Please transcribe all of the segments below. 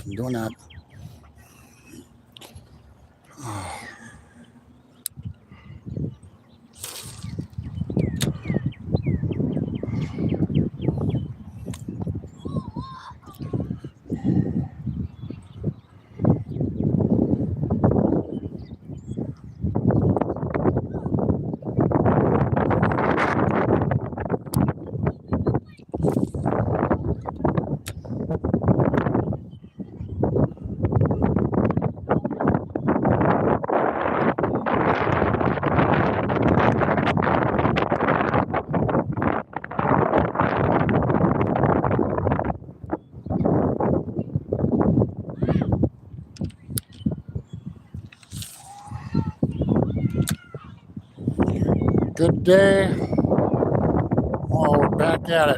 I'm doing that. Good day. Oh, we're back at it.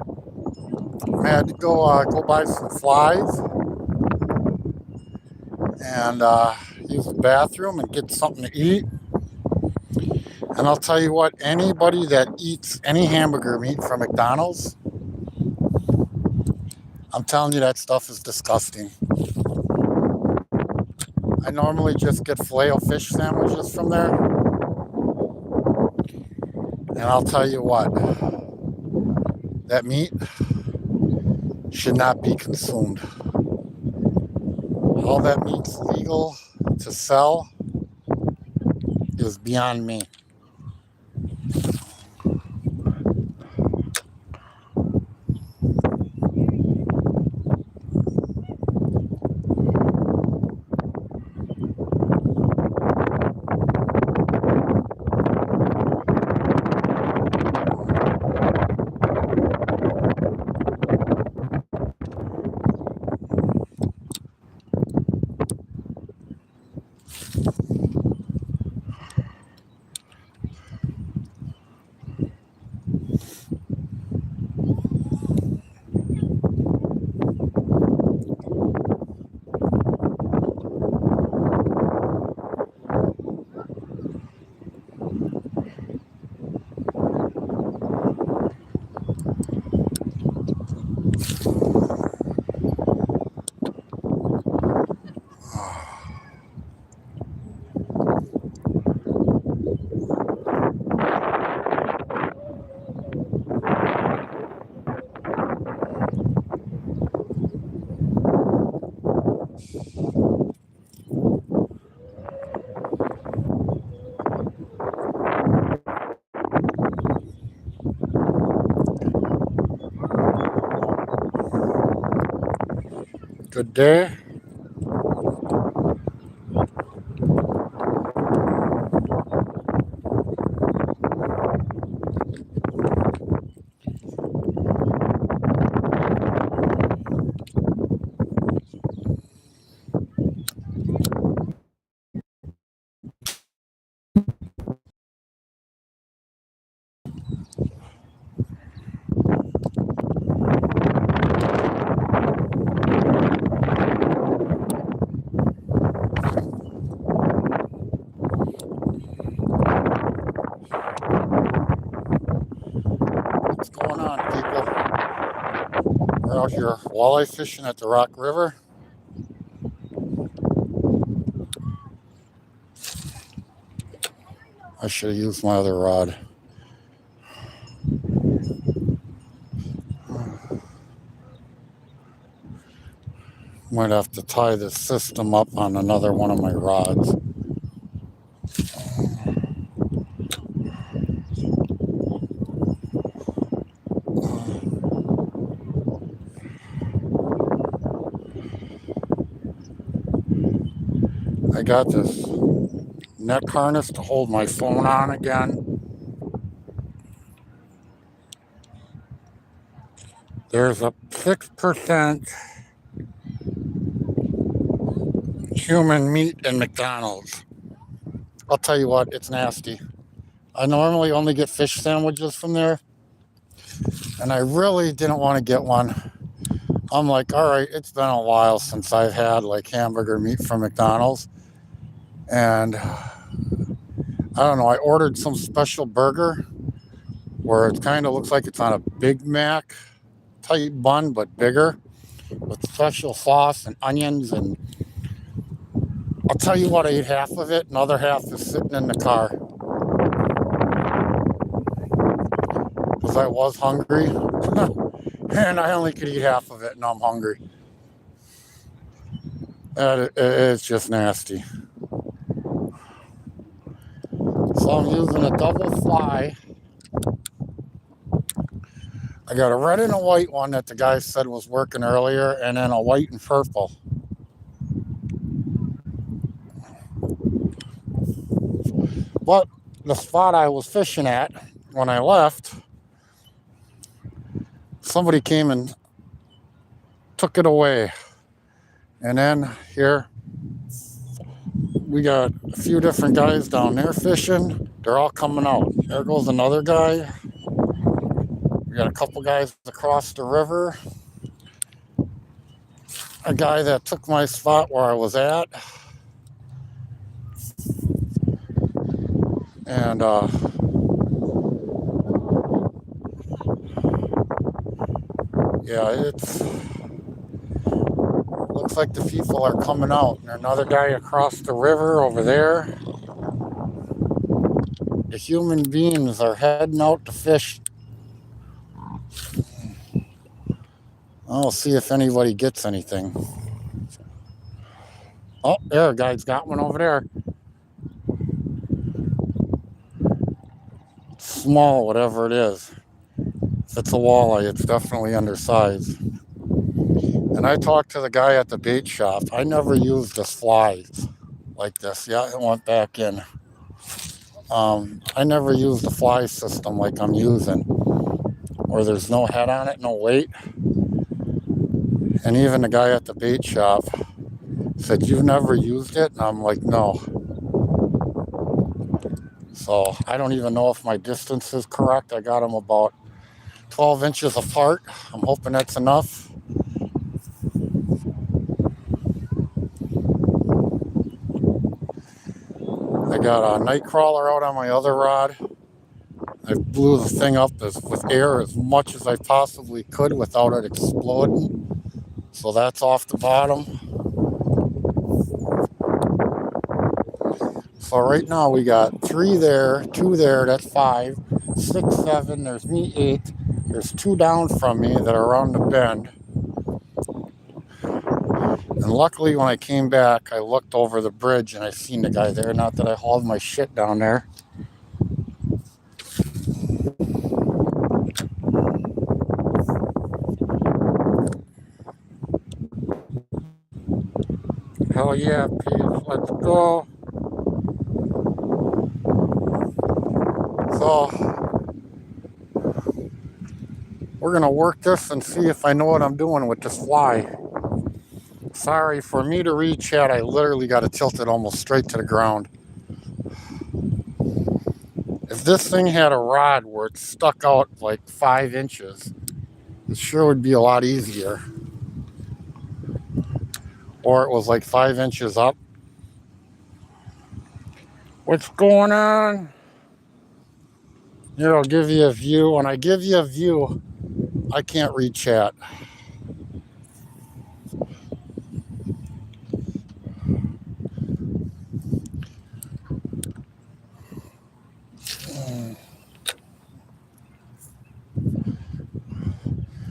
I had to go buy some flies and use the bathroom and get something to eat. And I'll tell you what, anybody that eats any hamburger meat from McDonald's, I'm telling you that stuff is disgusting. I normally just get filet-o-fish sandwiches from there. And I'll tell you what, that meat should not be consumed. How that meat's legal to sell is beyond me. Good day. What's going on, people? We're out here walleye fishing at the Rock River. I should have used my other rod. Might have to tie this system up on another one of my rods. I got this neck harness to hold my phone on again. There's a 6% human meat in McDonald's. I'll tell you what, it's nasty. I normally only get fish sandwiches from there, and I really didn't want to get one. I'm like, all right, it's been a while since I've had like hamburger meat from McDonald's, and I don't know, I ordered some special burger where it kind of looks like it's on a Big Mac type bun, but bigger. with special sauce and onions. And I'll tell you what, I ate half of it, and the other half is sitting in the car because I was hungry. And I only could eat half of it, and I'm hungry. It's just nasty. So I'm using a double fly. I got a red and a white one that the guy said was working earlier, and then a white and purple. But the spot I was fishing at when I left, somebody came and took it away. And then here we got a few different guys down there fishing. They're all coming out. There goes another guy. We got a couple guys across the river. A guy that took my spot where I was at. And yeah, it's looks like the people are coming out. And another guy across the river over there. The human beings are heading out to fish. I'll see if anybody gets anything. Oh, there, a guy's got one over there. Small, whatever it is. If it's a walleye, it's definitely undersized. And I talked to the guy at the bait shop. I never used this fly like this. Yeah, it went back in. I never used the fly system like I'm using, where there's no head on it, no weight. And even the guy at the bait shop said, "You've never used it?" And I'm like, "No." So I don't even know if my distance is correct. I got them about 12 inches apart. I'm hoping that's enough. I got a night crawler out on my other rod. I blew the thing up with air as much as I possibly could without it exploding. So that's off the bottom. So right now we got 3 there, 2 there, that's 5, 6, 7, there's me 8. There's 2 down from me that are around the bend. And luckily when I came back, I looked over the bridge and I seen the guy there. Not that I hauled my shit down there. Hell yeah, Pete, let's go. So we're gonna work this and see if I know what I'm doing with this fly. Sorry, for me to reach at, I literally got to tilt it almost straight to the ground. If this thing had a rod where it stuck out like 5 inches, it sure would be a lot easier. Or it was like 5 inches up. What's going on? Here, I'll give you a view. When I give you a view, I can't read chat.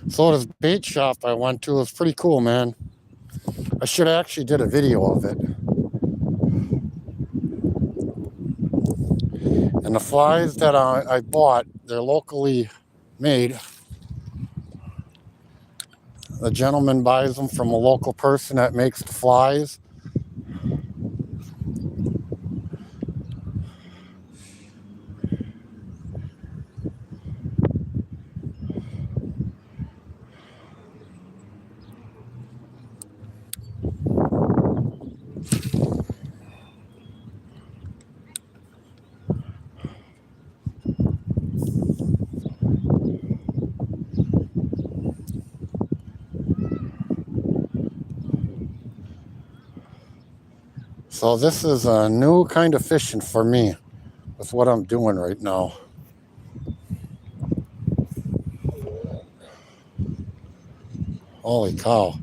So this bait shop I went to was pretty cool, man. I should have actually did a video of it. And the flies that I bought, they're locally made. The gentleman buys them from a local person that makes the flies. So this is a new kind of fishing for me with what I'm doing right now. Holy cow.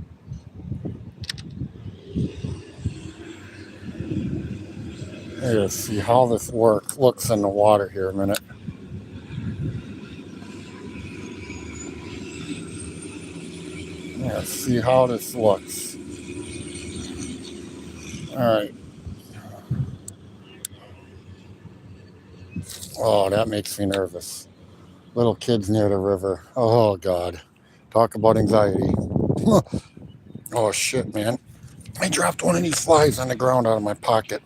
Let's see how this looks in the water here a minute. Let's see how this looks. All right. Oh, that makes me nervous. Little kids near the river. Oh, God. Talk about anxiety. Oh, shit, man. I dropped one of these flies on the ground out of my pocket.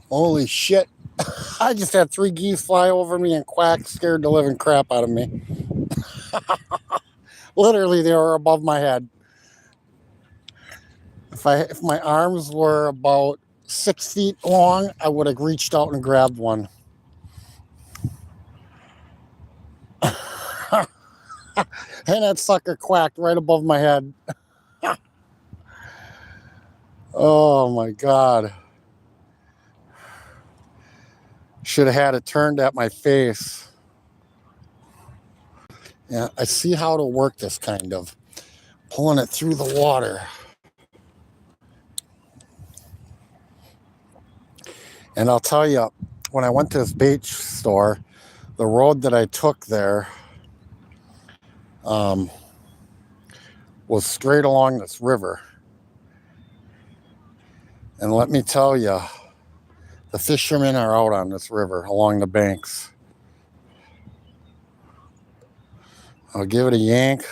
Holy shit. I just had 3 geese fly over me and quack, scared the living crap out of me. Literally, they were above my head. If my arms were about 6 feet long, I would have reached out and grabbed one. And that sucker quacked right above my head. Oh my God. Should have had it turned at my face. Yeah, I see how to work this kind of. Pulling it through the water. And I'll tell you, when I went to this bait store, the road that I took there was straight along this river. And let me tell you, the fishermen are out on this river along the banks. I'll give it a yank,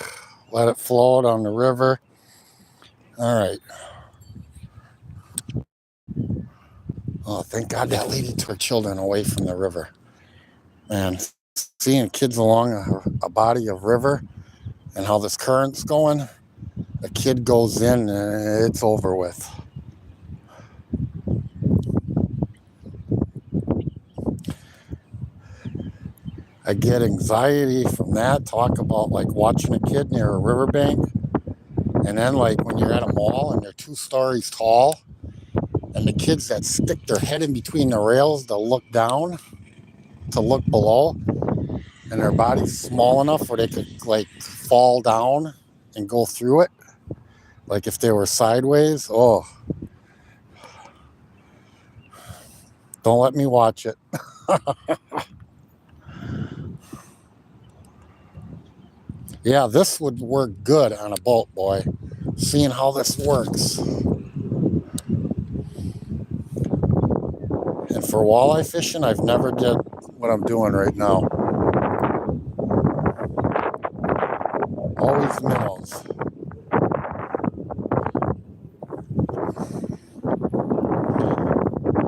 let it flow down the river. All right. Oh, thank God that lady took her children away from the river. Man, seeing kids along a body of river and how this current's going, a kid goes in and it's over with. I get anxiety from that. Talk about like watching a kid near a riverbank. And then like when you're at a mall and they're 2 stories tall and the kids that stick their head in between the rails to look down, to look below, and their body's small enough where they could like fall down and go through it. Like if they were sideways, oh. Don't let me watch it. Yeah, this would work good on a boat, boy. Seeing how this works. And for walleye fishing, I've never did what I'm doing right now. Always minnows.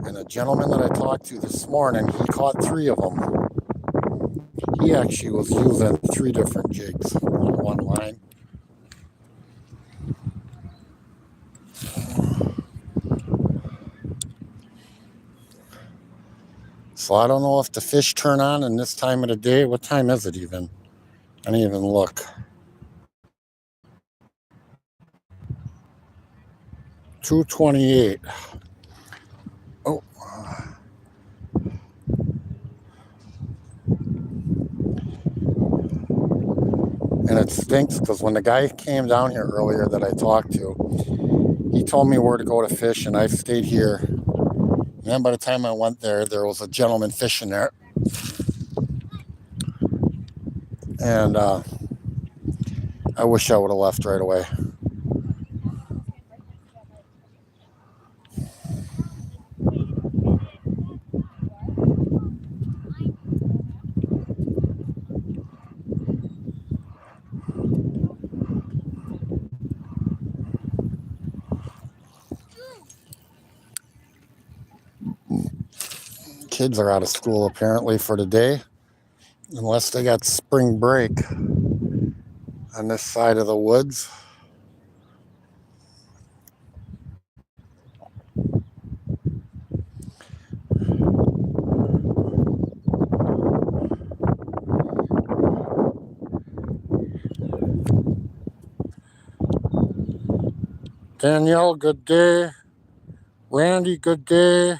And a gentleman that I talked to this morning, he caught 3 of them. He actually was using 3 different jigs on one line. So I don't know if the fish turn on in this time of the day. What time is it even? I didn't even look. 2:28. Oh. And it stinks because when the guy came down here earlier that I talked to, he told me where to go to fish, and I stayed here. And then by the time I went there, there was a gentleman fishing there. And I wish I would have left right away. Kids are out of school apparently for the day, unless they got spring break on this side of the woods. Danielle, good day. Randy, good day.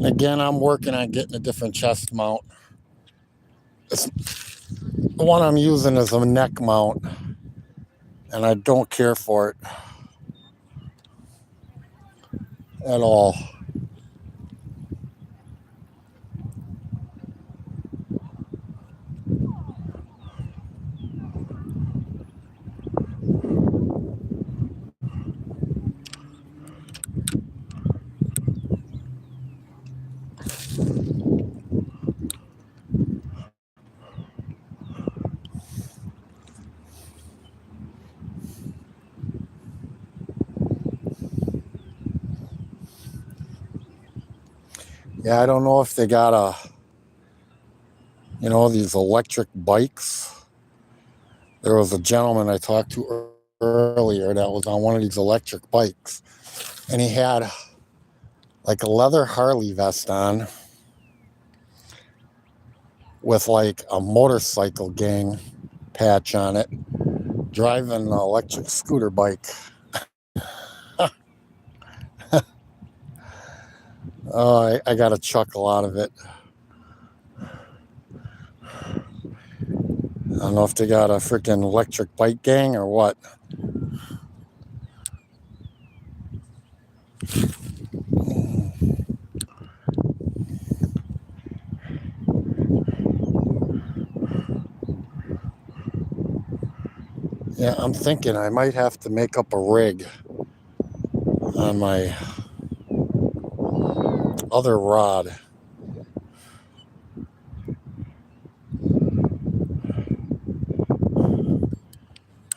Again, I'm working on getting a different chest mount. The one I'm using is a neck mount, and I don't care for it at all. Yeah, I don't know if they got these electric bikes. There was a gentleman I talked to earlier that was on one of these electric bikes, and he had like a leather Harley vest on with like a motorcycle gang patch on it, driving an electric scooter bike. Oh, I got a chuckle out of it. I don't know if they got a freaking electric bike gang or what. Yeah, I'm thinking I might have to make up a rig on my other rod.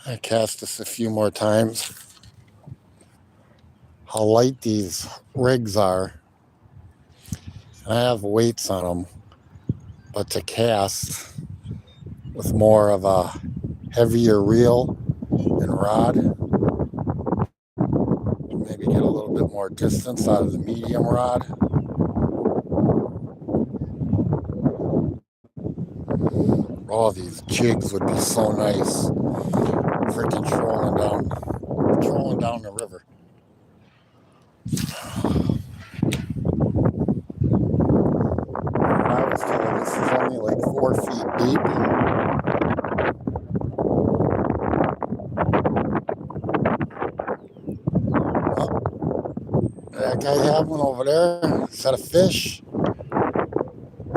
I cast this a few more times. How light these rigs are. I have weights on them, but to cast with more of a heavier reel and rod, maybe get a little bit more distance out of the medium rod. Oh, these jigs would be so nice. Freaking trolling down the river. I was told this is only like 4 feet deep. Oh, that guy have one over there. Is that a fish?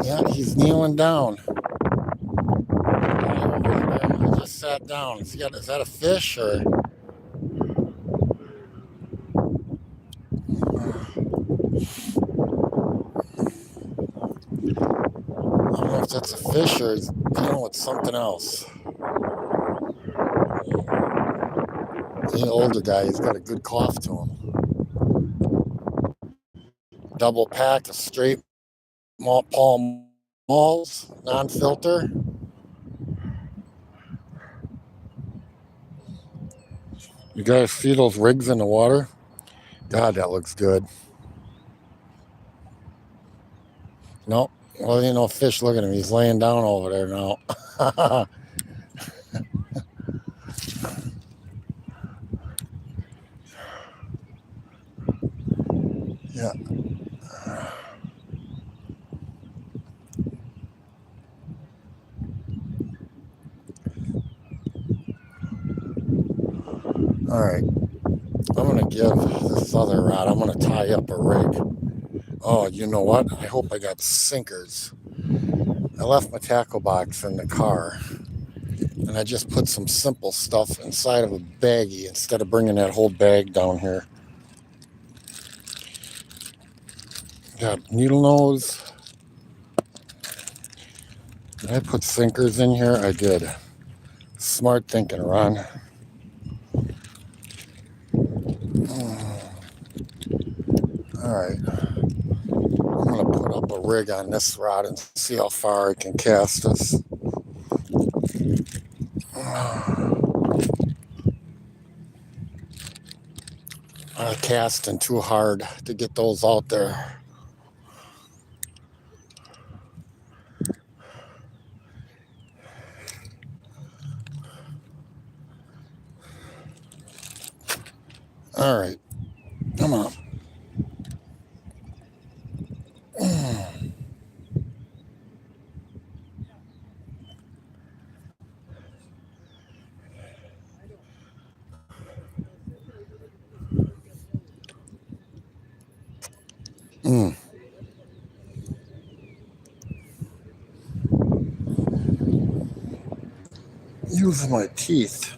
Yeah, he's kneeling down. I just sat down. Is that a fish or? I don't know if that's a fish or he's dealing with something else. He's an older guy. He's got a good cough to him. Double pack of straight Paul Malls, non-filter. You guys see those rigs in the water? God, that looks good. Nope. Well, you know, fish. Look at him. He's laying down over there now. Yeah. All right. I'm going to give this other rod, I'm going to tie up a rig. Oh, you know what? I hope I got sinkers. I left my tackle box in the car, and I just put some simple stuff inside of a baggie instead of bringing that whole bag down here. Got needle nose. Did I put sinkers in here? I did. Smart thinking, Ron. All right. I'm going to put up a rig on this rod and see how far I can cast this. I'm casting too hard to get those out there. All right. Come on. Mm. Using my teeth.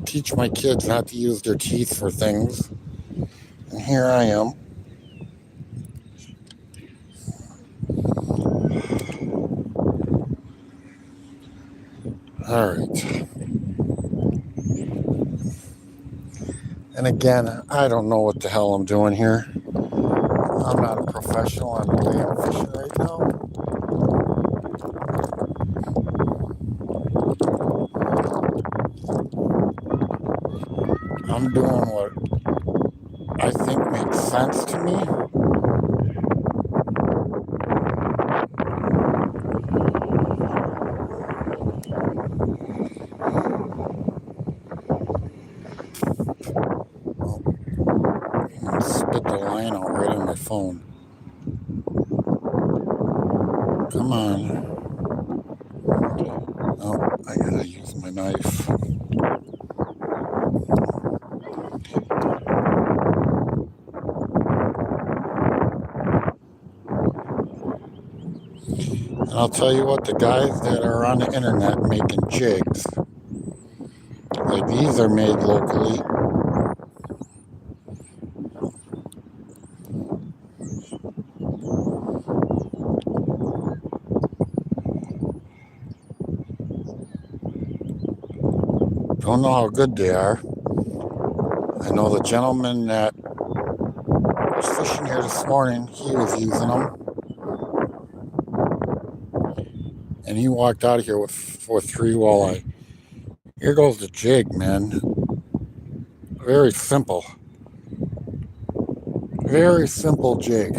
Teach my kids not to use their teeth for things. And here I am. All right. And again, I don't know what the hell I'm doing here. I'm not a professional on the way I'm fishing right now. I'm doing what I think makes sense to me. Spit the line out right on my phone. Come on. Oh, I gotta use my knife. And I'll tell you what, the guys that are on the internet making jigs, like these are made locally. Don't know how good they are. I know the gentleman that was fishing here this morning, he was using them. And he walked out of here with 3 walleye. Here goes the jig, man. Very simple. Very simple jig.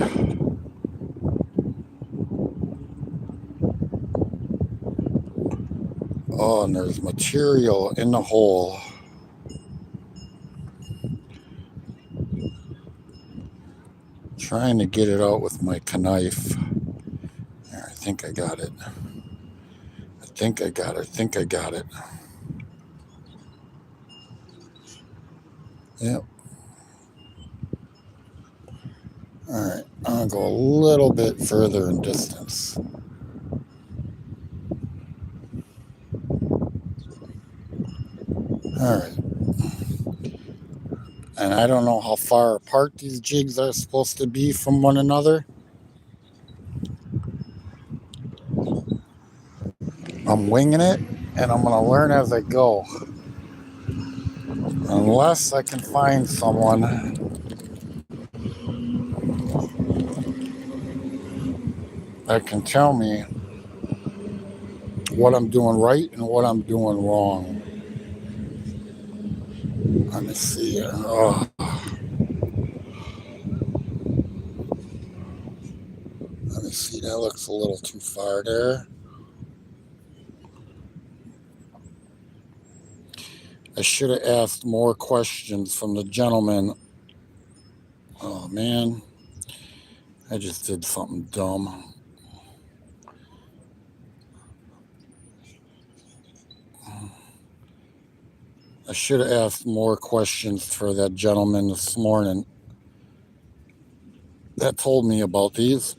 Oh, and there's material in the hole. Trying to get it out with my knife. There, I think I got it. I think I got it. Yep. All right, I'll go a little bit further in distance. All right. And I don't know how far apart these jigs are supposed to be from one another. I'm winging it, and I'm going to learn as I go. Unless I can find someone that can tell me what I'm doing right and what I'm doing wrong. Let me see here. Oh. Let me see. That looks a little too far there. I should have asked more questions from the gentleman. Oh, man. I just did something dumb. I should have asked more questions for that gentleman this morning that told me about these.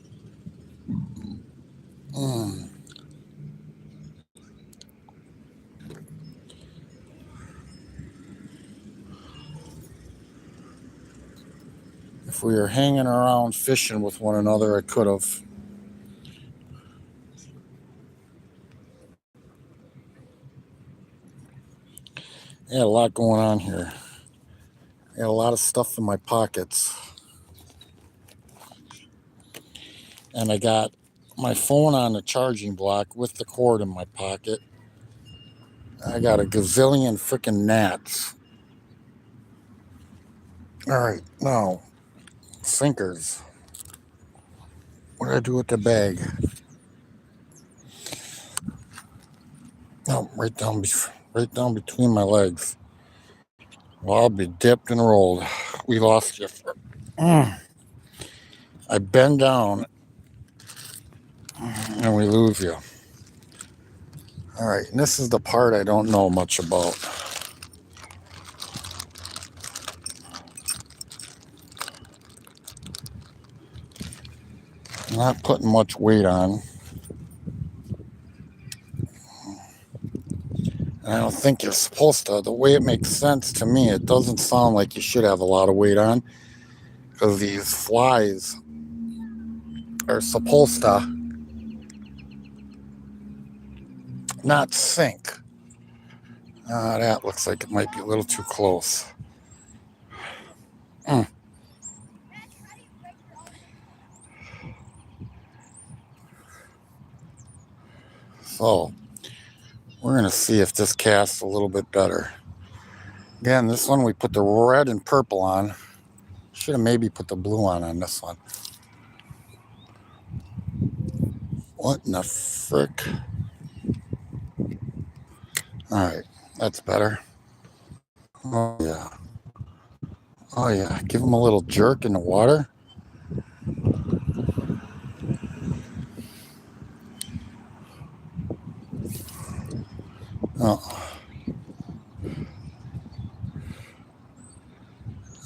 If we were hanging around fishing with one another, I could have. I had a lot going on here. I had a lot of stuff in my pockets. And I got my phone on the charging block with the cord in my pocket. I got a gazillion freaking gnats. All right, now, sinkers. What did I do with the bag? Oh, right down between my legs. Well, I'll be dipped and rolled. We lost you. I bend down and we lose you. All right, and this is the part I don't know much about. Not putting much weight on. I don't think you're supposed to. The way it makes sense to me, it doesn't sound like you should have a lot of weight on, because these flies are supposed to not sink. That looks like it might be a little too close. So we're going to see if this casts a little bit better. Again, this one we put the red and purple on. Should have maybe put the blue on this one. What in the frick? All right, that's better. Oh yeah. Oh yeah, give them a little jerk in the water. Oh,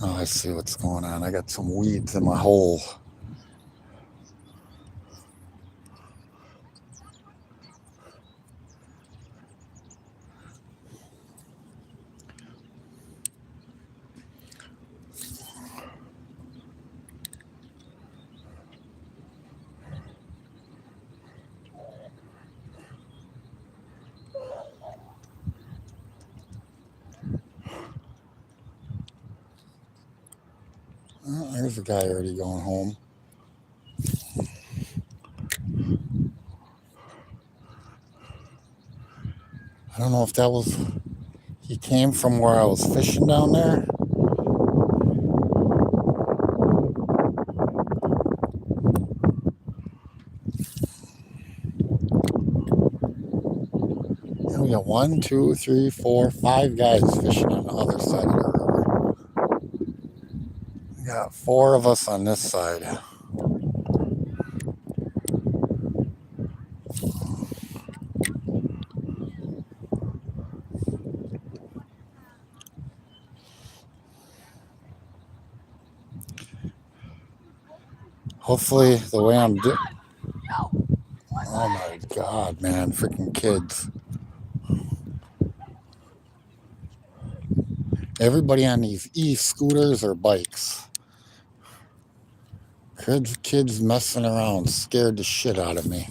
oh, I see what's going on. I got some weeds in my hole. Oh, there's a guy already going home. I don't know if that was, he came from where I was fishing down there. And we got 1, 2, 3, 4, 5 guys fishing on the other side of the river. We got 4 of us on this side. Hopefully the way I'm doing. Oh my God, man, freaking kids. Everybody on these e-scooters or bikes. Kids messing around scared the shit out of me.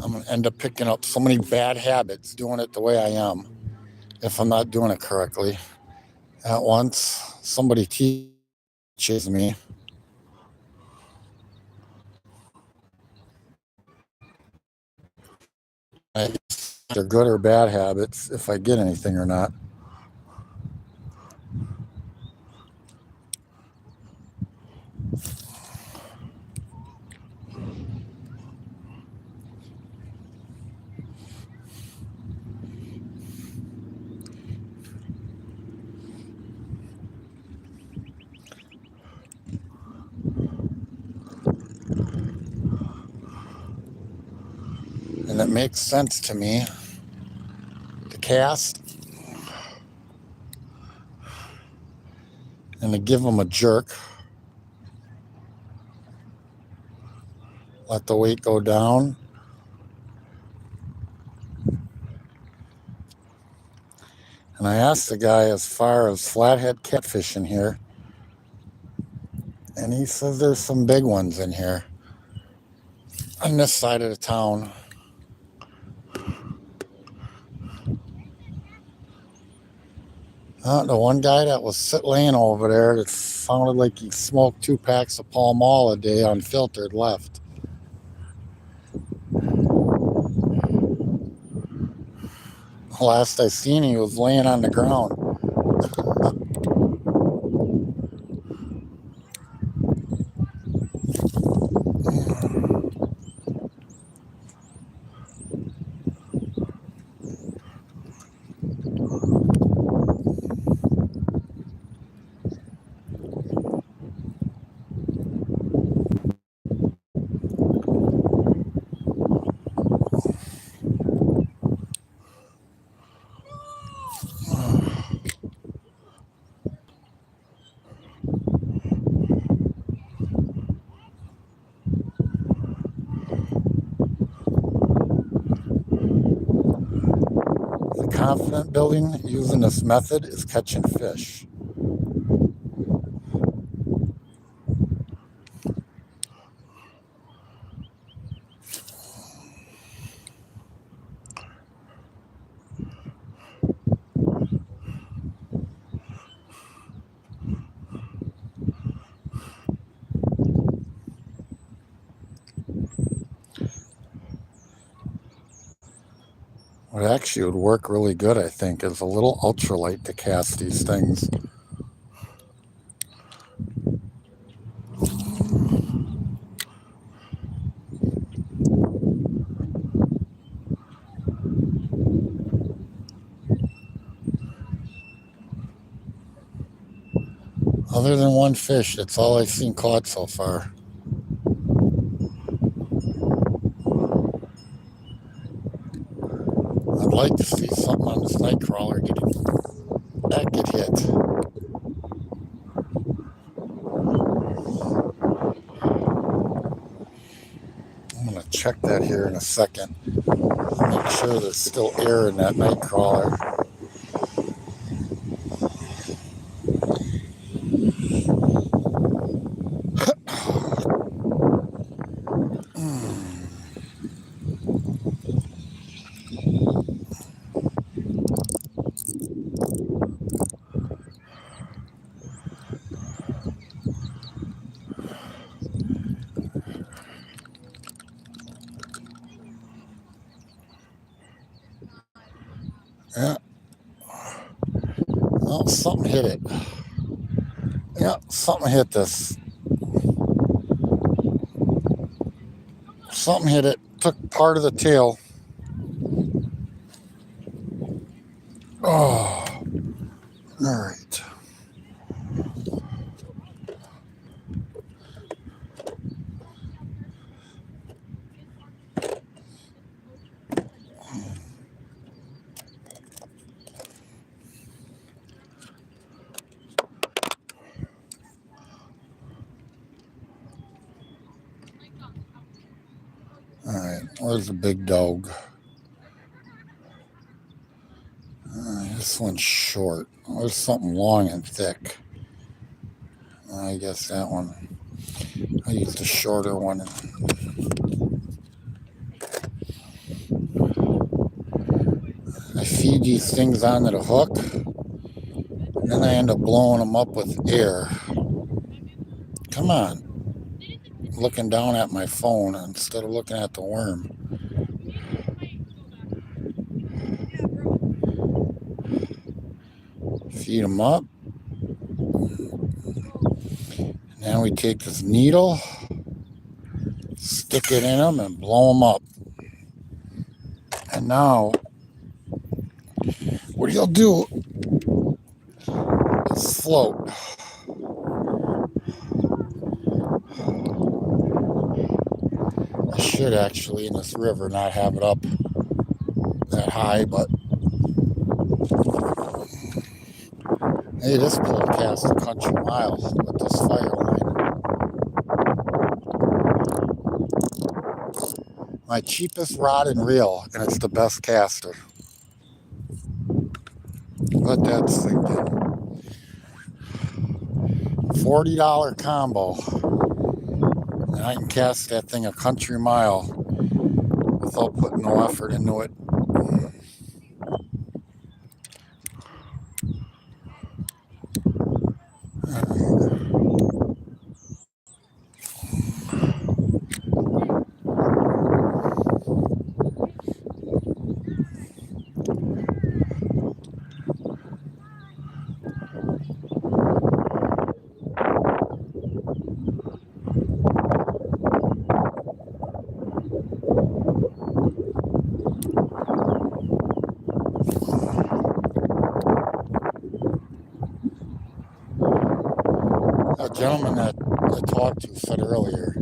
I'm going to end up picking up so many bad habits doing it the way I am if I'm not doing it correctly. At once, somebody teaches me. I guess they're good or bad habits if I get anything or not. And it makes sense to me to cast and to give them a jerk. Let the weight go down. And I asked the guy as far as flathead catfish in here, and he says there's some big ones in here on this side of the town. The one guy that was laying over there that sounded like he smoked 2 packs of Pall Mall a day unfiltered left. Last I seen, he was laying on the ground. confidence building using this method is catching fish. What actually would work really good, I think, is a little ultralight to cast these things. Other than one fish, that's all I've seen caught so far. I'd like to see something on this night crawler get hit. I'm going to check that here in a second. Make sure there's still air in that night crawler. Yeah. Well, something hit it. Yeah, something hit this. Something hit it. Took part of the tail. Oh. All right. All right, where's the big dog? This one's short. There's something long and thick. I guess that one. I used the shorter one. I feed these things onto the hook, and then I end up blowing them up with air. Come on. Looking down at my phone instead of looking at the worm. Feed them up. Now we take this needle, stick it in them, and blow them up. And now, what you'll do is float. I should actually, in this river, not have it up that high, but hey, this pole casts a country mile with this fire line. My cheapest rod and reel, and it's the best caster. Let that sink in. $40 combo, and I can cast that thing a country mile without putting no effort into it. A gentleman that I talked to said earlier,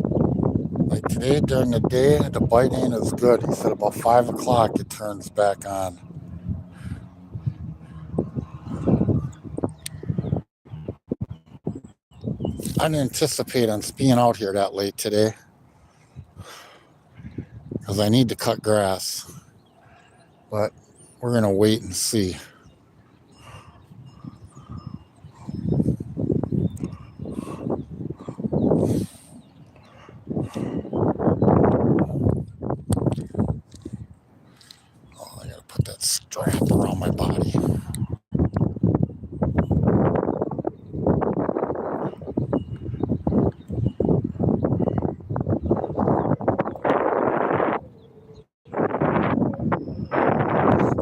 like today during the day, the bite ain't as good. He said about 5 o'clock it turns back on. I didn't anticipate on being out here that late today because I need to cut grass. But we're going to wait and see. Oh, I got to put that strap around my body.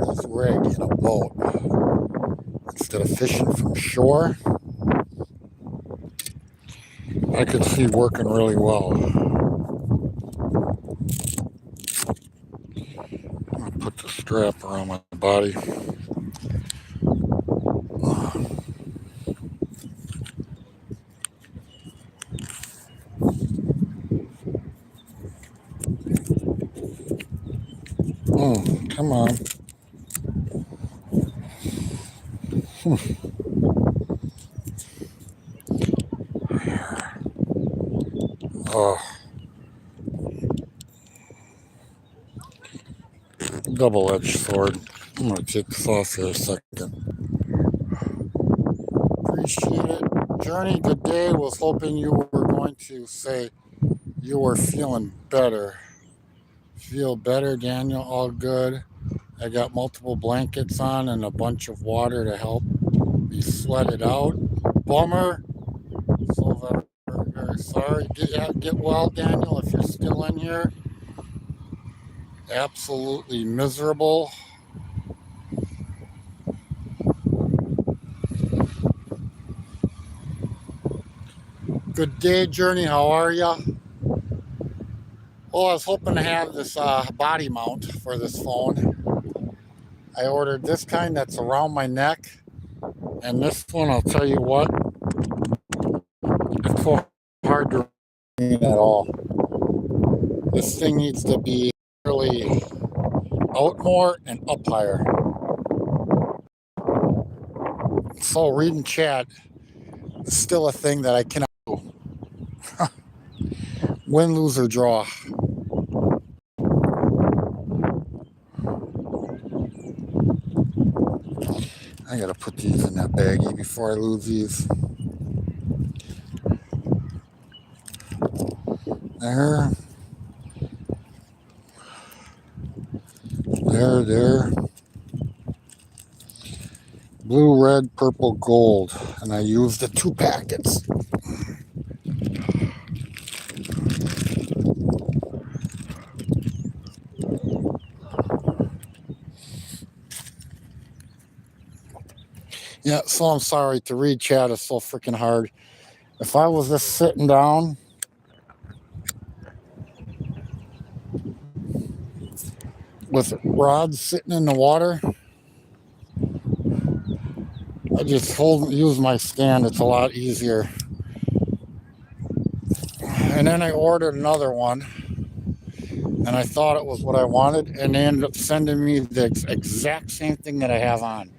This rig in a boat, instead of fishing from shore, I could see working really well. I'm going to put the strap around my body. Come on. Oh, double-edged sword. I'm going to take this off here a second. Appreciate it. Journey, good day. Was hoping you were going to say you were feeling better. Feel better, Daniel? All good. I got multiple blankets on and a bunch of water to help me sweat it out. Bummer. So very sorry. Get well, Daniel, if you're still in here. Absolutely miserable. Good day, Journey. How are ya? Well, I was hoping to have this body mount for this phone. I ordered this kind that's around my neck. And this one, I'll tell you what, it's so hard to read at all. This thing needs to be really out more and up higher. So reading chat is still a thing that I cannot do. Win, lose, or draw. I gotta put these in that baggie before I lose these. There. There. Blue, red, purple, gold. And I used the 2 packets. Yeah, so I'm sorry, to read chat is so freaking hard. If I was just sitting down with rods sitting in the water, I just use my stand. It's a lot easier. And then I ordered another one, and I thought it was what I wanted, and they ended up sending me the exact same thing that I have on.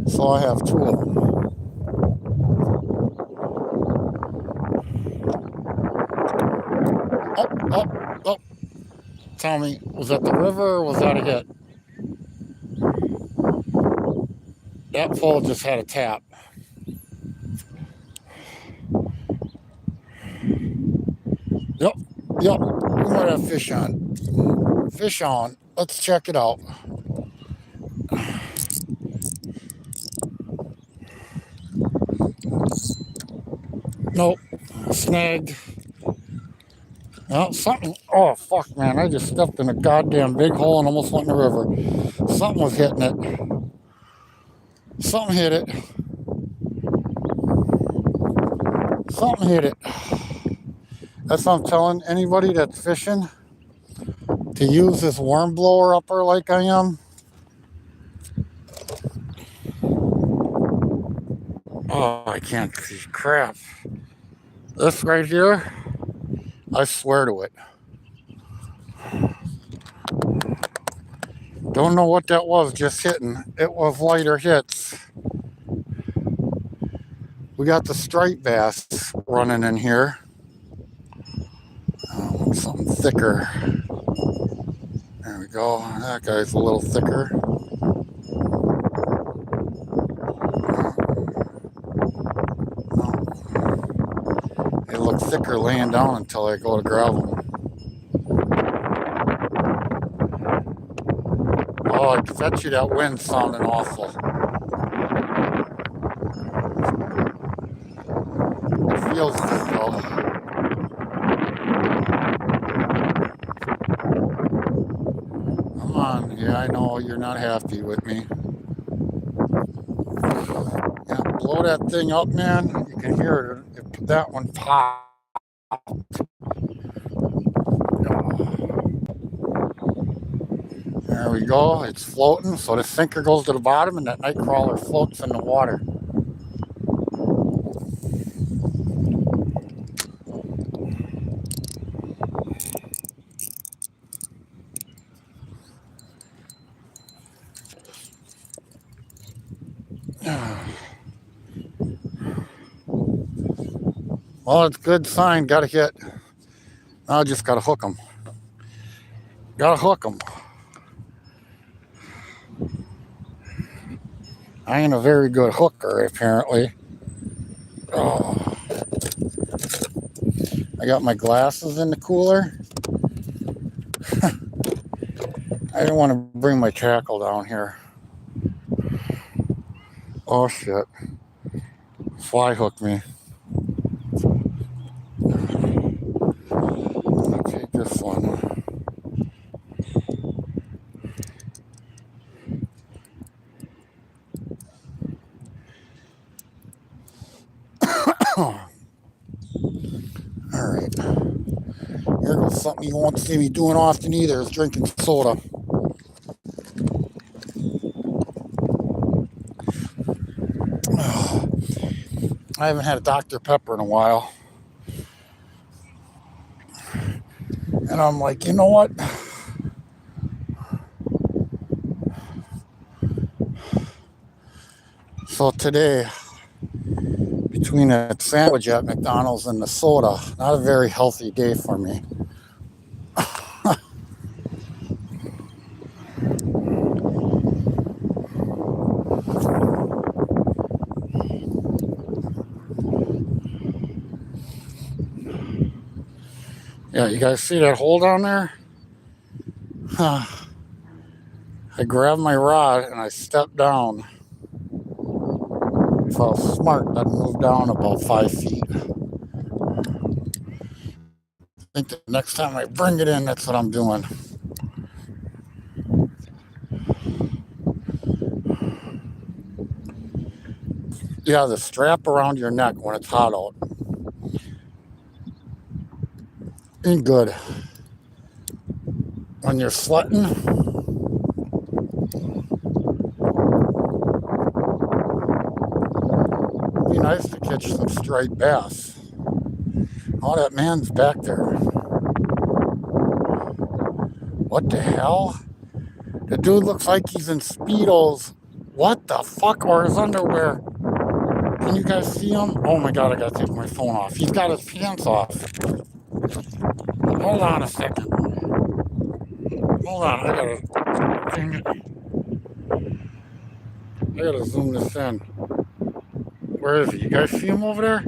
So I have 2 of them. Oh. Tell me, was that the river or was that a hit? That pole just had a tap. Yep. We might have fish on. Fish on. Let's check it out. Nope. Snagged. Oh, something. Oh, fuck, man. I just stepped in a goddamn big hole and almost went in the river. Something was hitting it. Something hit it. That's what I'm telling anybody that's fishing to use this worm blower upper like I am. Oh, I can't see crap. This right here, I swear to it. Don't know what that was just hitting. It was lighter hits. We got the striped bass running in here. Something thicker. There we go. That guy's a little thicker. They look thicker laying down until I go to grab them. Oh, I bet you that wind's sounding awful. It feels good though. Come on. Yeah, I know you're not happy with me. Yeah, blow that thing up, man. You can hear it. That one pop. There we go. It's floating. So the sinker goes to the bottom and that night crawler floats in the water. Well, it's a good sign. Got to hit. Now I just got to hook them. Got to hook them. I ain't a very good hooker, apparently. Oh. I got my glasses in the cooler. I didn't want to bring my tackle down here. Oh, shit. Fly hooked me. I'll take this one. All right. Here goes something you won't see me doing often either, is drinking soda. I haven't had a Dr. Pepper in a while. And I'm like, you know what? So today, between that sandwich at McDonald's and the soda, not a very healthy day for me. Yeah, you guys see that hole down there? I grabbed my rod and I stepped down. If I was smart, I'd move down about 5 feet. I think the next time I bring it in, that's what I'm doing. Yeah, the strap around your neck when it's hot out ain't good. When you're sweating, it'd be nice to catch some striped bass. Oh, that man's back there. What the hell? The dude looks like he's in Speedos. What the fuck? Or his underwear. Can you guys see him? Oh my god, I gotta take my phone off. He's got his pants off. Hold on a second. Hold on, I gotta zoom this in. Where is he? You guys see him over there?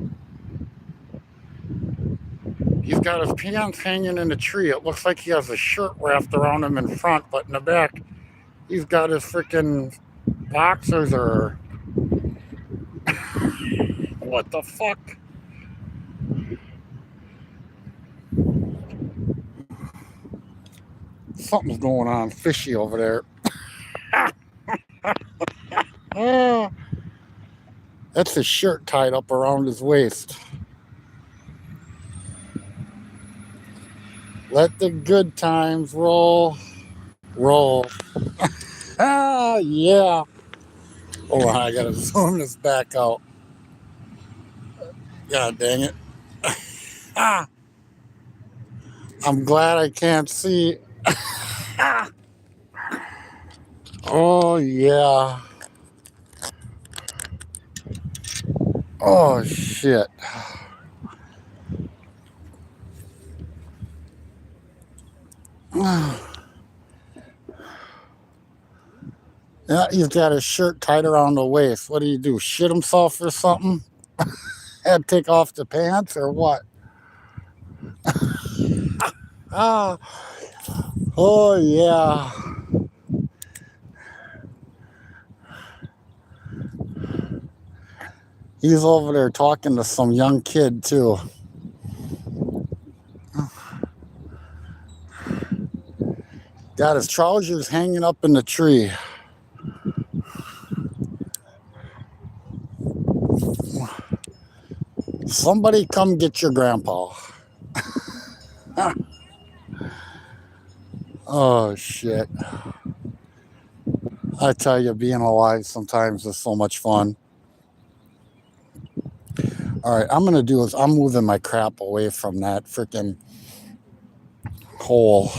He's got his pants hanging in the tree. It looks like he has a shirt wrapped around him in front, but in the back, he's got his freaking boxers or... What the fuck? Something's going on fishy over there. Oh, that's his shirt tied up around his waist. Let the good times roll. Roll. Ah, yeah. Oh, I gotta zoom this back out. God dang it. Ah, I'm glad I can't see. Ah. Oh, yeah. Oh, shit. Yeah, he's got his shirt tied around the waist. What do you do? Shit himself or something? Had to take off the pants or what? Ah, oh yeah. He's over there talking to some young kid too. Got his trousers hanging up in the tree. Somebody come get your grandpa. Oh shit. I tell you, being alive sometimes is so much fun. All right, I'm gonna do is I'm moving my crap away from that freaking hole.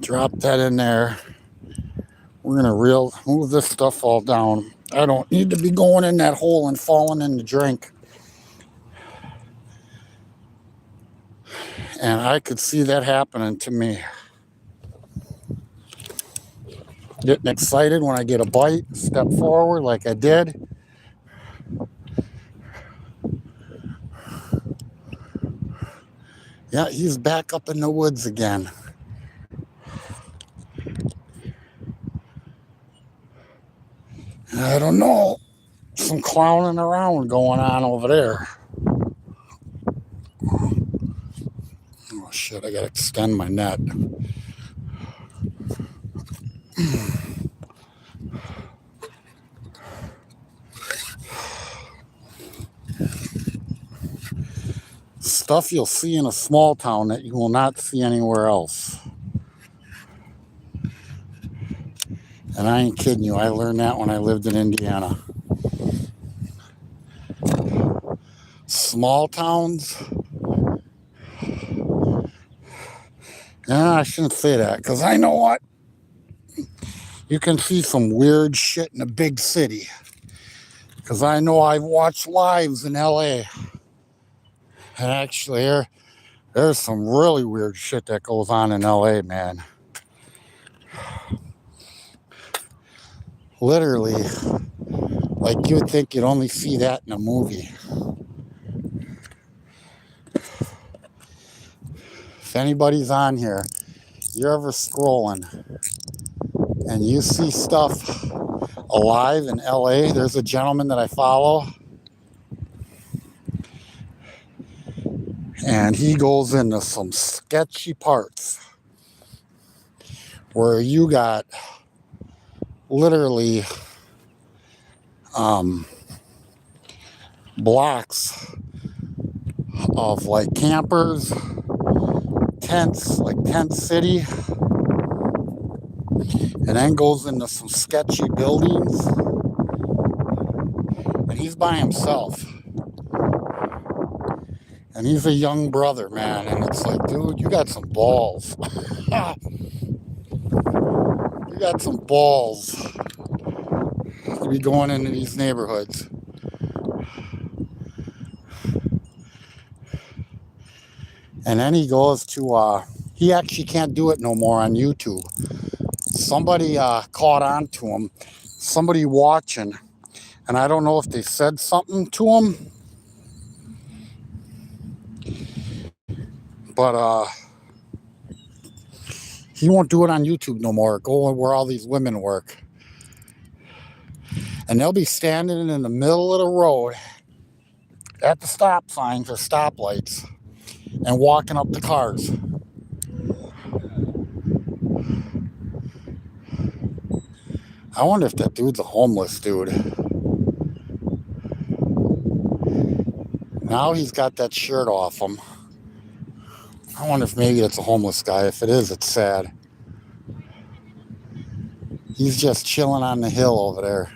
Drop that in there. We're gonna move this stuff all down. I don't need to be going in that hole and falling in the drink. And I could see that happening to me. Getting excited when I get a bite, step forward like I did. Yeah, he's back up in the woods again. I don't know. Some clowning around going on over there. Oh shit, I gotta extend my net. Stuff you'll see in a small town that you will not see anywhere else. And I ain't kidding you, I learned that when I lived in Indiana. Small towns. I shouldn't say that, because I know what? You can see some weird shit in a big city. Because I know I've watched lives in LA. And actually, there's some really weird shit that goes on in LA, man. Literally, like you would think you'd only see that in a movie. If anybody's on here, you're ever scrolling and you see stuff alive in LA, there's a gentleman that I follow. And he goes into some sketchy parts where you got literally blocks of like campers, tents, like Tent City, and then goes into some sketchy buildings. And he's by himself. And he's a young brother, man. And it's like, dude, you got some balls. You got some balls to be going into these neighborhoods. And then he goes to, he actually can't do it no more on YouTube. Somebody caught on to him, somebody watching, and I don't know if they said something to him, but he won't do it on YouTube no more. Go where all these women work. And they'll be standing in the middle of the road at the stop signs or stoplights and walking up the cars. I wonder if that dude's a homeless dude. Now he's got that shirt off him. I wonder if maybe it's a homeless guy. If it is, it's sad. He's just chilling on the hill over there.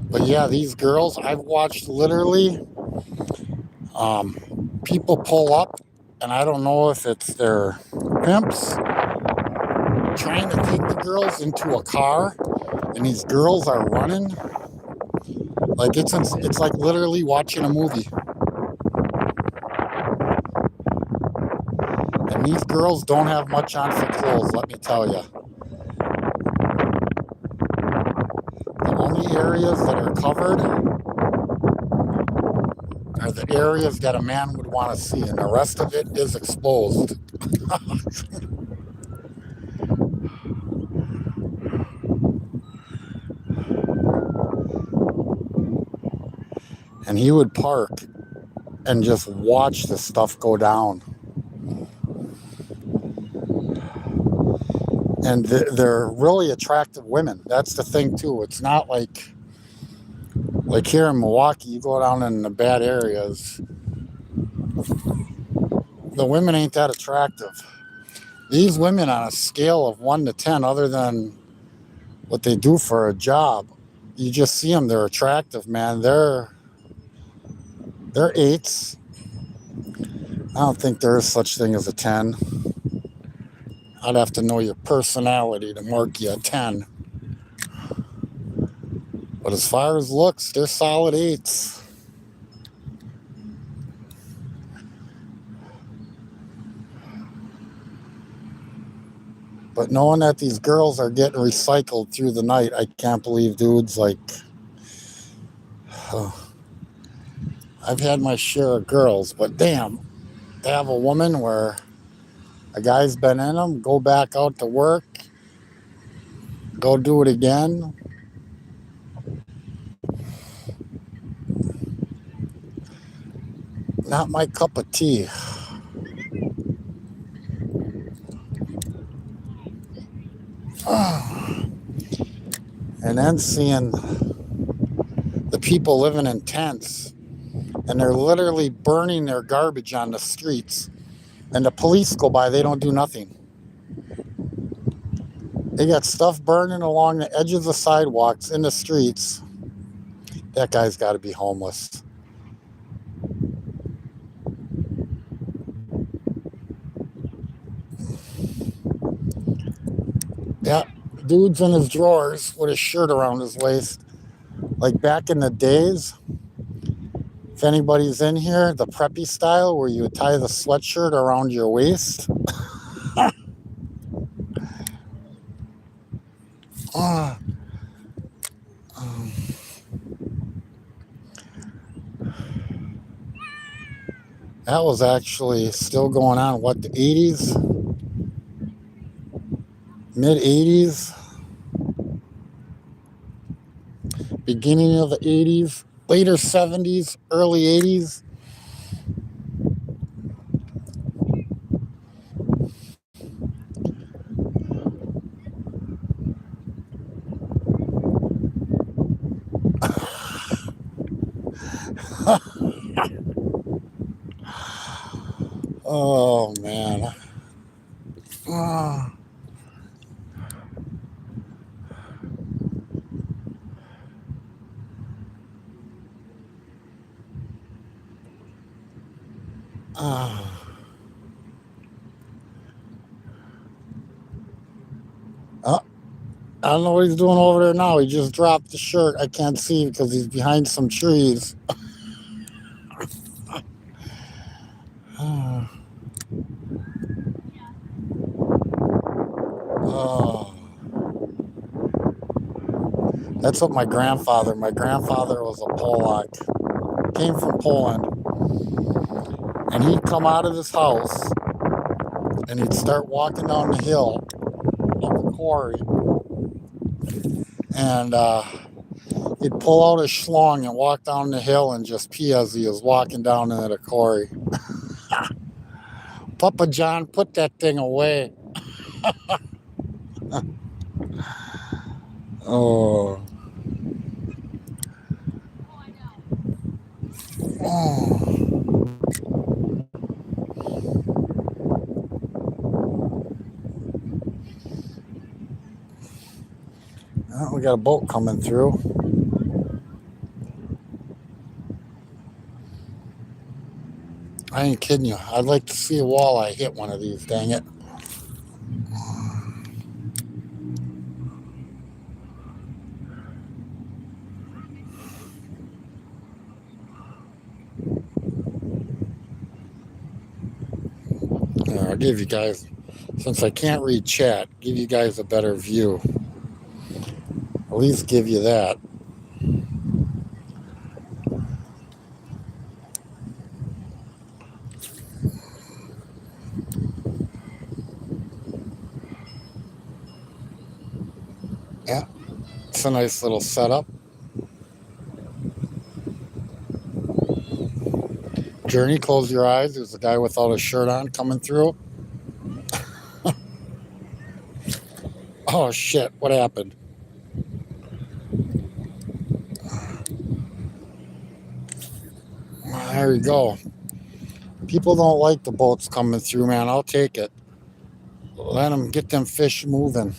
But yeah, these girls, I've watched literally people pull up, and I don't know if it's their pimps trying to take the girls into a car, and these girls are running like it's like literally watching a movie. And these girls don't have much on for clothes, let me tell you. The only areas that are covered are the areas that a man would want to see, and the rest of it is exposed. And he would park and just watch the stuff go down. And they're really attractive women. That's the thing too. It's not like here in Milwaukee, you go down in the bad areas, the women ain't that attractive. These women, on a scale of 1 to 10, other than what they do for a job, you just see them, they're attractive, man. They're 8s. I don't think there is such thing as a 10. I'd have to know your personality to mark you a 10. But as far as looks, they're solid 8s. But knowing that these girls are getting recycled through the night, I can't believe dudes like... I've had my share of girls, but damn, to have a woman where a guy's been in them, go back out to work, go do it again. Not my cup of tea. And then seeing the people living in tents, and they're literally burning their garbage on the streets, and the police go by, they don't do nothing. They got stuff burning along the edge of the sidewalks in the streets. That guy's got to be homeless. Yeah, dude's in his drawers with his shirt around his waist. Like back in the days, if anybody's in here, the preppy style where you would tie the sweatshirt around your waist. That was actually still going on, what, the 80s? Mid 80s? Beginning of the 80s? Later 70s? Early 80s? Oh, man. I don't know what he's doing over there now. He just dropped the shirt. I can't see because he's behind some trees. That's what my grandfather was a Polak. Came from Poland. And he'd come out of his house and he'd start walking down the hill of the quarry. And he'd pull out his schlong and walk down the hill and just pee as he was walking down into the quarry. Papa John, put that thing away. Oh. Well, we got a boat coming through. I ain't kidding you. I'd like to see a walleye hit one of these, dang it. There, I'll give you guys, since I can't read chat, give you guys a better view. At least give you that. Yeah, it's a nice little setup. Journey, close your eyes. There's a guy without a shirt on coming through. Oh shit, what happened? There we go. People don't like the boats coming through, man. I'll take it. Let them get them fish moving.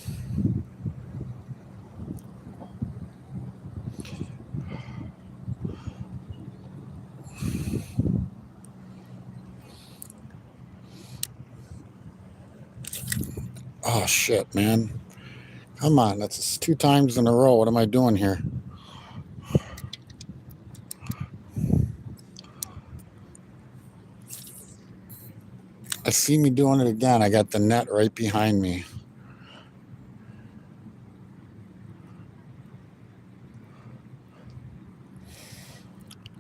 Oh shit, man. Come on, that's 2 times in a row. What am I doing here? I see me doing it again. I got the net right behind me.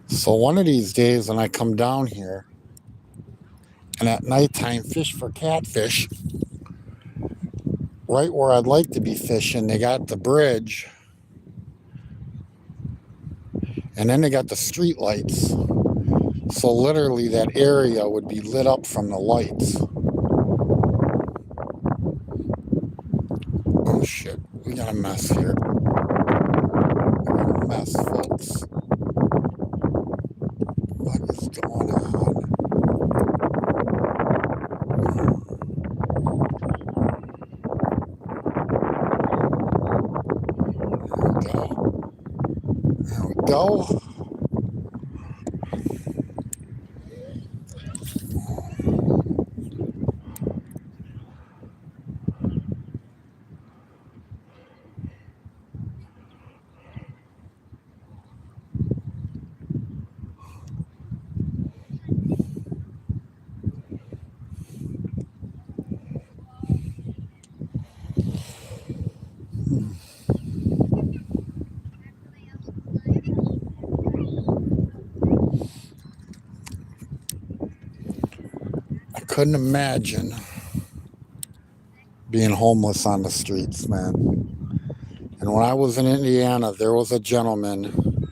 So one of these days when I come down here and at nighttime fish for catfish, right where I'd like to be fishing, they got the bridge and then they got the street lights. So literally that area would be lit up from the lights. Oh shit, we got a mess here. We got a mess, folks. What is going on? There we go. I couldn't imagine being homeless on the streets, man. And when I was in Indiana, there was a gentleman.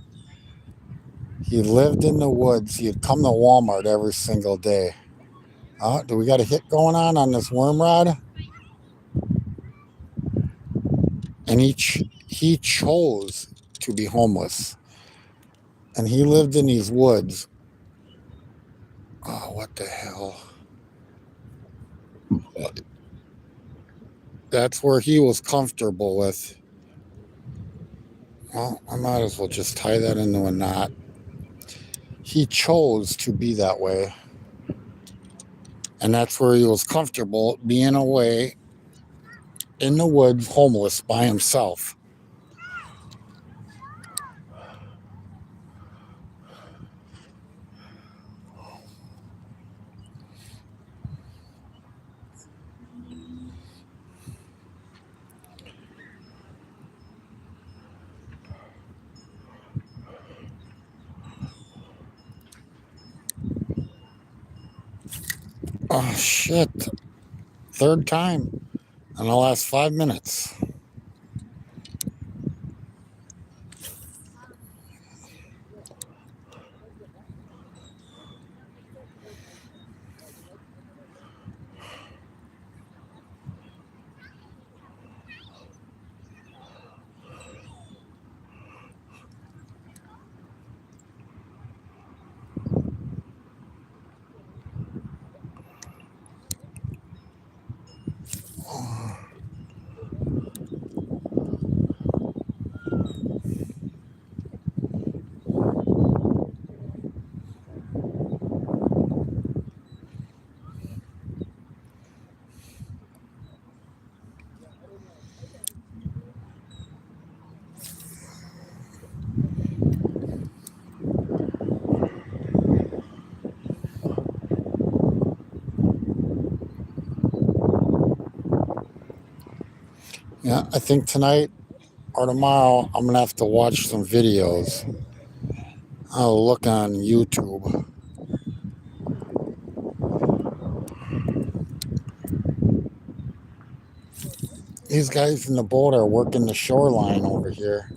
He lived in the woods. He'd come to Walmart every single day. Do we got a hit going on this worm rod? And he chose to be homeless. And he lived in these woods. Oh, what the hell? That's where he was comfortable with. Well, I might as well just tie that into a knot. He chose to be that way. And that's where he was comfortable being away in the woods, homeless by himself. Oh, shit. 3rd time in the last 5 minutes. I think tonight or tomorrow I'm gonna have to watch some videos. I'll look on YouTube. These guys in the boat are working the shoreline over here.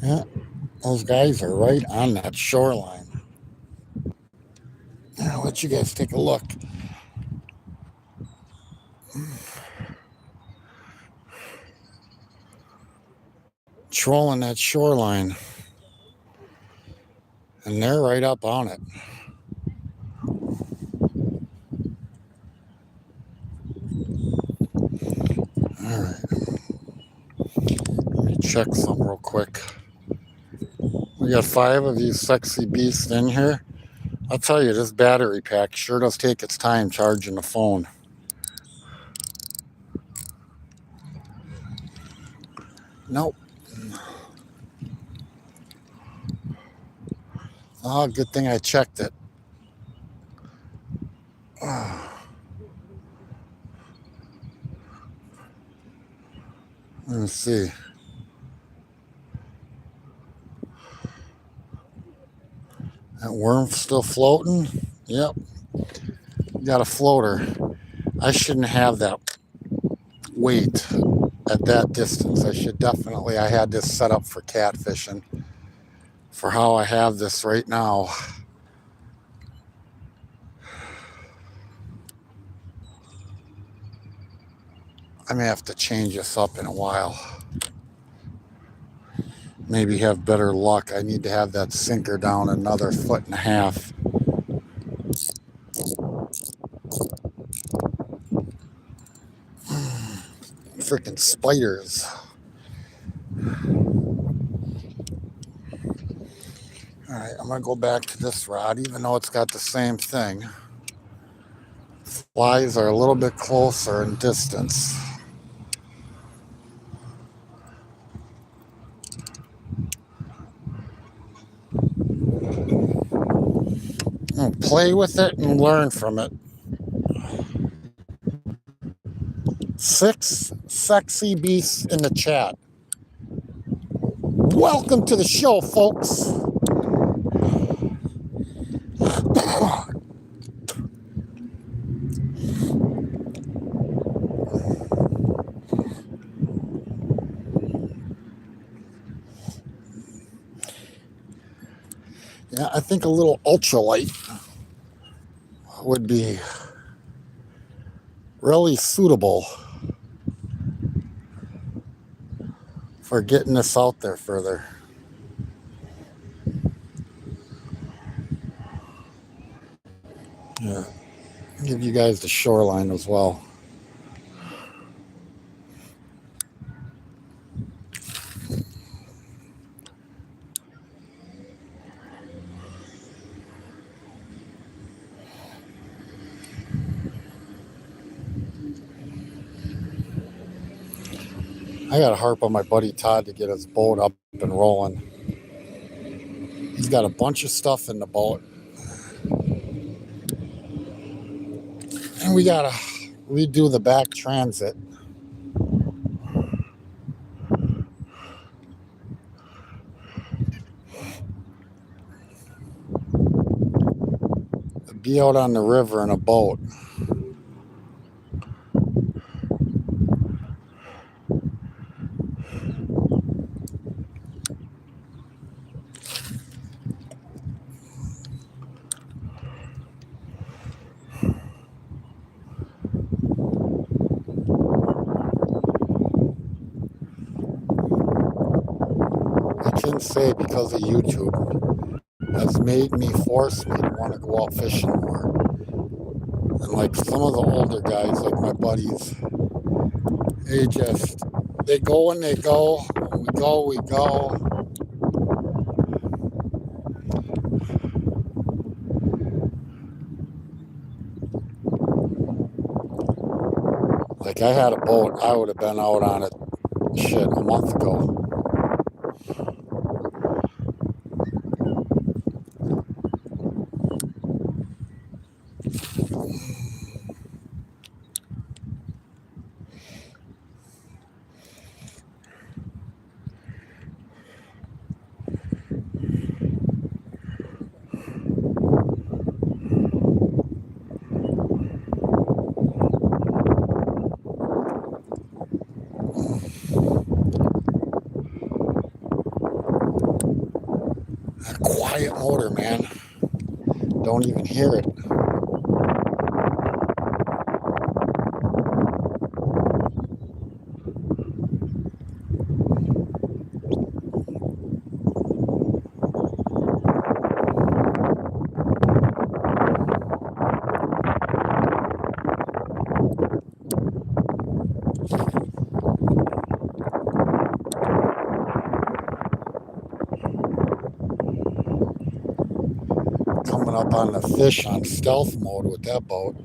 Yeah, those guys are right on that shoreline. I'll let you guys take a look. Trolling that shoreline. And they're right up on it. Alright. Let me check something real quick. We got 5 of these sexy beasts in here. I'll tell you, this battery pack sure does take its time charging the phone. Nope. Oh, good thing I checked it. Let's see. That worm's still floating? Yep. Got a floater. I shouldn't have that weight at that distance. I had this set up for catfishing. For how I have this right now. I may have to change this up in a while. Maybe have better luck. I need to have that sinker down another 1.5 feet. Freaking spiders. Alright, I'm going to go back to this rod, even though it's got the same thing. Flies are a little bit closer in distance. Play with it and learn from it. 6 sexy beasts in the chat. Welcome to the show, folks. Yeah, I think a little ultralight would be really suitable for getting this out there further. Yeah, give you guys the shoreline as well. I got to harp on my buddy Todd to get his boat up and rolling. He's got a bunch of stuff in the boat. And we got to redo the back transit. Be out on the river in a boat. I can say because of YouTube has made me, force me to want to go out fishing more. And like some of the older guys, like my buddies, they go and they go. When we go, we go. Like I had a boat, I would have been out on it, a month ago. A quiet motor, man. Don't even hear it. Coming up on the fish on stealth mode with that boat.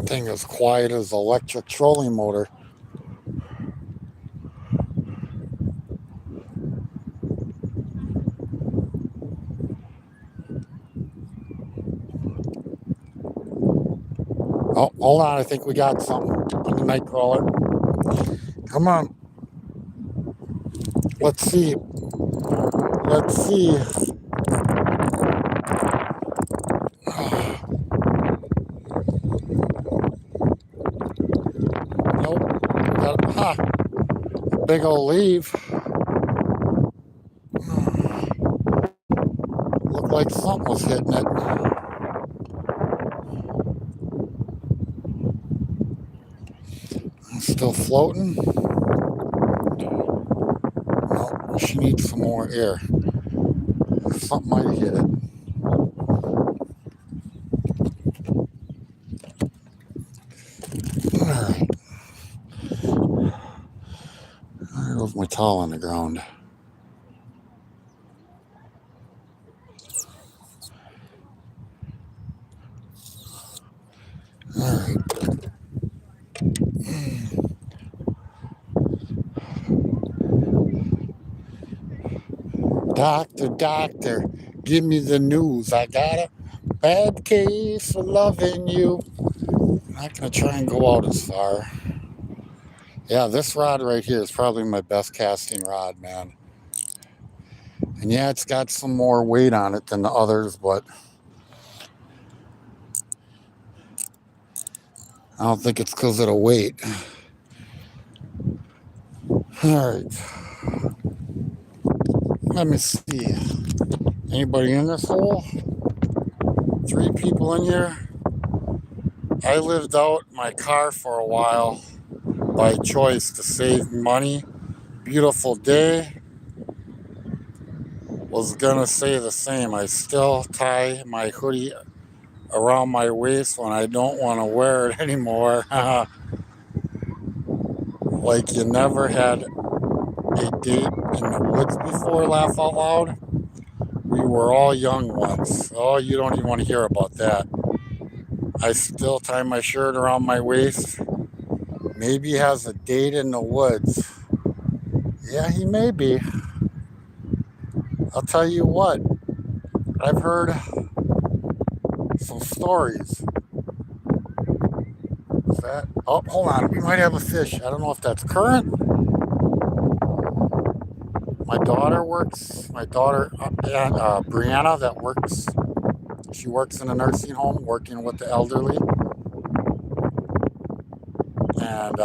Thing as quiet as an electric trolling motor. Oh, hold on. I think we got something on the night crawler. Come on. Let's see. Let's see. Nope. Got a big old leaf. Looked like something was hitting it. Still floating. No, she needs some more air. Something might have hit it. Alright. There goes my towel on the ground. Alright. Doctor, give me the news. I got a bad case for loving you. I'm not going to try and go out as far. Yeah, this rod right here is probably my best casting rod, man. And yeah, it's got some more weight on it than the others, but I don't think it's because of the weight. All right. Let me see. Anybody in this hole? 3 people in here. I lived out my car for a while by choice to save money beautiful day. Was gonna say the same. I still tie my hoodie around my waist when I don't want to wear it anymore. Like you never had a date in the woods before, laugh out loud. We were all young once. Oh, you don't even want to hear about that. I still tie my shirt around my waist. Maybe he has a date in the woods. Yeah, he may be. I'll tell you what, I've heard some stories. Is that? Oh, hold on. We might have a fish. I don't know if that's current. My daughter, Brianna, that works. She works in a nursing home working with the elderly. And,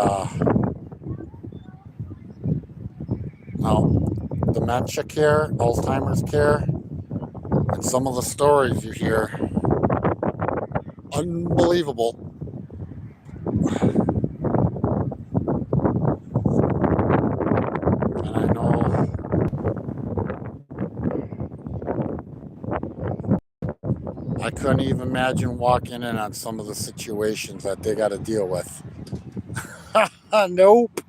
no, dementia care, Alzheimer's care, and some of the stories you hear. Unbelievable. And I know I couldn't even imagine walking in on some of the situations that they got to deal with. Nope.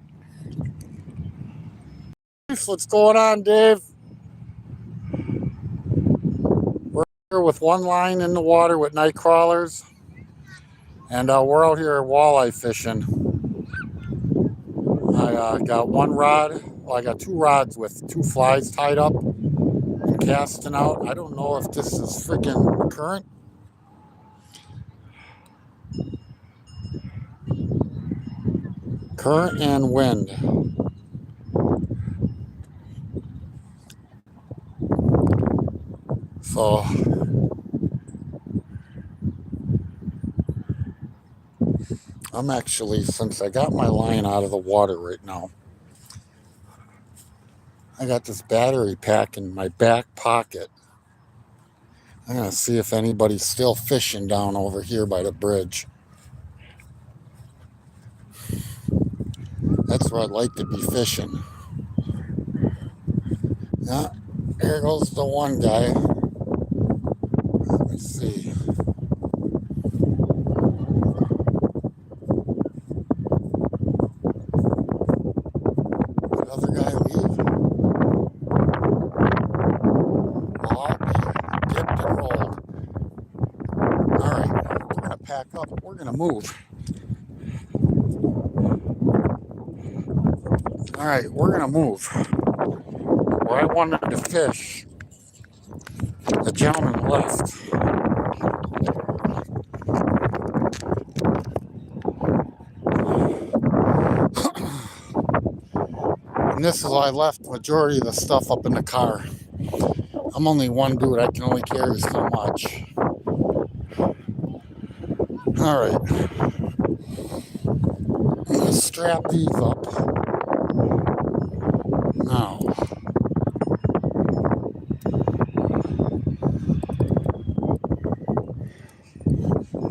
What's going on, Dave? We're here with one line in the water with night crawlers, and we're out here walleye fishing. I got one rod. Well, I got two rods with two flies tied up and casting out. I don't know if this is freaking current. Current and wind. So I'm actually, since I got my line out of the water right now, I got this battery pack in my back pocket. I'm going to see if anybody's still fishing down over here by the bridge. That's where I'd like to be fishing. Yeah, here goes the one guy. Let me see. Did the other guy leave? Oh, he dipped and rolled. All right, we're going to pack up. We're going to move. All right, we're going to move. Where I wanted to fish, the gentleman left. And this is why I left the majority of the stuff up in the car. I'm only one dude. I can only carry so much. All right. I'm going to strap these up. Now.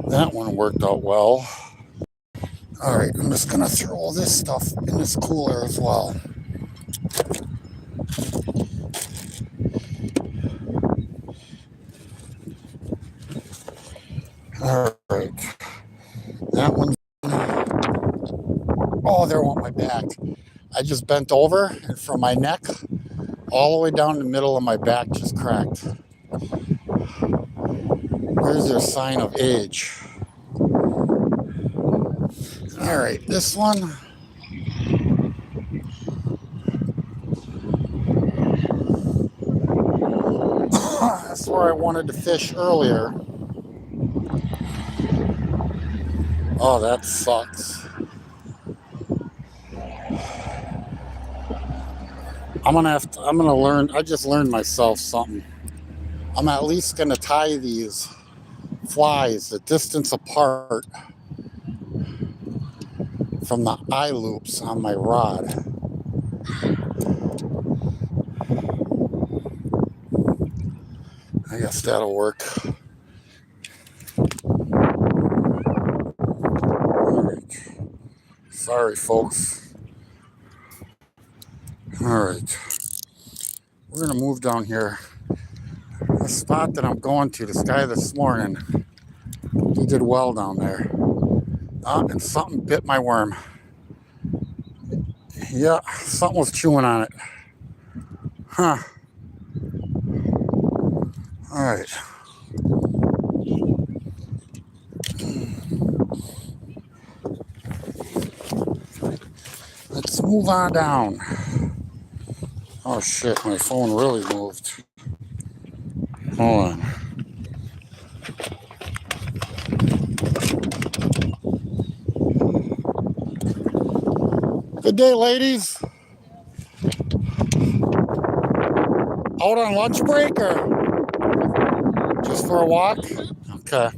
That one worked out well. All right. I'm just going to throw all this stuff in this cooler as well. All right. That one. Oh, there went my back. I just bent over, and from my neck all the way down the middle of my back just cracked. Here's your sign of age. All right, this one. That's where I wanted to fish earlier. Oh, that sucks. I'm gonna learn. I just learned myself something. I'm at least gonna tie these flies the distance apart from the eye loops on my rod. I guess that'll work. All right. Sorry, folks. All right. We're going to move down here. The spot that I'm going to, this guy this morning, he did well down there. And something bit my worm. Yeah, something was chewing on it. Huh. All right. Let's move on down. Oh shit, my phone really moved. Hold on. Good day, ladies. Out on lunch break or just for a walk? Okay.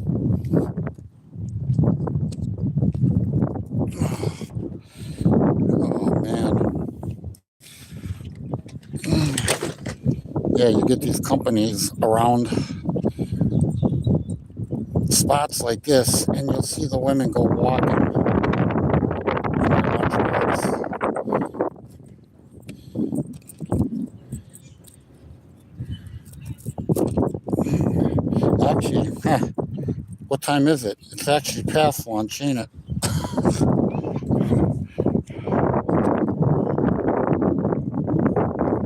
Oh man. Yeah, you get these companies around spots like this, and you'll see the women go walking on their lunch breaks. Actually, what time is it? It's actually past lunch, ain't it?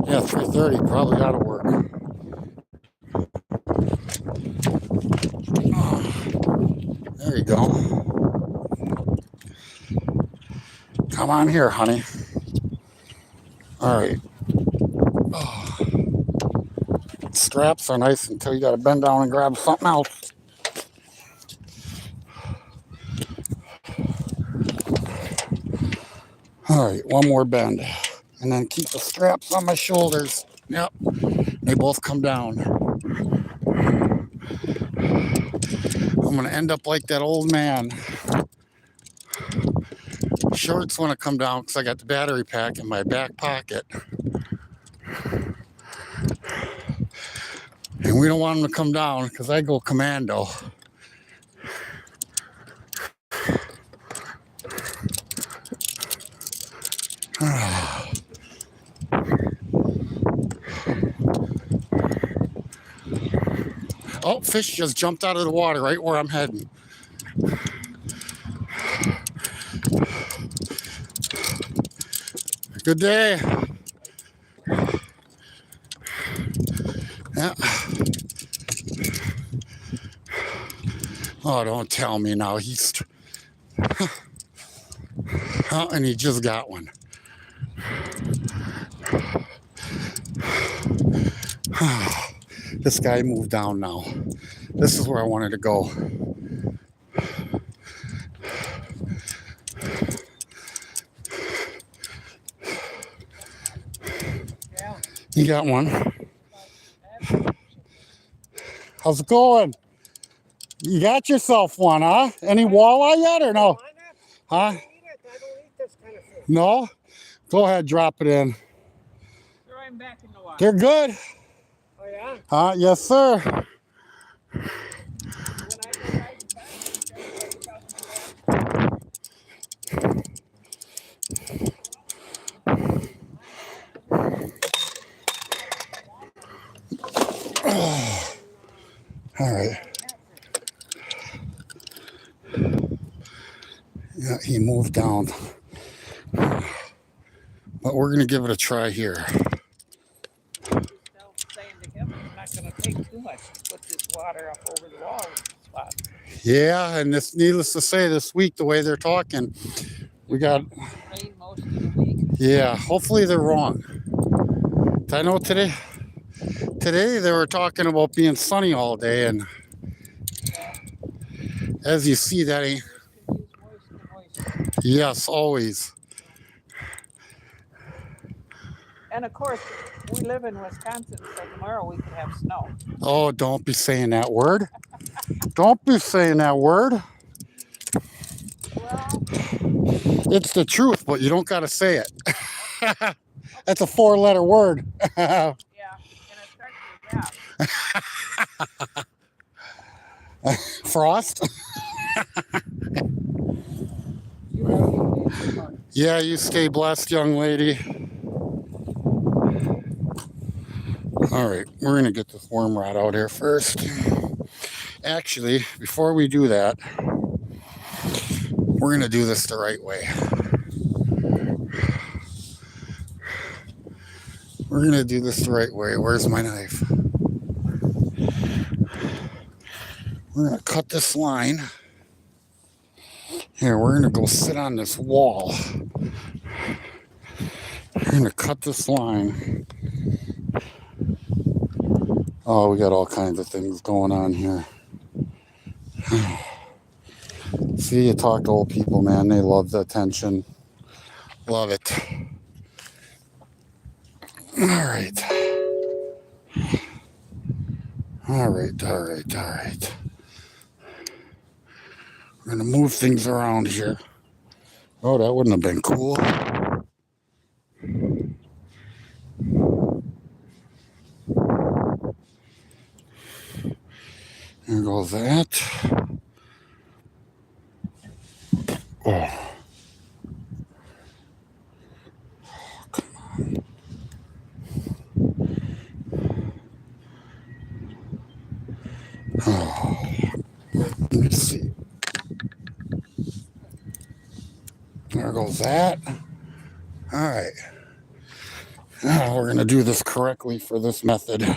Yeah, 3:30, probably out of work. There you go. Come on here, honey. All right. Straps are nice until you got to bend down and grab something else. All right, one more bend. And then keep the straps on my shoulders. Yep, they both come down. I'm going to end up like that old man. Shorts want to come down because I got the battery pack in my back pocket. And we don't want them to come down because I go commando. Oh, fish just jumped out of the water right where I'm heading. Good day. Yeah. Oh, don't tell me now. Oh, and he just got one. This guy moved down now. This is where I wanted to go. You got one. How's it going? You got yourself one, huh? Any walleye yet or no? Huh? No? Go ahead, drop it in. Throw him back in the water. They're good. Oh yeah? Huh? Yes, sir. All right. Yeah, he moved down. But we're going to give it a try here. Saying to him, it's not going to take too much to put this water up over the wall in the spot. Yeah, and it's needless to say, this week, the way they're talking, we got rain most of the week. Yeah, hopefully they're wrong. I know today they were talking about being sunny all day, and as you see, that ain't. Yes, always. And of course, we live in Wisconsin, so tomorrow we could have snow. Oh, don't be saying that word. Don't be saying that word. Well, it's the truth, but you don't got to say it. That's a 4-letter word. Yeah, and it starts with that. Frost? Yeah, you stay blessed, young lady. All right, we're going to get this worm rod out here first. Actually, before we do that, we're going to do this the right way. We're going to do this the right way. Where's my knife? We're going to cut this line. Here, we're going to go sit on this wall. We're going to cut this line. Oh, we got all kinds of things going on here. See, you talk to old people, man. They love the attention. Love it. All right. All right. We're going to move things around here. Oh, that wouldn't have been cool. There goes that. Oh. Come on. Oh. Let me see. There goes that. All right. Now we're going to do this correctly for this method.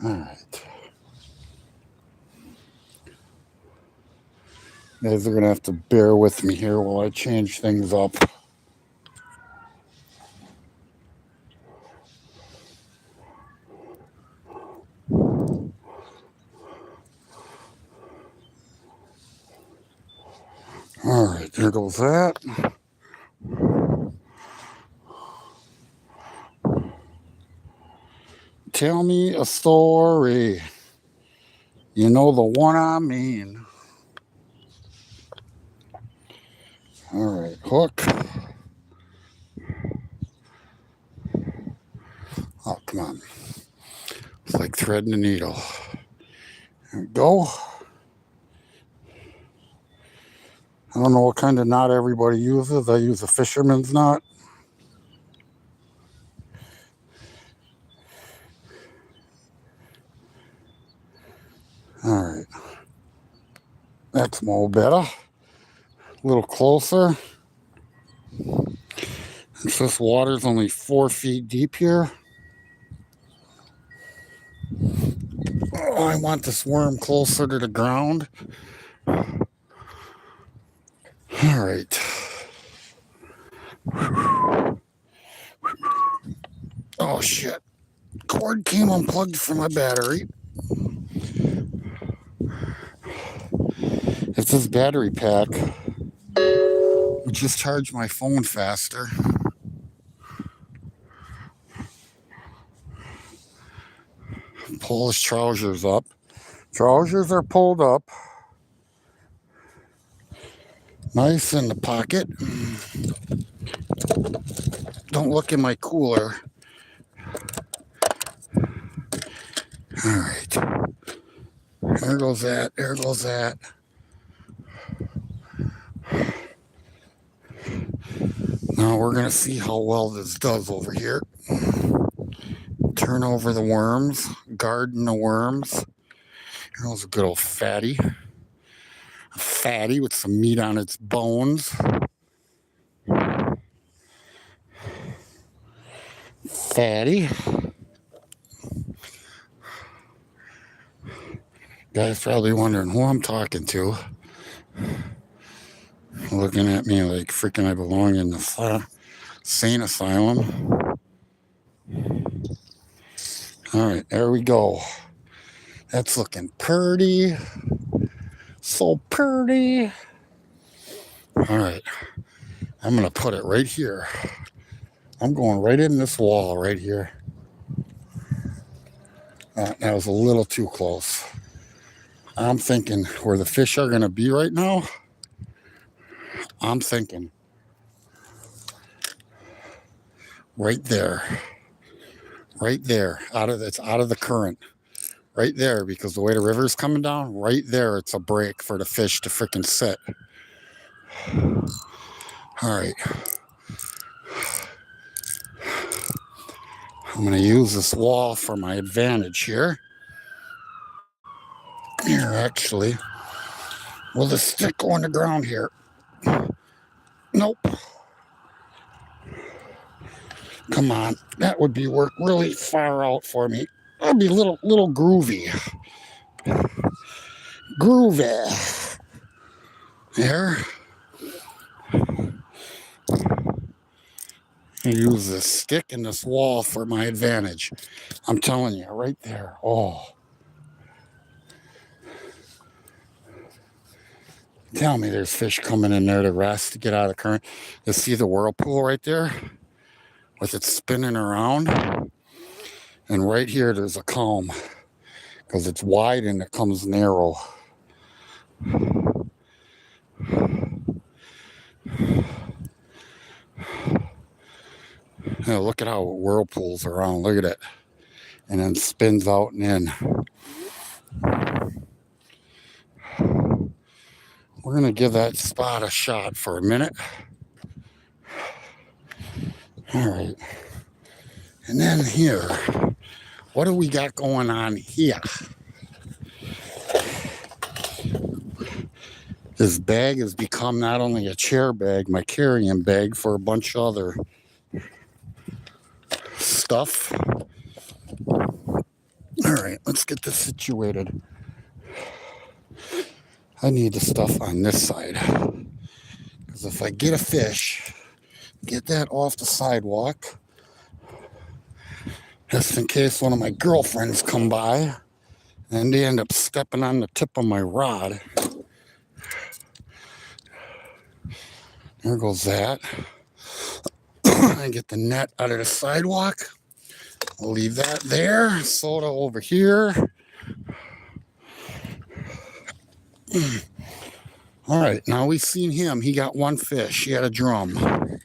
All right. You guys are going to have to bear with me here while I change things up. All right, there goes that. Tell me a story. You know the one I mean. All right, hook. Oh, come on. It's like threading a needle. There we go. I don't know what kind of knot everybody uses. I use a fisherman's knot. All right. That's more better. A little closer. Since this water's only 4 feet deep here. Oh, I want this worm closer to the ground. All right. Oh, shit. Cord came unplugged from my battery. It's this battery pack. It just charged my phone faster. Pull his trousers up. Trousers are pulled up. Nice in the pocket. Don't look in my cooler. All right. There goes that. There goes that. Now we're going to see how well this does over here. Turn over the worms. Garden the worms. Here's a good old fatty. A fatty with some meat on its bones. Fatty. Guys probably wondering who I'm talking to. Looking at me like freaking I belong in the sane asylum. All right, there we go. That's looking pretty. So pretty. All right, I'm going to put it right here. I'm going right in this wall right here. That was a little too close. I'm thinking where the fish are going to be right now. I'm thinking right there. Right there. It's out of the current. right there, because the way the river's coming down, right there, it's a break for the fish to freaking sit. All right. I'm going to use this wall for my advantage here. Here, actually. Will the stick go on the ground here? Nope. Come on. That would be work really far out for me. That'd be a little groovy. Groovy. There. I use this stick and this wall for my advantage. I'm telling you, right there. Oh. Tell me there's fish coming in there to rest, to get out of the current. You see the whirlpool right there? With it spinning around. And right here, there's a calm. Because it's wide and it comes narrow. Now look at how it whirlpools around. Look at it. And then spins out and in. We're going to give that spot a shot for a minute. All right. And then here, what do we got going on here? This bag has become not only a chair bag, my carrying bag for a bunch of other stuff. All right, let's get this situated. I need the stuff on this side. Because if I get a fish, get that off the sidewalk, just in case one of my girlfriends come by and they end up stepping on the tip of my rod. There goes that. I get the net out of the sidewalk. I'll leave that there. Soda over here. All right, now we've seen him. He got one fish. He had a drum.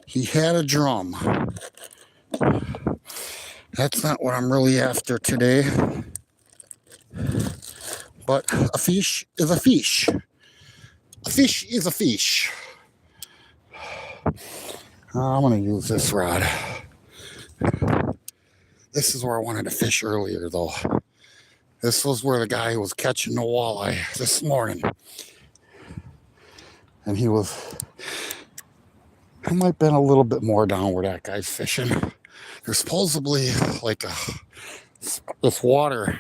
He had a drum. That's not what I'm really after today. But a fish is a fish. A fish is a fish. I'm going to use this rod. This is where I wanted to fish earlier, though. This was where the guy was catching the walleye this morning. And he might have been a little bit more down where that guy's fishing. There's supposedly like this water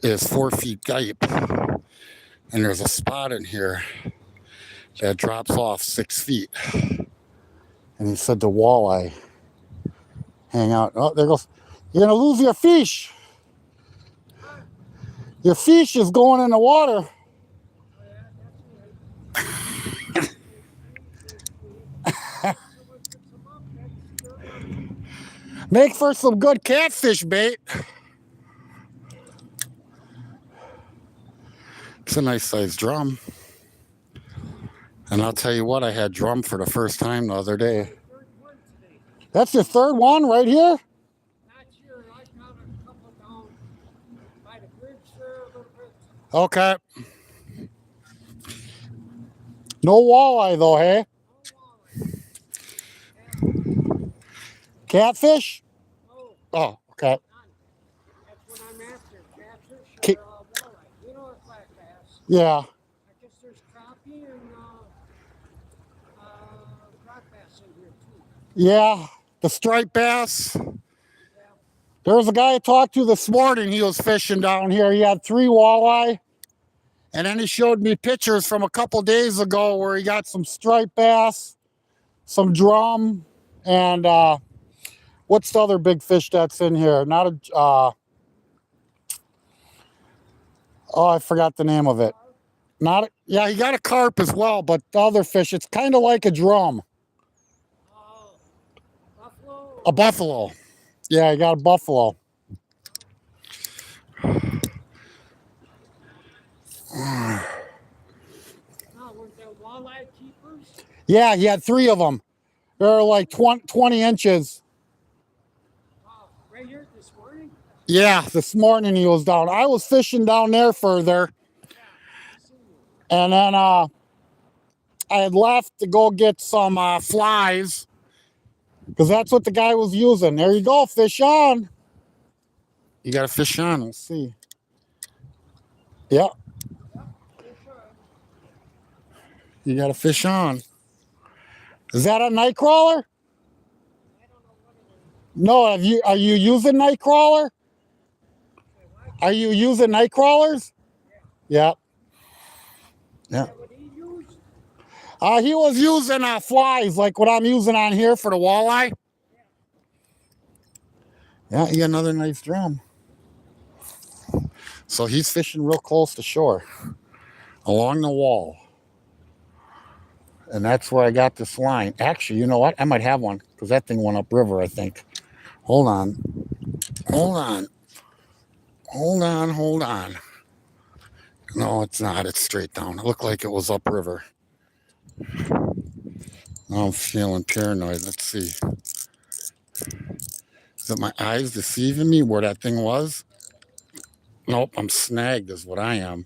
is 4 feet deep. And there's a spot in here that drops off 6 feet. And he said the walleye hang out. Oh, there goes. You're going to lose your fish. Your fish is going in the water. Make for some good catfish bait. It's a nice sized drum. And I'll tell you what, I had drum for the first time the other day. That's your third one right here? Not sure. I got a couple down by the bridge there a little bit. Okay. No walleye though, hey? No walleye. Catfish? No, Oh, okay. none. That's what I'm after. Catfish or walleye. You know, a black bass. Yeah. I guess there's crappie and rock bass in here too. Yeah. The striped bass. Yeah. There was a guy I talked to this morning. He was fishing down here. He had 3 walleye. And then he showed me pictures from a couple days ago where he got some striped bass, some drum, and what's the other big fish that's in here? Not a, oh, I forgot the name of it. Not, yeah, he got a carp as well, but the other fish, it's kind of like a drum. Buffalo. A buffalo. Yeah, he got a buffalo. Oh, weren't there walleye keepers? Yeah, he had 3 of them. They're like 20 inches. Right here this morning? Yeah, this morning he was down. I was fishing down there further, and then I had left to go get some flies because that's what the guy was using. There you go, fish on. You got a fish on. Let's see. Yep, you got a fish on. Is that a night crawler? No, are you using night crawler? Are you using night crawlers? Yeah. Yeah. He was using flies like what I'm using on here for the walleye. Yeah, you got another nice drum. So he's fishing real close to shore along the wall. And that's where I got this line. Actually, you know what? I might have one because that thing went upriver, I think. Hold on. Hold on. Hold on. Hold on. No, it's not. It's straight down. It looked like it was upriver. Now I'm feeling paranoid. Let's see. Is it my eyes deceiving me where that thing was? Nope, I'm snagged is what I am.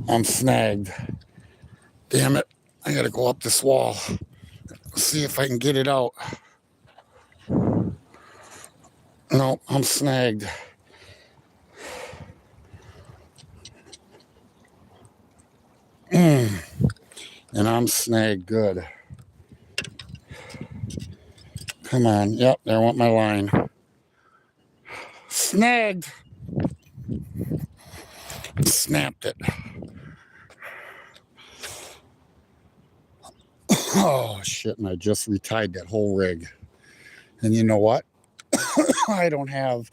I'm snagged. Damn it. I gotta go up this wall. See if I can get it out. Nope, I'm snagged. And I'm snagged good. Come on. Yep, there went my line. Snagged. Snapped it. Oh, shit. And I just retied that whole rig. And you know what? I don't have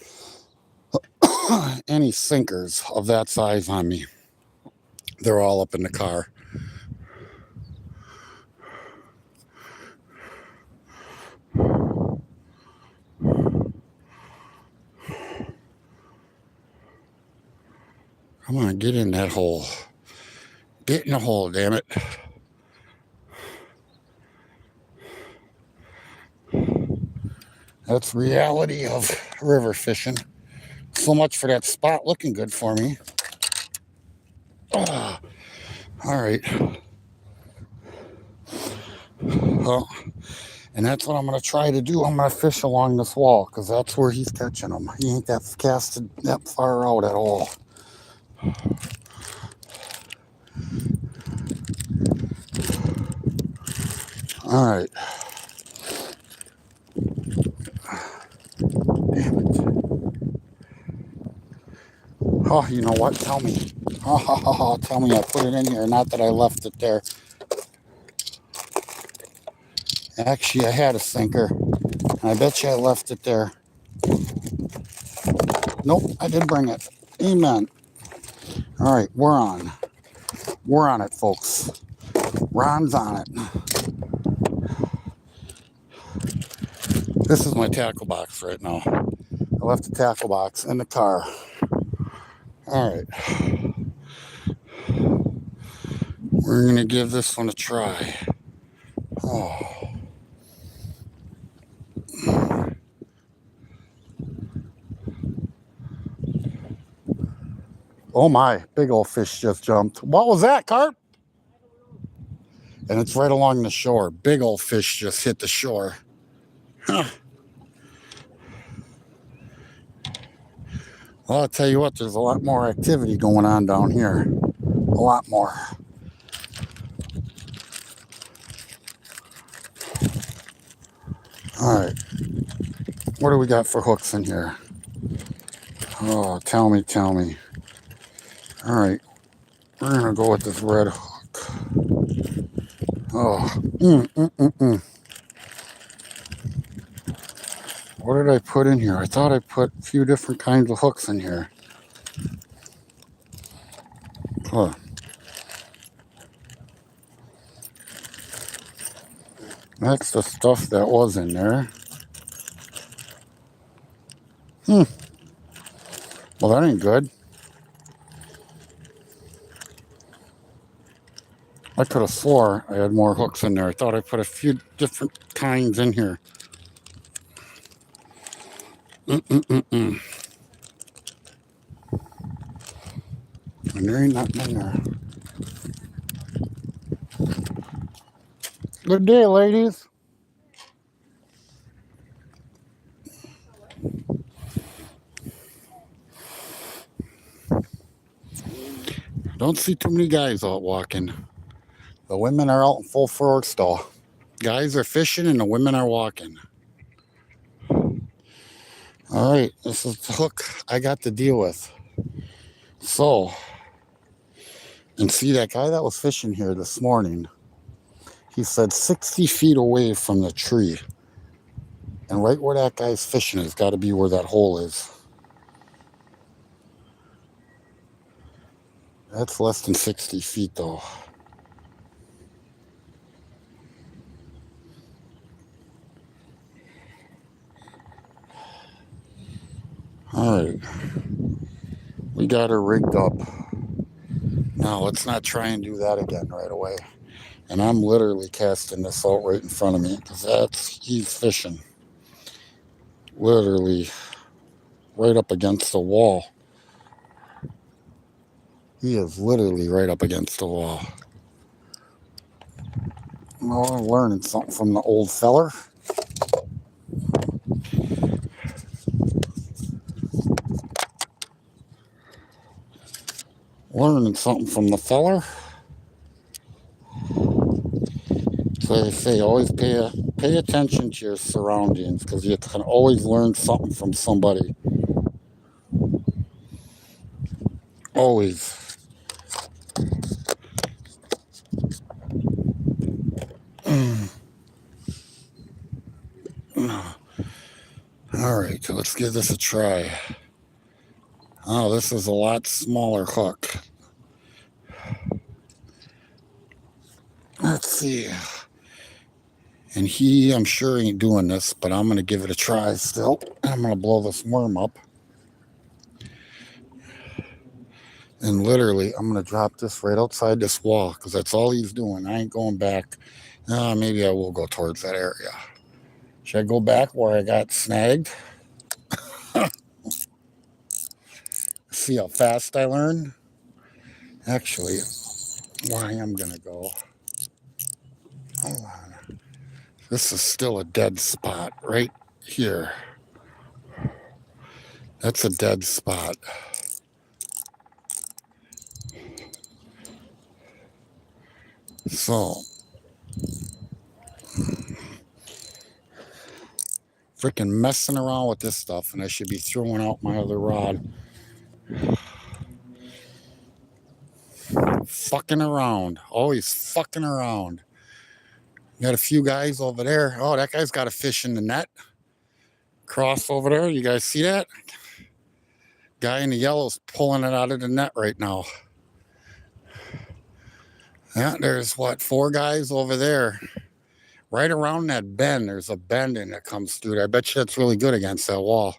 any sinkers of that size on me. They're all up in the car. Come on, get in that hole. Get in the hole, damn it. That's reality of river fishing. So much for that spot looking good for me. All right. Well, and that's what I'm going to try to do. I'm going to fish along this wall because that's where he's catching them. He ain't that casted that far out at all. All right. Damn it. Oh, you know what? Tell me. Oh, tell me I put it in here. Not that I left it there. Actually, I had a sinker. I bet you I left it there. Nope, I did bring it. Amen. All right, we're on. We're on it, folks. Ron's on it. This is my tackle box right now. I left the tackle box in the car. All right. We're going to give this one a try. Oh. Oh my, big old fish just jumped. What was that, carp? And it's right along the shore. Big old fish just hit the shore. Huh. Well, I'll tell you what, there's a lot more activity going on down here. A lot more. All right. What do we got for hooks in here? Oh, tell me, tell me. All right. We're going to go with this red hook. Oh. What did I put in here? I thought I put a few different kinds of hooks in here. Huh. That's the stuff that was in there. Well, that ain't good. I could have swore I had more hooks in there. I thought I put a few different kinds in here. And there ain't nothing in there. Good day, ladies. Don't see too many guys out walking. The women are out in full force though. Guys are fishing and the women are walking. All right, this is the hook I got to deal with. So, and see that guy that was fishing here this morning, he said 60 feet away from the tree. And right where that guy's fishing has got to be where that hole is. That's less than 60 feet though. All right, we got her rigged up. Now let's not try and do that again right away. And I'm literally casting this out right in front of me because he's fishing. Literally right up against the wall. He is literally right up against the wall. Well, I'm learning something from the old feller. Learning something from the feller. So they say always pay attention to your surroundings because you can always learn something from somebody. Always. All right, so let's give this a try. Oh, this is a lot smaller hook. Let's see. And I'm sure ain't doing this, but I'm going to give it a try still. I'm going to blow this worm up. And literally, I'm going to drop this right outside this wall because that's all he's doing. I ain't going back. Maybe I will go towards that area. Should I go back where I got snagged? See how fast I learn? Actually, where I am going to go. Hold on. This is still a dead spot right here. That's a dead spot. So, freaking messing around with this stuff, and I should be throwing out my other rod. Fucking around. Always fucking around. Got a few guys over there. Oh, that guy's got a fish in the net. Cross over there. You guys see that? Guy in the yellow's pulling it out of the net right now. Yeah, there's what, 4 guys over there. Right around that bend, there's a bending that comes through there. I bet you that's really good against that wall.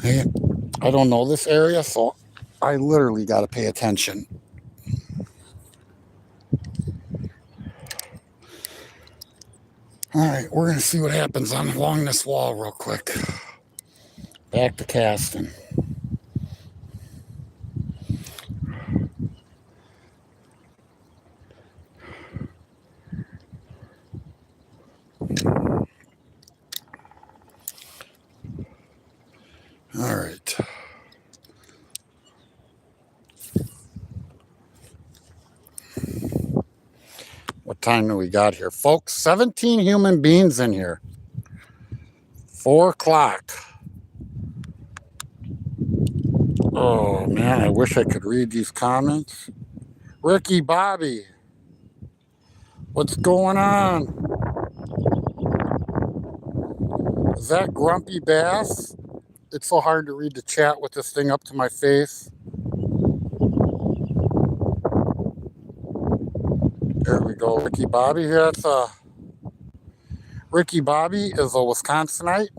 Hey, I don't know this area, so I literally got to pay attention. All right, we're going to see what happens along this wall real quick. Back to casting. All right. What time do we got here, folks? 17 human beings in here. 4 o'clock. Oh, man, I wish I could read these comments. Ricky Bobby, what's going on? Is that Grumpy Bass? It's so hard to read the chat with this thing up to my face. There we go, Ricky Bobby. That's Ricky Bobby is a Wisconsinite,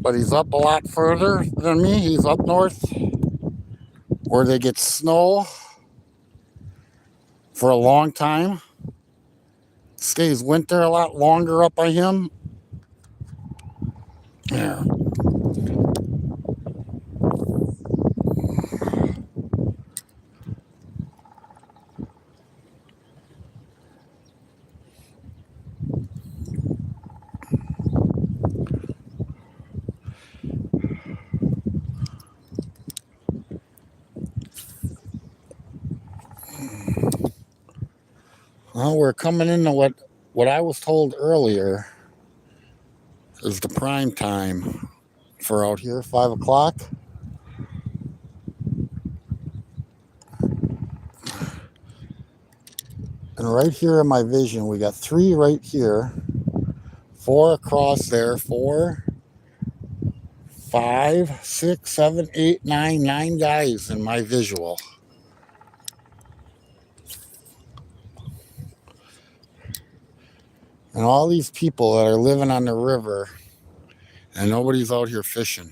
but he's up a lot further than me. He's up north where they get snow for a long time. Stays winter a lot longer up by him. Yeah. Well, we're coming into what I was told earlier is the prime time for out here, 5 o'clock. And right here in my vision, we got 3 right here, 4 across there, 4, 5, 6, 7, 8, 9, 9 guys in my visual. And all these people that are living on the river, and nobody's out here fishing.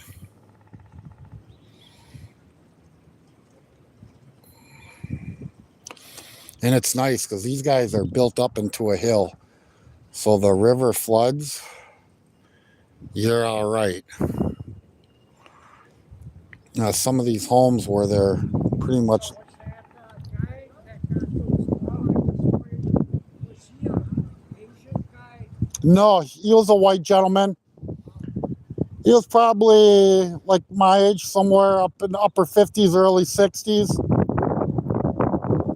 And it's nice because these guys are built up into a hill. So the river floods, you're all right. Now, some of these homes where they're pretty much... What's that guy that got those walleyes? Was he an Asian guy? No, he was a white gentleman. He was probably like my age, somewhere up in the upper 50s, early 60s.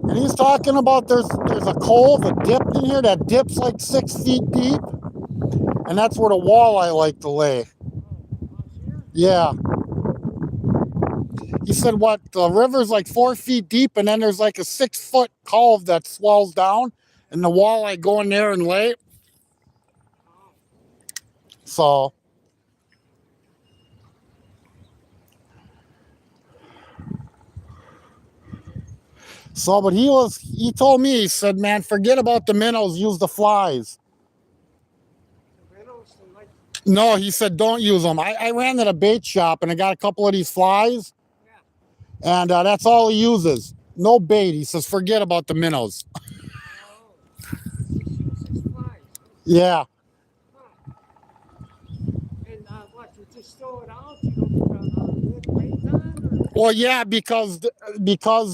And he's talking about there's a cove, a dip in here that dips like 6 feet deep. And that's where the walleye like to lay. Yeah. He said what, the river's like 4 feet deep and then there's like a 6-foot cove that swells down and the walleye go in there and lay. So... but he told me, he said, man, forget about the minnows, use the flies. The minnows, like, No, he said, don't use them. I ran to the bait shop and I got a couple of these flies. yeah. And that's all he uses. No bait. He says, forget about the minnows. Oh, he just uses flies. Yeah. Huh. And what, you just throw it out? You don't put weight on? Or? Well, yeah, because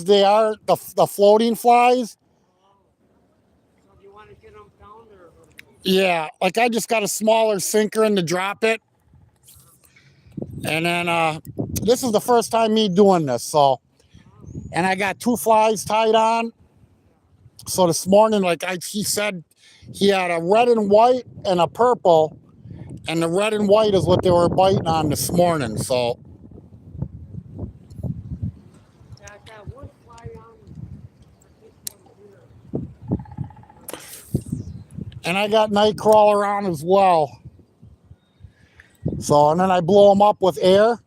they are the floating flies. So you want to get them down there a little bit? Yeah, like I just got a smaller sinker in to drop it. And then this is the first time me doing this, so. And I got 2 flies tied on. So this morning, like he said, he had a red and white and a purple. And the red and white is what they were biting on this morning, so. Yeah, I got 1 fly on this one here. And I got night crawler on as well. So, and then I blow them up with air.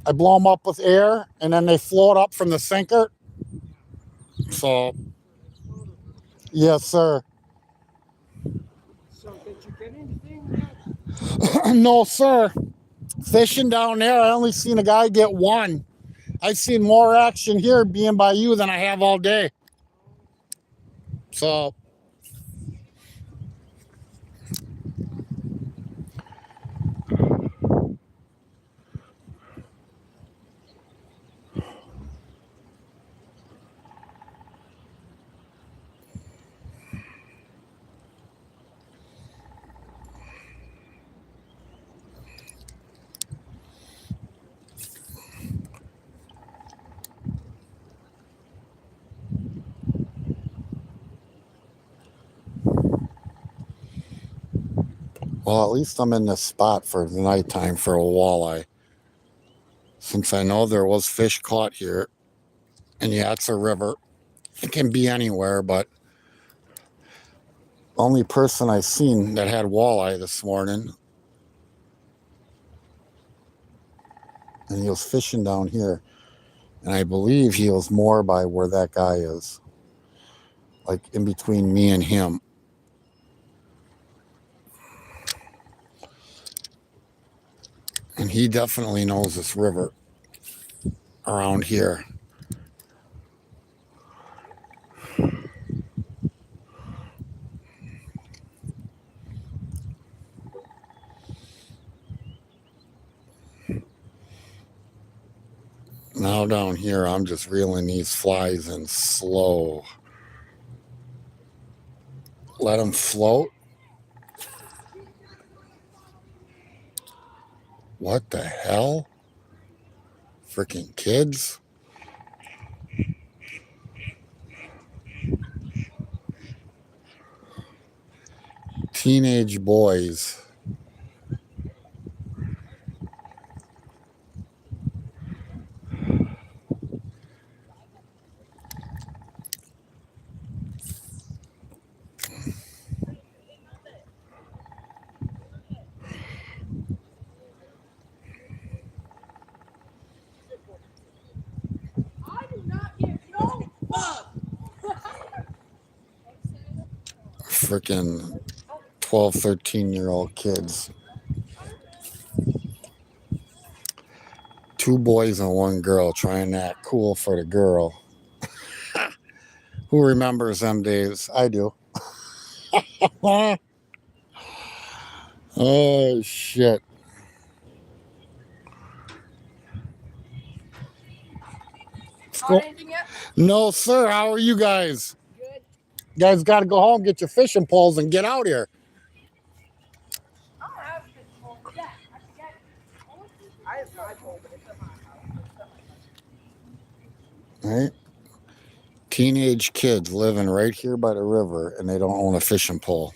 I blow them up with air, and then they float up from the sinker. So, yes, sir. So did you get anything yet? No, sir. Fishing down there, I only seen a guy get 1. I've seen more action here being by you than I have all day. So, well, at least I'm in this spot for the nighttime for a walleye. Since I know there was fish caught here. And yeah, it's a river. It can be anywhere, but the only person I seen that had walleye this morning, and he was fishing down here. And I believe he was more by where that guy is. Like in between me and him. And he definitely knows this river around here. Now down here, I'm just reeling these flies in slow. Let them float. What the hell? Freaking kids. Teenage boys. I do not give no fuck. Freaking 12, 13-year-old kids. 2 boys and 1 girl trying to act cool for the girl. Who remembers them days? I do. Oh, shit. Caught anything yet? No, sir. How are you guys? Good. You guys got to go home, get your fishing poles, and get out here. I don't have fish pole. Yeah, I can get it. I have my pole, but it's at my house. Right? Teenage kids living right here by the river, and they don't own a fishing pole.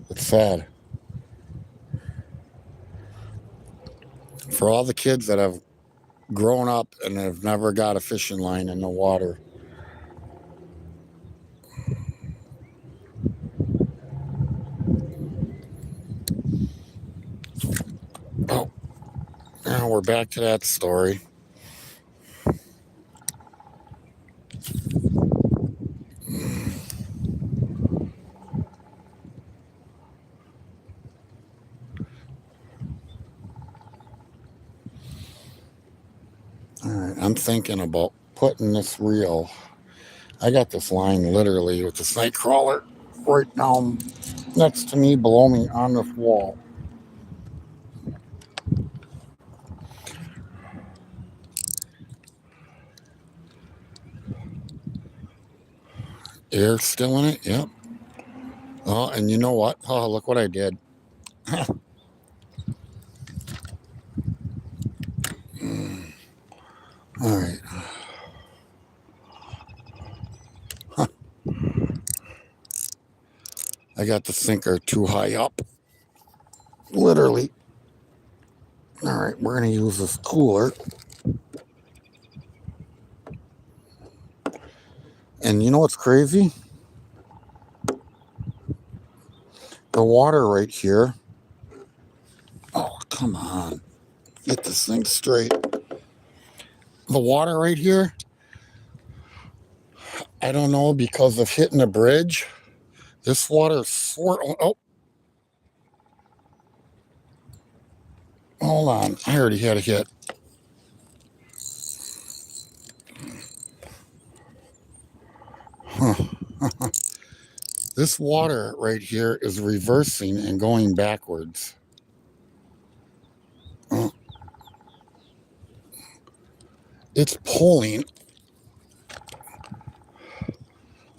It's sad. For all the kids that have grown up and have never got a fishing line in the water. Oh, now we're back to that story. All right, I'm thinking about putting this reel. I got this line literally with this night crawler right down next to me, below me on this wall. Air still in it? Yep. Oh, and you know what? Oh, look what I did. All right. I got the sinker too high up. Literally. All right, we're going to use this cooler. And you know what's crazy? The water right here. Oh, come on. Get this thing straight. The water right here, I don't know, because of hitting the bridge. This water swirling. Oh. Hold on. I already had a hit. Huh. This water right here is reversing and going backwards. It's pulling.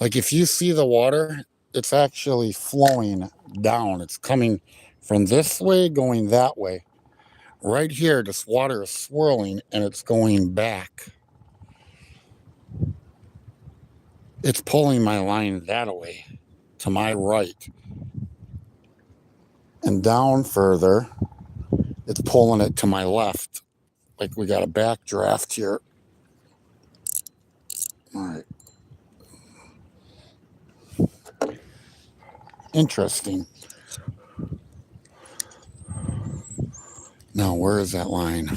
Like if you see the water, it's actually flowing down. It's coming from this way, going that way. Right here, this water is swirling and it's going back. It's pulling my line that way, to my right. And down further, it's pulling it to my left. Like we got a backdraft here. All right. Interesting. Now, where is that line?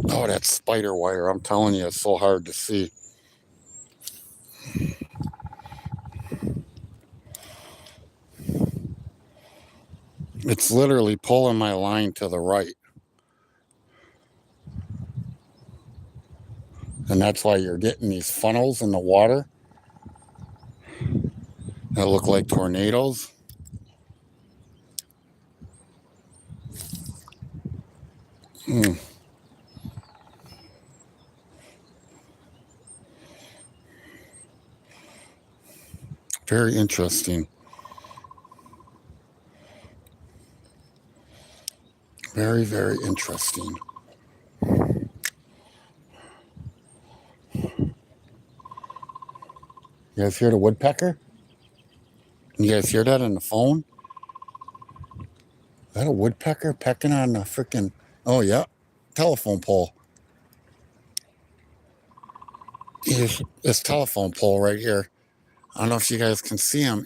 Oh, that's spider wire. I'm telling you, it's so hard to see. It's literally pulling my line to the right. And that's why you're getting these funnels in the water. that look like tornadoes. Very interesting. Very, very interesting. You guys hear the woodpecker? You guys hear that on the phone? Is that a woodpecker pecking on the freaking... Oh, yeah. Telephone pole. Here's this telephone pole right here. I don't know if you guys can see him.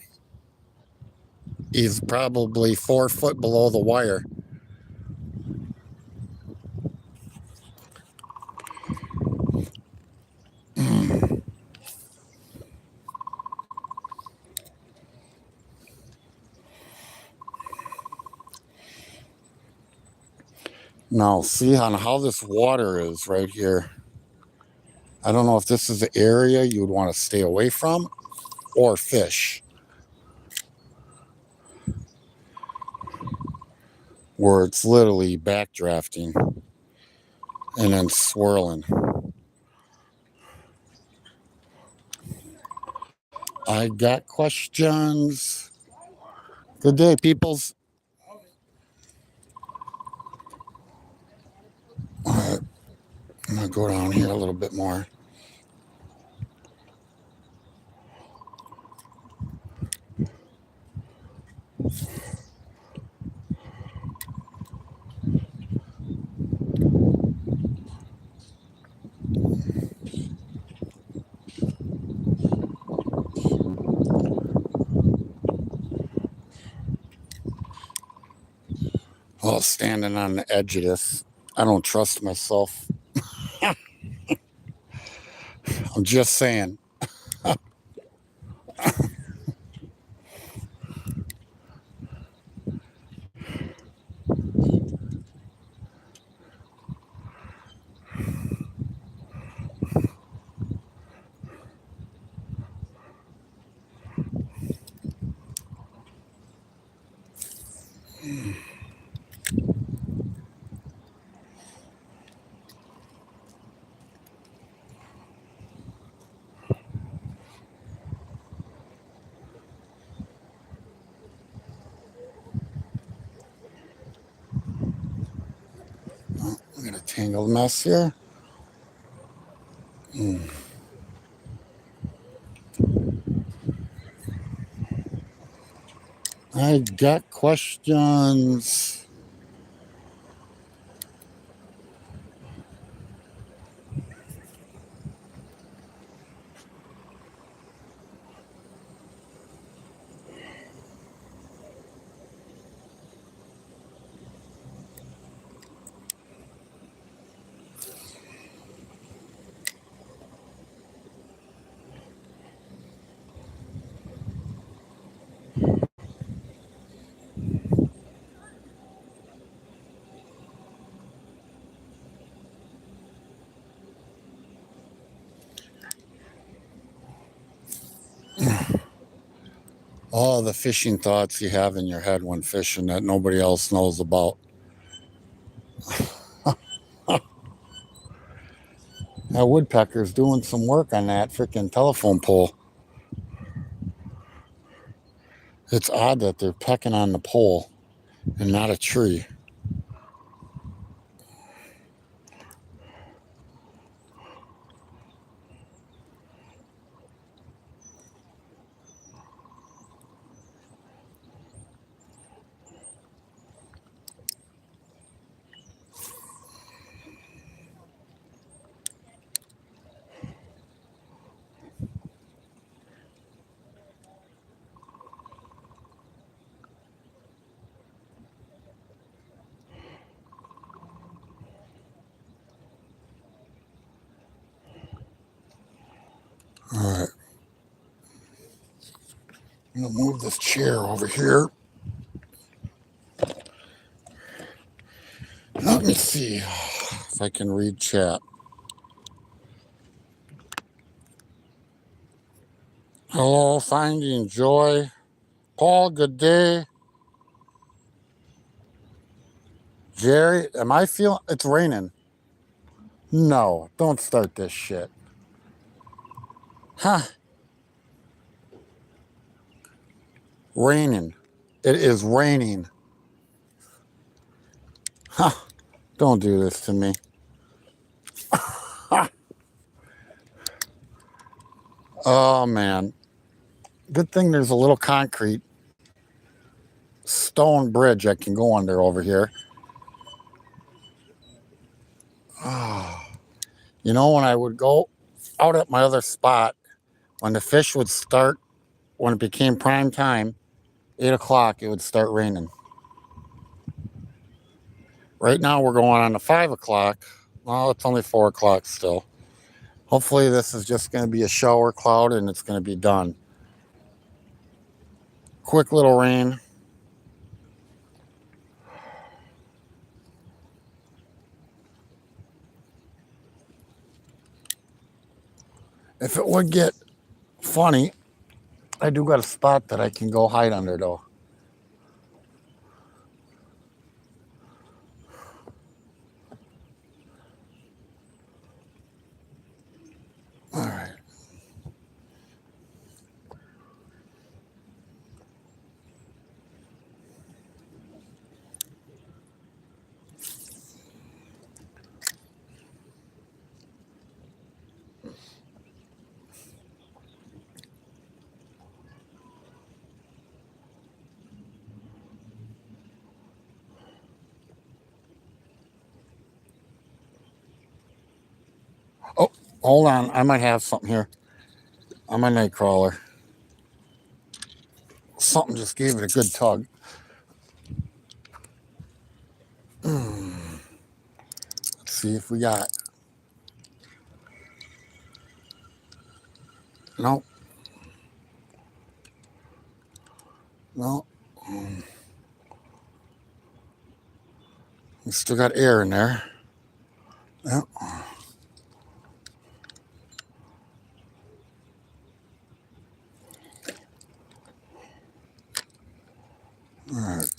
He's probably 4 foot below the wire. Now, see on how this water is right here. I don't know if this is the area you would want to stay away from or fish. Where it's literally backdrafting and then swirling. I got questions. Good day, peoples. All right, I'm gonna go down here a little bit more. Well, standing on the edge of this, I don't trust myself. I'm just saying. I'm gonna tangled mess here. I got questions. All the fishing thoughts you have in your head when fishing that nobody else knows about. That woodpecker's doing some work on that freaking telephone pole. It's odd that they're pecking on the pole and not a tree. All right. I'm going to move this chair over here. Let me see if I can read chat. Hello, finding joy. Paul, good day. Jerry, am I feeling it's raining? No, don't start this shit. Huh? Raining. It is raining. Huh? Don't do this to me. Oh man. Good thing there's a little concrete stone bridge I can go under over here. Oh. You know, when I would go out at my other spot, when the fish would start, when it became prime time, 8 o'clock, it would start raining. Right now we're going on to 5 o'clock. Well, it's only 4 o'clock still. Hopefully this is just going to be a shower cloud and it's going to be done. Quick little rain. If it would get funny, I do got a spot that I can go hide under though. All right. Oh, hold on. I might have something here. I'm a night crawler. Something just gave it a good tug. Let's see if we got. Nope. No. We still got air in there. Yep. All right.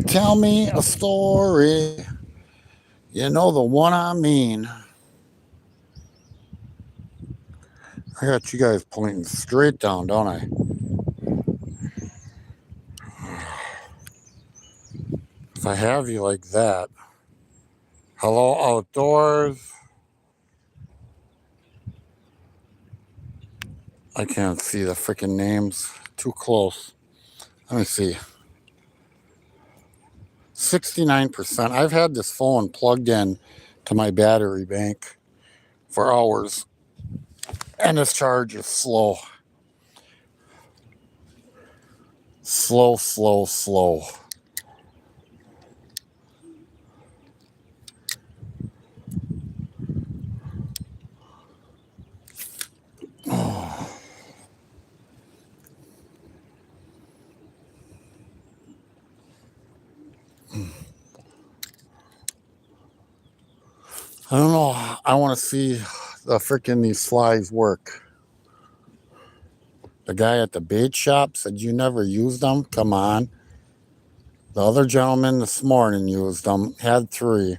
Tell me a story. You know the one I mean. I got you guys pointing straight down, don't I? If I have you like that. Hello, outdoors. I can't see the freaking names. Too close. Let me see. 69%. I've had this phone plugged in to my battery bank for hours. And this charge is slow. Slow, slow, slow. I don't know. I want to see the freaking these flies work. The guy at the bait shop said you never used them. Come on. The other gentleman this morning used them. Had 3.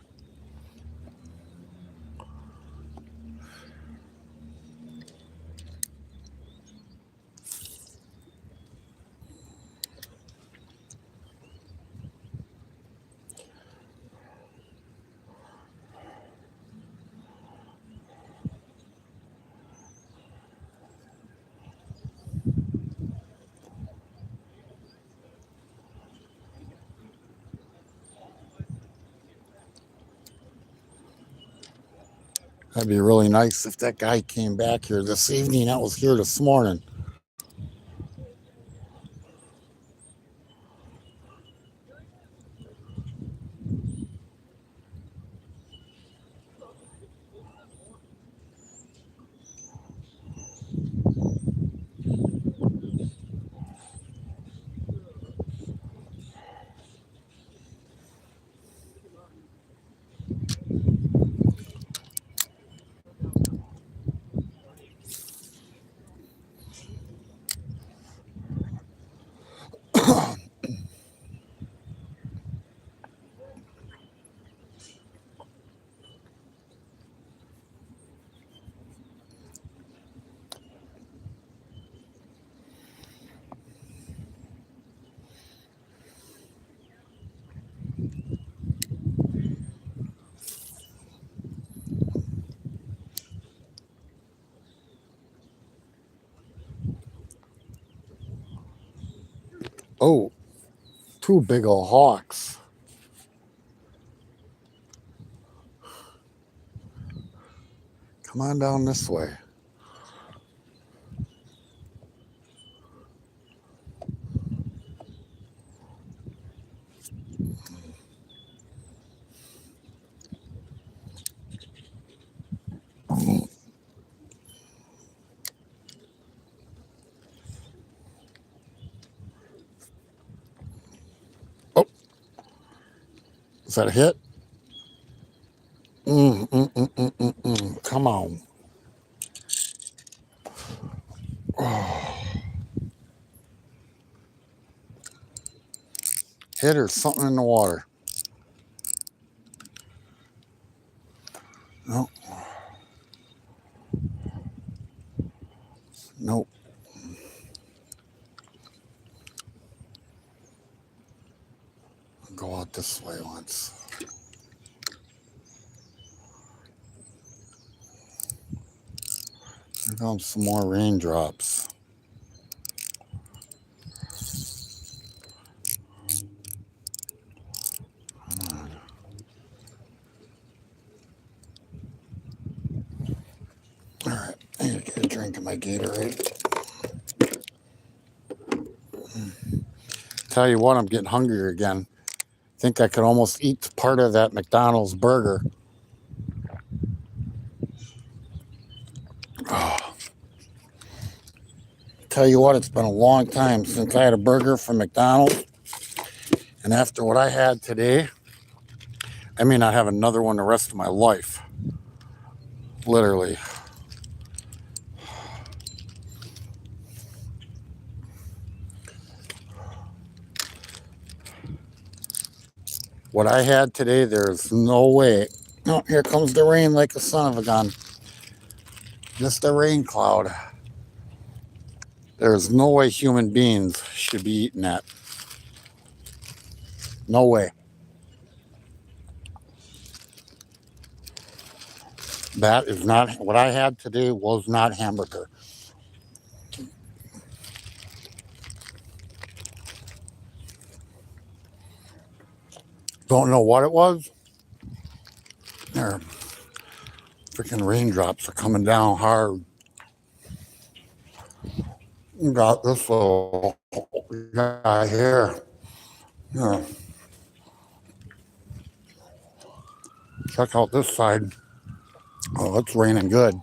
That'd be really nice if that guy came back here this evening. That was here this morning. Oh, two big old hawks. Come on down this way. Oh, is that a hit? Come on. Hit or something in the water. No. Nope. Go out this way once. Here comes some more raindrops. All right, I need to get a drink of my Gatorade. Tell you what, I'm getting hungrier again. Think I could almost eat part of that McDonald's burger. Oh. Tell you what, it's been a long time since I had a burger from McDonald's. And after what I had today, I may not have another one the rest of my life. Literally. What I had today, there's no way. Oh, here comes the rain like a son of a gun. Just a rain cloud. There's no way human beings should be eating that. No way. That is not what I had today. Was not hamburger. Don't know what it was. There, freaking raindrops are coming down hard. You got this little guy here. Yeah. Check out this side. Oh, it's raining good.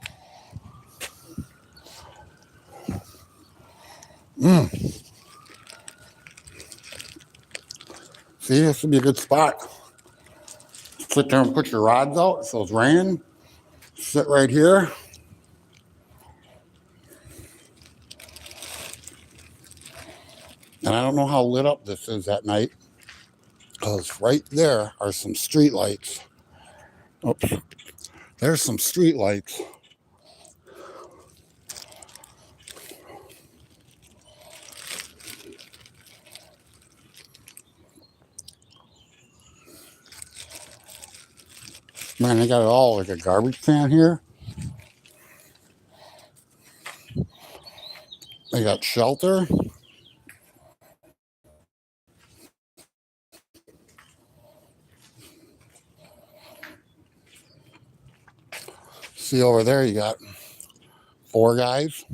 See, this would be a good spot. Sit there and put your rods out so it's raining. Sit right here. And I don't know how lit up this is at night, because right there are some street lights. Oops. There's some street lights. Man, they got it all like a garbage can here. They got shelter. See over there, you got 4 guys.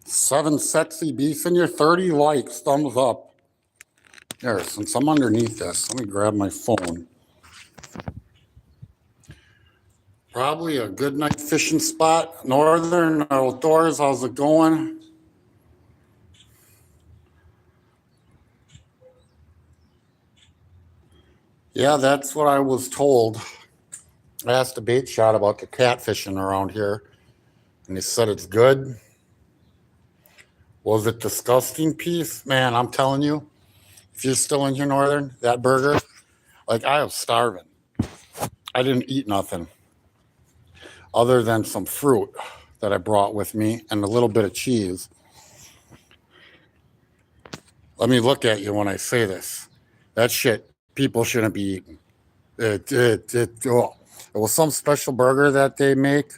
Seven sexy beasts in your 30 likes, thumbs up. There, since I'm underneath this, let me grab my phone. Probably a good night fishing spot. Northern Outdoors, how's it going? Yeah, that's what I was told. I asked a bait shot about the catfishing around here, and he said it's good. Was it disgusting, Piece? Man, I'm telling you, if you're still in here, Northern, that burger, like I was starving. I didn't eat nothing other than some fruit that I brought with me and a little bit of cheese. Let me look at you when I say this. That shit people shouldn't be eating. It was some special burger that they make.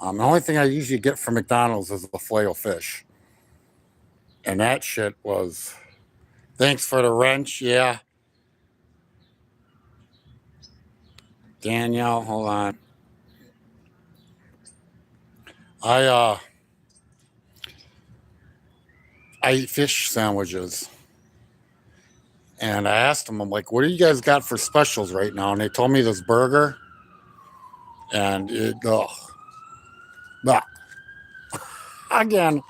The only thing I usually get from McDonald's is the filet of fish. And that shit was, thanks for the wrench. Yeah. Danielle, hold on. I, uh, I eat fish sandwiches. And I asked them, I'm like, what do you guys got for specials right now? And they told me this burger. And but again,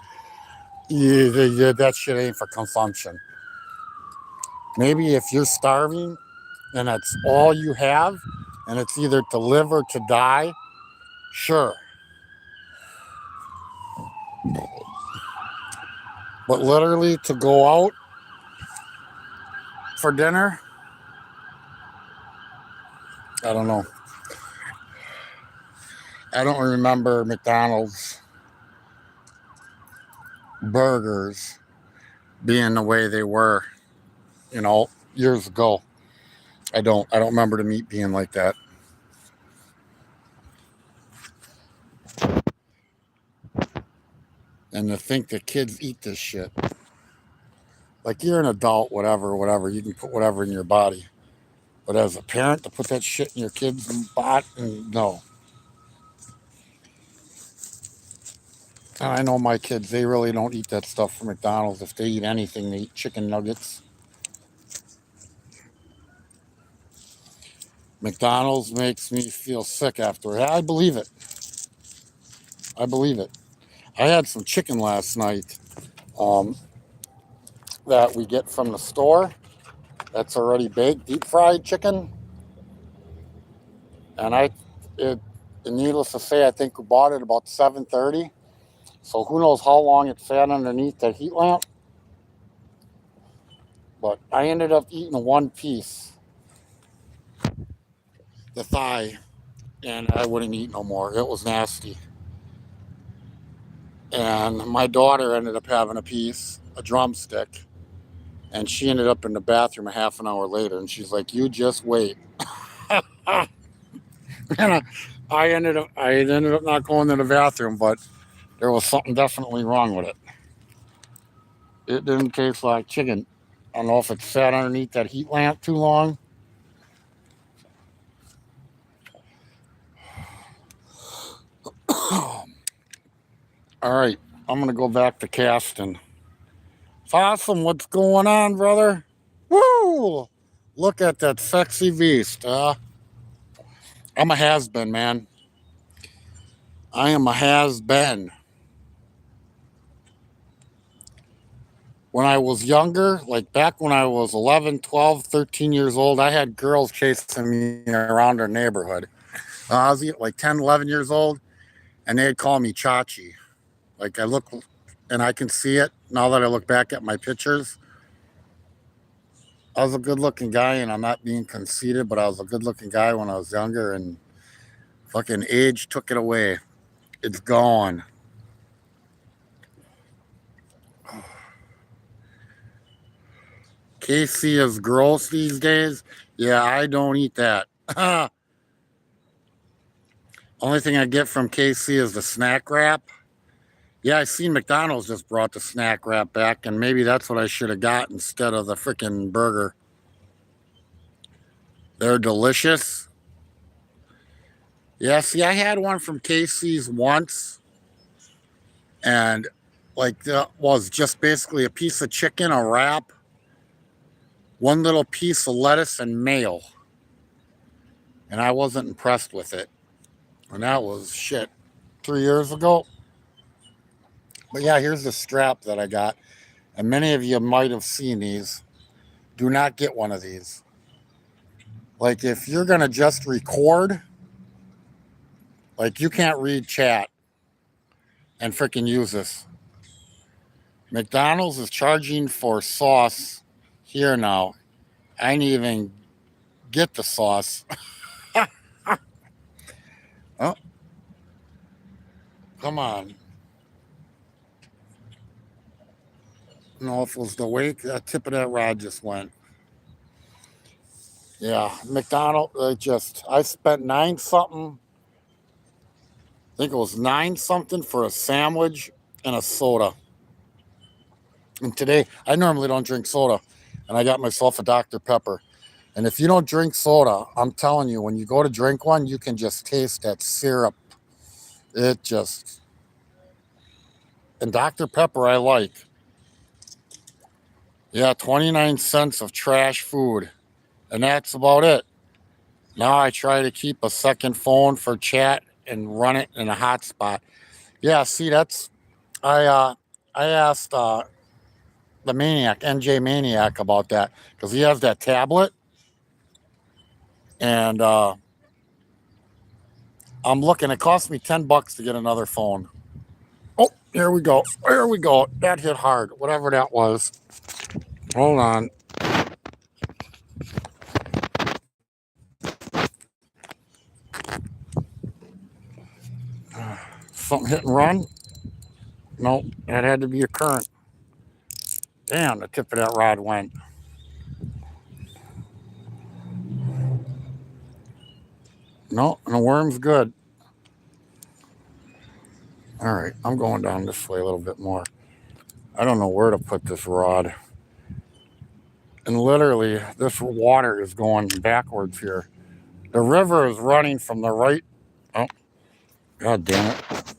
that shit ain't for consumption. Maybe if you're starving and that's all you have, and it's either to live or to die, sure. But literally to go out for dinner, I don't know. I don't remember McDonald's burgers being the way they were, years ago. I don't remember the meat being like that. And to think that kids eat this shit. Like you're an adult, whatever, you can put whatever in your body. But as a parent, to put that shit in your kid's body, no. And I know my kids, they really don't eat that stuff from McDonald's. If they eat anything, they eat chicken nuggets. McDonald's makes me feel sick after it. I believe it. I believe it. I had some chicken last night um, that we get from the store. That's already baked, deep fried chicken. And needless to say, I think we bought it about 7:30. So who knows how long it sat underneath that heat lamp. But I ended up eating one piece, the thigh, and I wouldn't eat no more. It was nasty. And my daughter ended up having a piece, a drumstick, and she ended up in the bathroom a half an hour later. And she's like, "You just wait." And I ended up not going to the bathroom, but there was something definitely wrong with it. It didn't taste like chicken. I don't know if it sat underneath that heat lamp too long. All right, I'm gonna go back to casting. It's awesome. What's going on, brother? Woo! Look at that sexy beast. I'm a has-been, man. I am a has-been. When I was younger, like back when I was 11, 12, 13 years old, I had girls chasing me around our neighborhood. I was like 10, 11 years old, and they'd call me Chachi. Like I look, and I can see it now that I look back at my pictures. I was a good-looking guy, and I'm not being conceited, but I was a good-looking guy when I was younger, and fucking age took it away. It's gone. KC is gross these days. Yeah, I don't eat that. Only thing I get from KC is the snack wrap. Yeah, I seen McDonald's just brought the snack wrap back, and maybe that's what I should have got instead of the freaking burger. They're delicious. Yeah, see, I had one from KC's once, and like that was just basically a piece of chicken, a wrap, one little piece of lettuce, and mayo. And I wasn't impressed with it. And that was shit 3 years ago. But yeah, here's the strap that I got. And many of you might have seen these. Do not get one of these. Like if you're going to just record, like you can't read chat and freaking use this. McDonald's is charging for sauce here now. I didn't even get the sauce. Oh, come on. know if it was the wake, that tip of that rod just went. Yeah, McDonald, I spent 9 something. I think it was 9 something for a sandwich and a soda. And today, I normally don't drink soda, and I got myself a Dr. Pepper. And if you don't drink soda, I'm telling you, when you go to drink one, you can just taste that syrup. It just, and Dr. Pepper I like. Yeah, 29 cents of trash food. And that's about it. Now I try to keep a second phone for chat and run it in a hotspot. Yeah, see, I asked the Maniac, NJ Maniac, about that because he has that tablet. And I'm looking, it cost me $10 to get another phone. Oh, here we go. There we go. That hit hard, whatever that was. Hold on. Something hit and run? Nope, that had to be a current. Damn, the tip of that rod went. No, and the worm's good. All right, I'm going down this way a little bit more. I don't know where to put this rod. And literally, this water is going backwards here. The river is running from the right. Oh, God damn it.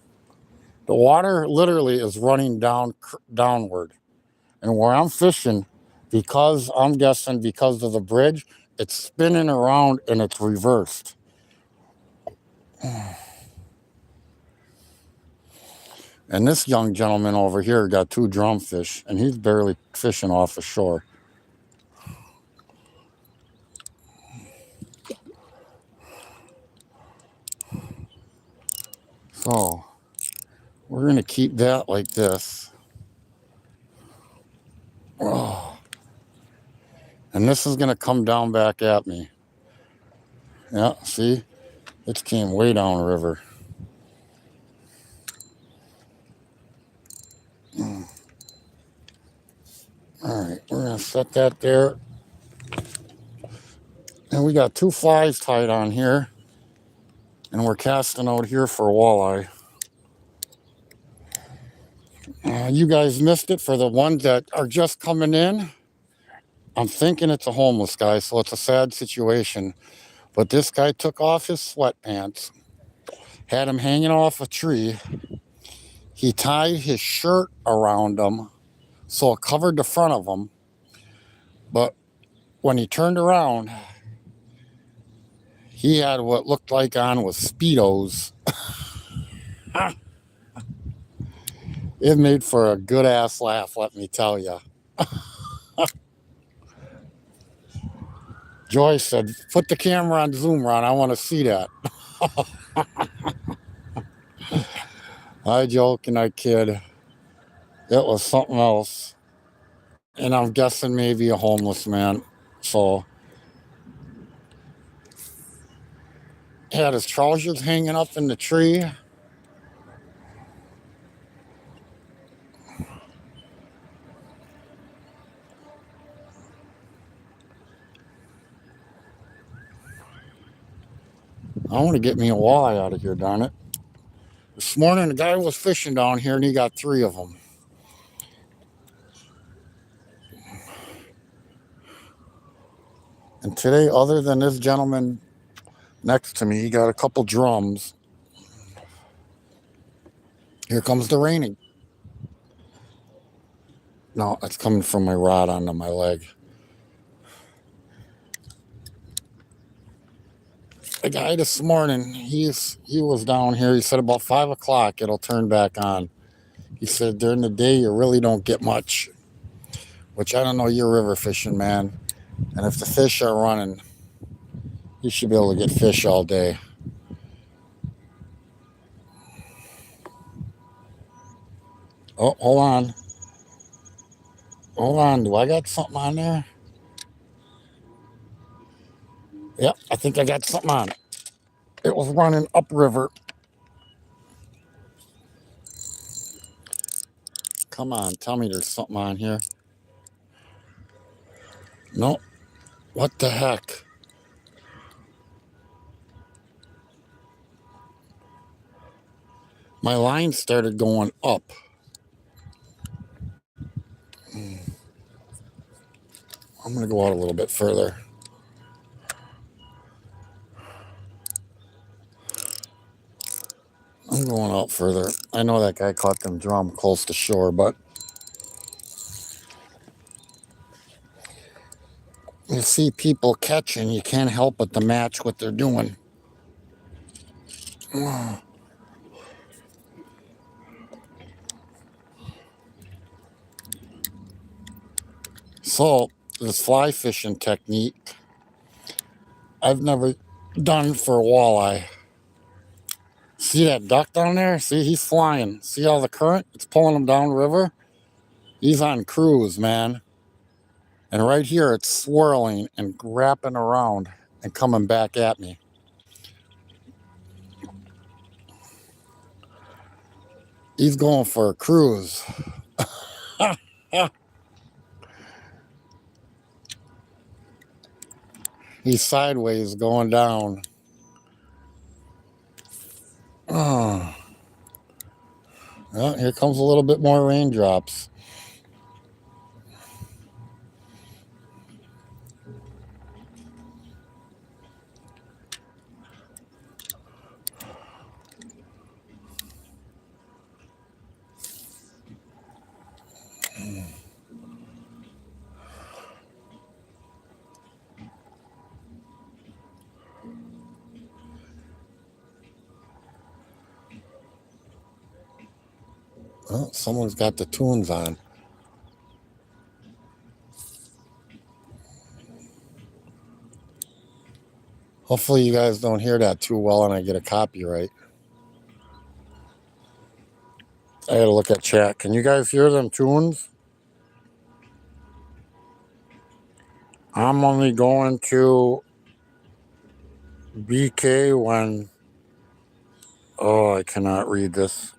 The water literally is running downward. And where I'm fishing, because I'm guessing because of the bridge, it's spinning around and it's reversed. And this young gentleman over here got 2 drumfish, and he's barely fishing off the shore. So we're going to keep that like this. Oh. And this is going to come down back at me. Yeah, see? It came way down river. All right, we're going to set that there. And we got 2 flies tied on here. And we're casting out here for a walleye. You guys missed it for the ones that are just coming in. I'm thinking it's a homeless guy, so it's a sad situation. But this guy took off his sweatpants, had him hanging off a tree. He tied his shirt around him so it covered the front of him. But when he turned around, he had what looked like on was Speedos. It made for a good ass laugh, let me tell you. Joy said, put the camera on zoom, Ron. I want to see that. I joke and I kid. It was something else. And I'm guessing maybe a homeless man. So he had his trousers hanging up in the tree. I want to get me a walleye out of here, darn it. This morning, the guy was fishing down here and he got 3 of them. And today, other than this gentleman next to me, he got a couple drums. Here comes the raining. No, it's coming from my rod onto my leg. The guy this morning, he was down here. He said about 5 o'clock it'll turn back on. He said during the day you really don't get much, which I don't know. You're river fishing, man, and if the fish are running, you should be able to get fish all day. Oh, hold on. Do I got something on there? Yep, I think I got something on it. It was running upriver. Come on, tell me there's something on here. No, what the heck? My line started going up. I'm going to go out a little bit further. I'm going out further. I know that guy caught them drum close to shore, but you see people catching, you can't help but to match what they're doing. So, this fly fishing technique, I've never done for walleye. See that duck down there? See, he's flying. See all the current? It's pulling him down river. He's on cruise, man. And right here, it's swirling and wrapping around and coming back at me. He's going for a cruise. He's sideways going down. Oh, well, here comes a little bit more raindrops. Oh, someone's got the tunes on. Hopefully you guys don't hear that too well and I get a copyright. I gotta look at chat. Can you guys hear them tunes? I'm only going to BK when... Oh, I cannot read this.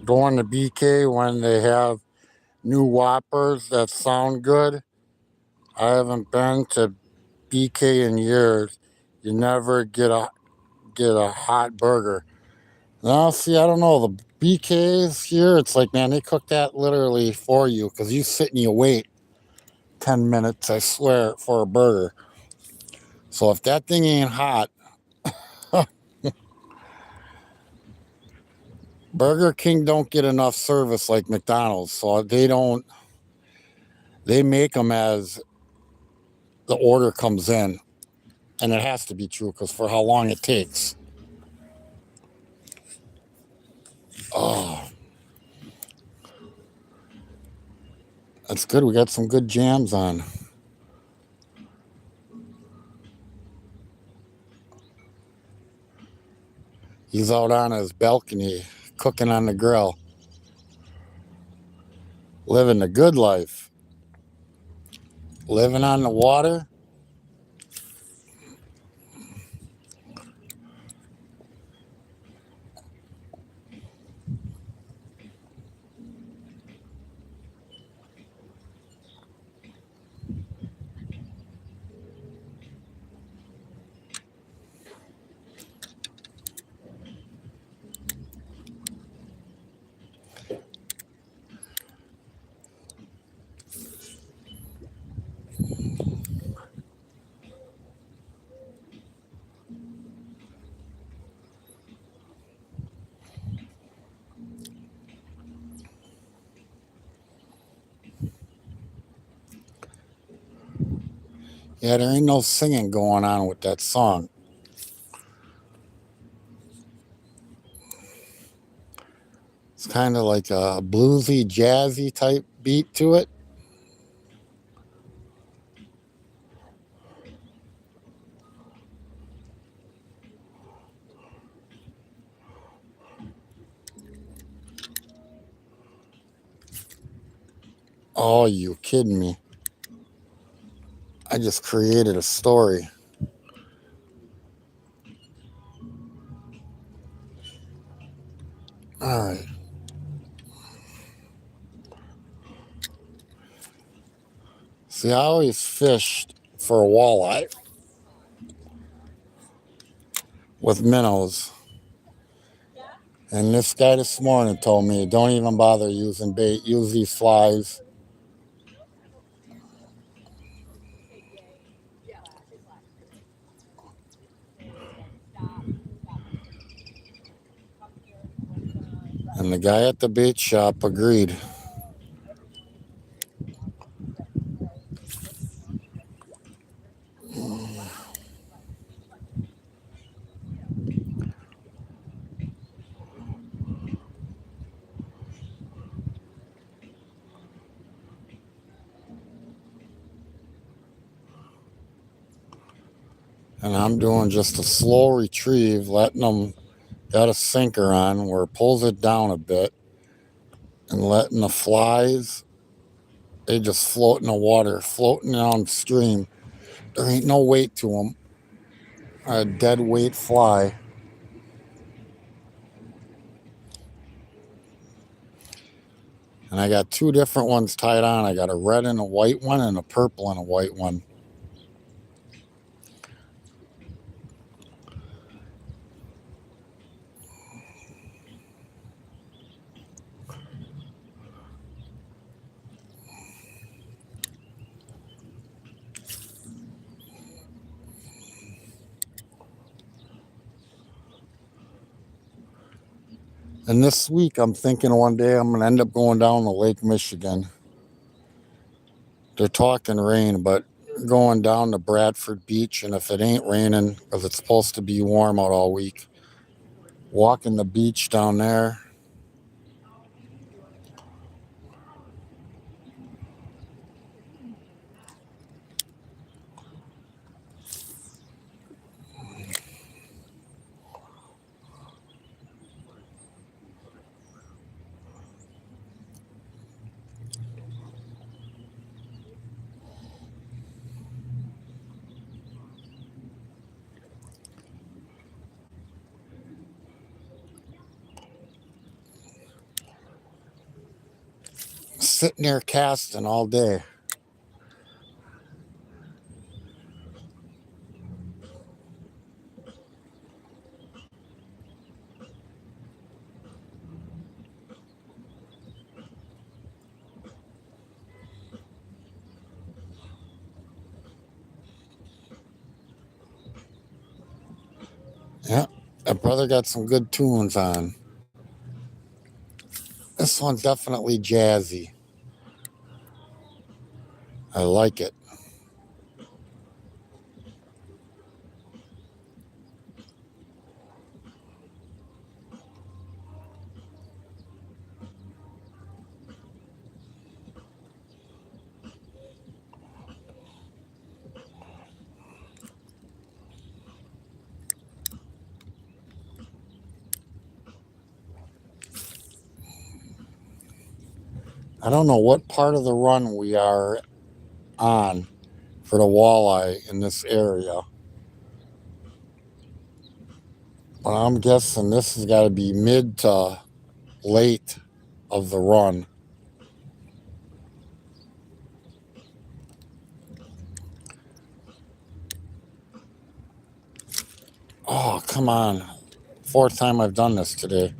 Going to BK when they have new Whoppers that sound good. I haven't been to BK in years. You never get a hot burger. Now, see, I don't know. The BKs here, it's like, man, they cook that literally for you because you sit and you wait 10 minutes, I swear, for a burger. So if that thing ain't hot, Burger King don't get enough service like McDonald's. So they make them as the order comes in. And it has to be true because for how long it takes. Oh, that's good. We got some good jams on. He's out on his balcony cooking on the grill. Living the good life. Living on the water. Yeah, there ain't no singing going on with that song. It's kind of like a bluesy, jazzy type beat to it. Oh, you kidding me? I just created a story. All right. See, I always fished for a walleye with minnows. And this guy this morning told me, don't even bother using bait, use these flies. And the guy at the bait shop agreed. And I'm doing just a slow retrieve, letting them, got a sinker on where it pulls it down a bit, and letting the flies, they just float in the water, floating downstream. There ain't no weight to them. A dead weight fly. And I got two different ones tied on. I got a red and a white one and a purple and a white one. And this week, I'm thinking one day I'm going to end up going down to Lake Michigan. They're talking rain, but going down to Bradford Beach, and if it ain't raining, because it's supposed to be warm out all week, walking the beach down there. Sitting there casting all day. Yeah, that brother got some good tunes on. This one's definitely jazzy. I like it. I don't know what part of the run we are on for the walleye in this area, but I'm guessing this has got to be mid to late of the run. Oh, come on. Fourth time I've done this today.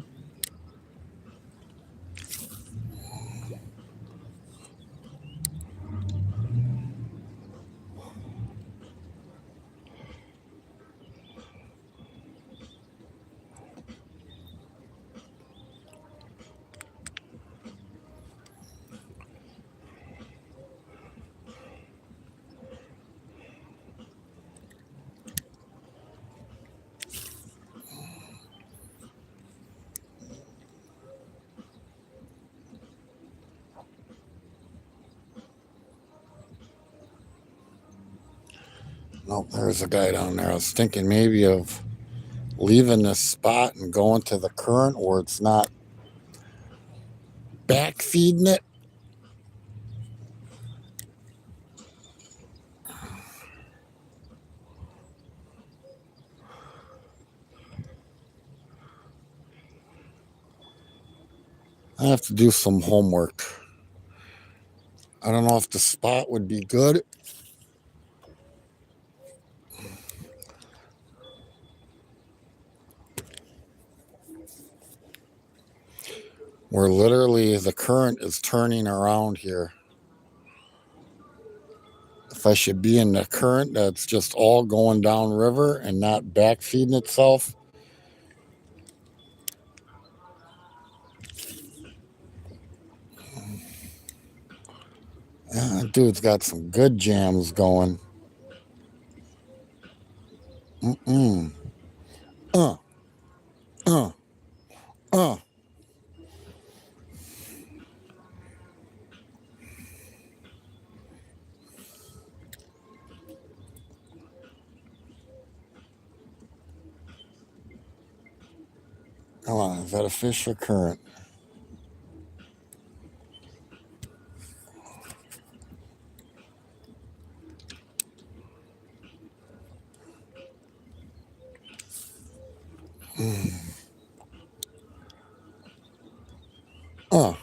Nope, there's a guy down there. I was thinking maybe of leaving this spot and going to the current where it's not back feeding it. I have to do some homework. I don't know if the spot would be good. Where literally the current is turning around here. If I should be in the current that's just all going down river and not backfeeding itself. Yeah, that dude's got some good jams going. Mm-mm. Uh, uh, uh. Come on, is that a fish or current? Uh.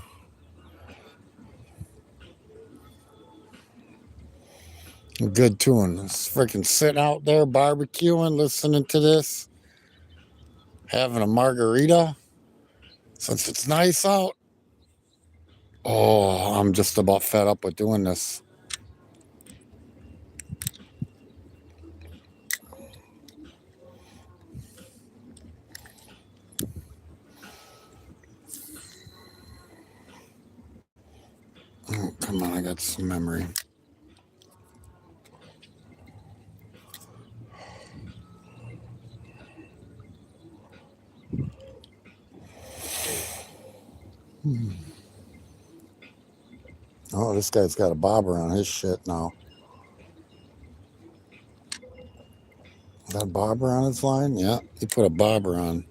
Good tune. It's freaking sitting out there barbecuing, listening to this, having a margarita. Since it's nice out. Oh, I'm just about fed up with doing this. Oh, come on, I got some memory. Oh, this guy's got a bobber on his shit now. Is that a bobber on his line? Yeah, he put a bobber on.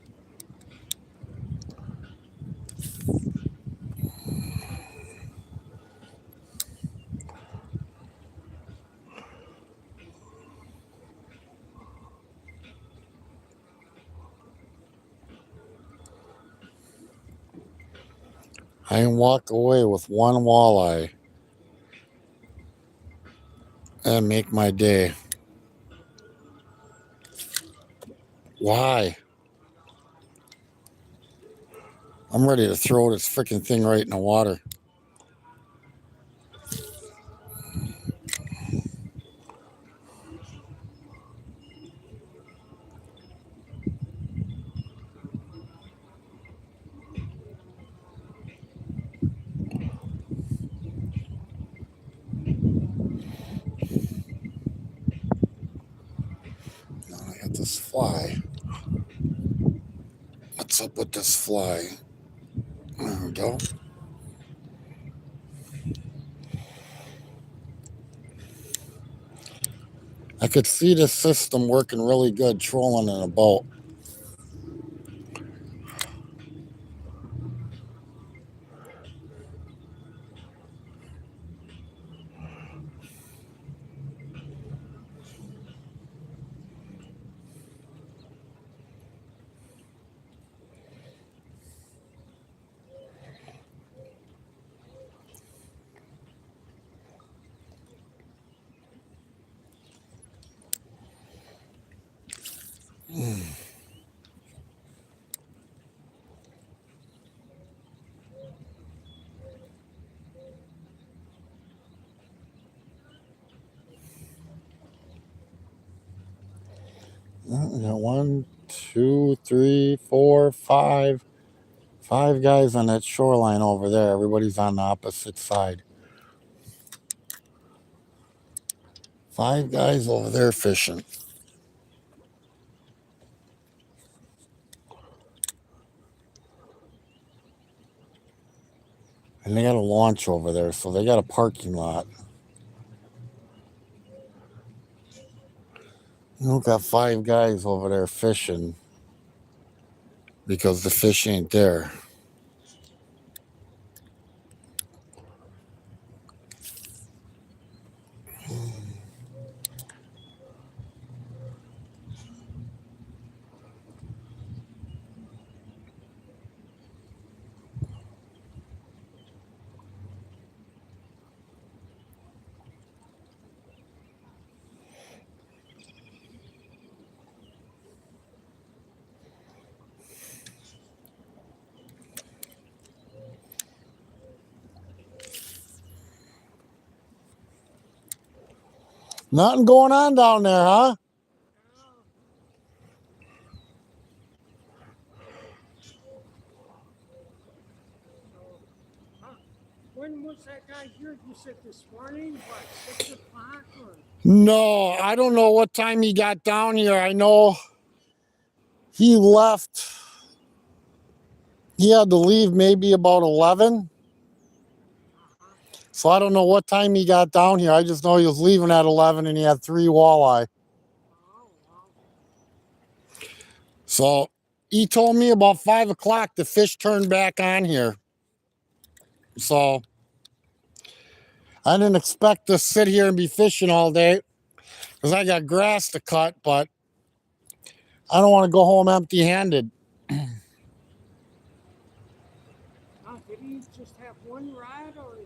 I can walk away with one walleye and make my day. Why? I'm ready to throw this freaking thing right in the water. Now I got this fly. What's up with this fly? There we go. I could see this system working really good trolling in a boat. We got 1, 2, 3, 4, 5. 5 guys on that shoreline over there. Everybody's on the opposite side. 5 guys over there fishing. And they got a launch over there, so they got a parking lot. You don't got 5 guys over there fishing because the fish ain't there. Nothing going on down there, huh? When was that guy here? You said this morning, what, 6 o'clock or? No, I don't know what time he got down here. I know he left. He had to leave maybe about 11. So I don't know what time he got down here. I just know he was leaving at 11 and he had 3 walleye. Oh, wow. So he told me about 5 o'clock the fish turned back on here. So I didn't expect to sit here and be fishing all day because I got grass to cut, but I don't want to go home empty-handed. Did he just have one rod or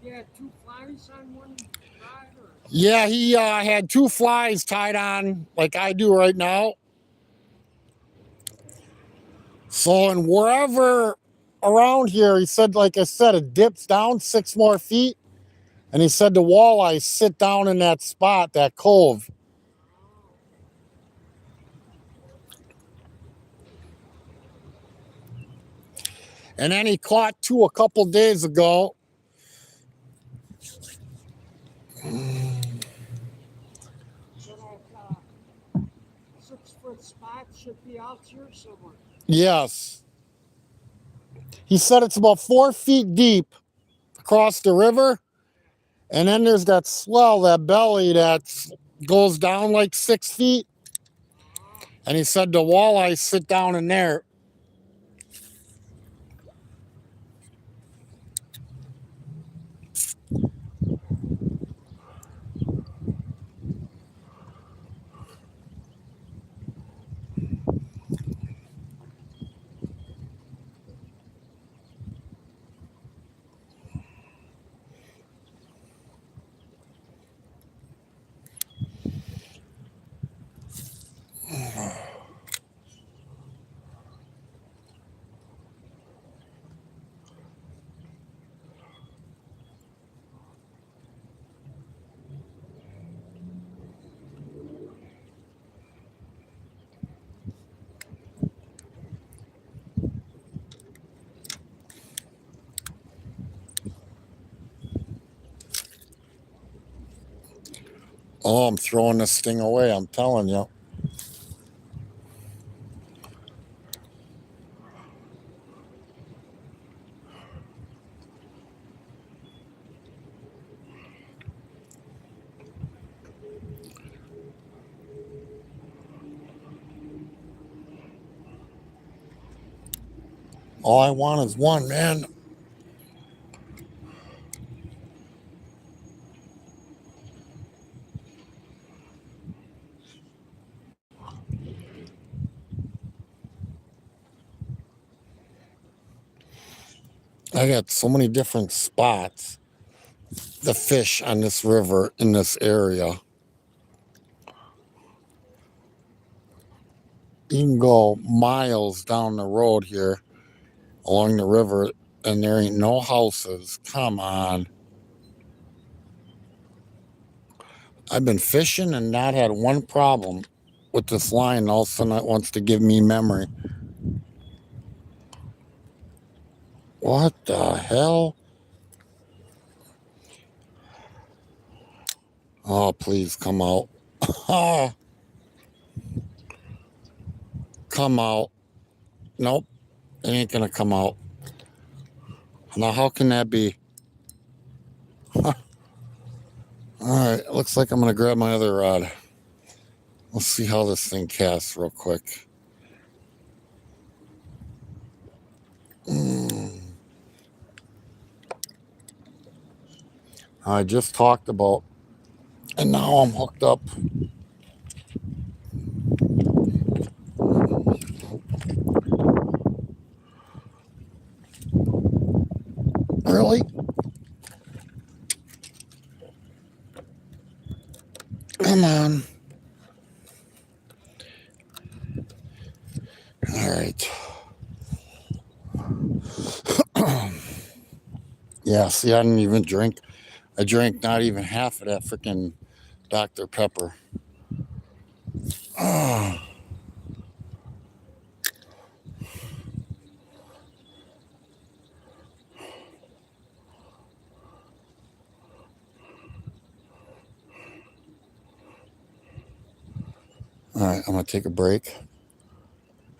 he had 2 flies on one rod? Or? Yeah, he had 2 flies tied on like I do right now. So, and wherever around here, he said, like I said, it dips down 6 more feet. And he said the walleyes sit down in that spot, that cove. And then he caught 2 a couple days ago. So that 6-foot spot should be out here somewhere. Yes. He said it's about 4 feet deep across the river. And then there's that swell, that belly that goes down like 6 feet. And he said the walleyes sit down in there. Oh, I'm throwing this thing away, I'm telling you. All I want is one, man. I got so many different spots, the fish on this river in this area. You can go miles down the road here along the river and there ain't no houses. Come on. I've been fishing and not had one problem with this line. All of a sudden it wants to give me memory. What the hell? Oh, please come out. Come out. Nope. It ain't gonna come out. Now, how can that be? All right. Looks like I'm gonna grab my other rod. Let's see how this thing casts real quick. I just talked about, and now I'm hooked up. Really? Come on. All right. Yeah, see, I didn't even drink. I drank not even half of that freaking Dr. Pepper. Oh. All right, I'm going to take a break,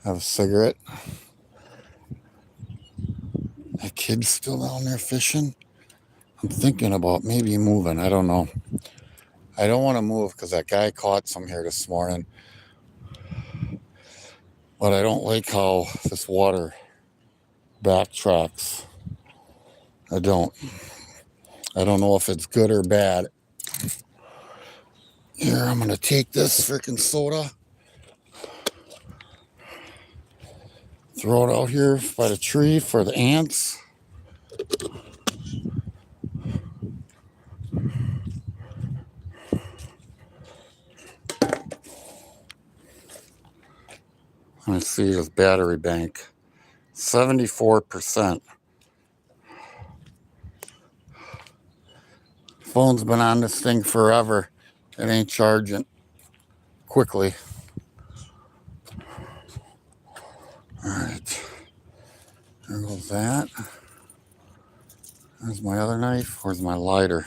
have a cigarette. That kid's still down there fishing. I'm thinking about maybe moving. I don't know. I don't want to move because that guy caught some here this morning. But I don't like how this water backtracks. I don't. I don't know if it's good or bad. Here, I'm going to take this freaking soda. Throw it out here by the tree for the ants. Let me see this battery bank. 74%. Phone's been on this thing forever. It ain't charging quickly. All right. There goes that. There's my other knife. Where's my lighter?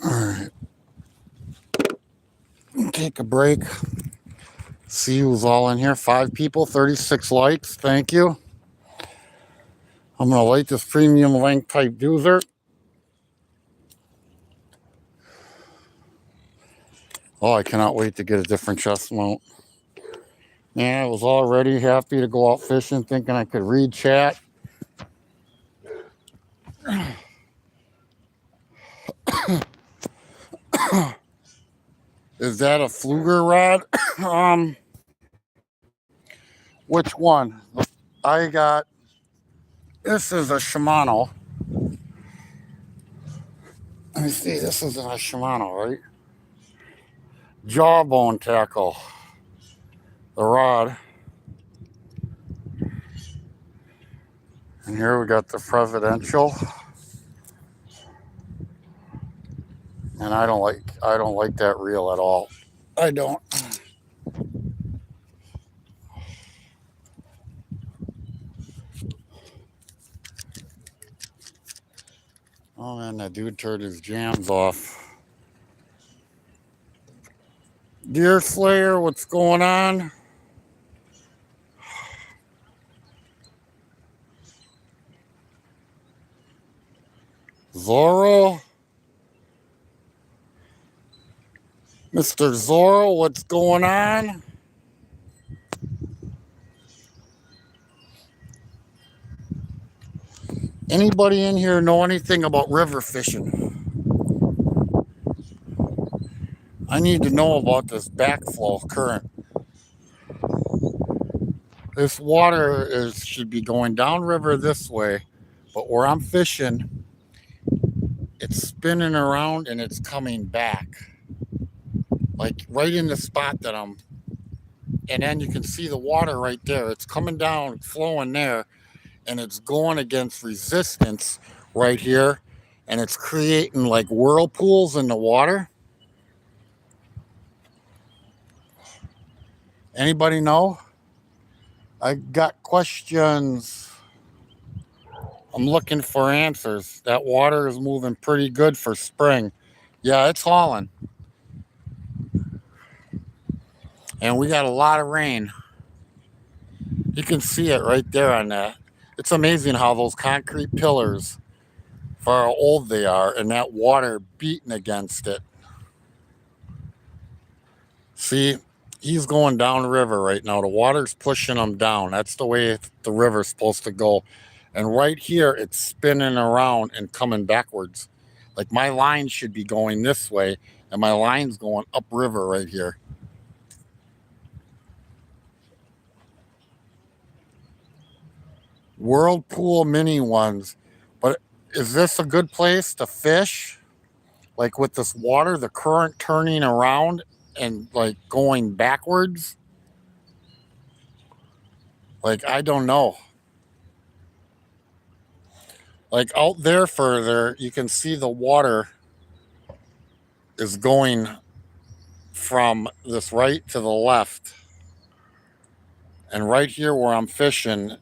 All right. Take a break. See who's all in here. 5 people, 36 likes. Thank you. I'm going to light this premium length pipe doozer. Oh, I cannot wait to get a different chest mount. Yeah, I was already happy to go out fishing, thinking I could read chat. Is that a Fluger rod? Which one? I got, this is a Shimano. Let me see, this is a Shimano, right? Jawbone tackle. The rod. And here we got the Presidential. And I don't like that reel at all. I don't. Oh man, that dude turned his jams off. Deer Slayer, what's going on? Zorro? Mr. Zorro, what's going on? Anybody in here know anything about river fishing? I need to know about this backflow current. This water should be going downriver this way, but where I'm fishing, it's spinning around and it's coming back. Like right in the spot that I'm, and then you can see the water right there. It's coming down, flowing there, and it's going against resistance right here, and it's creating like whirlpools in the water. Anybody know? I got questions. I'm looking for answers. That water is moving pretty good for spring. Yeah, it's hauling. And we got a lot of rain. You can see it right there on that. It's amazing how those concrete pillars, for how old they are, and that water beating against it. See, he's going downriver right now. The water's pushing him down. That's the way the river's supposed to go. And right here, it's spinning around and coming backwards. Like my line should be going this way, and my line's going upriver right here. Whirlpool mini ones. But is this a good place to fish? Like with this water, the current turning around and like going backwards? Like, I don't know. Like out there further, you can see the water is going from this right to the left. And right here where I'm fishing,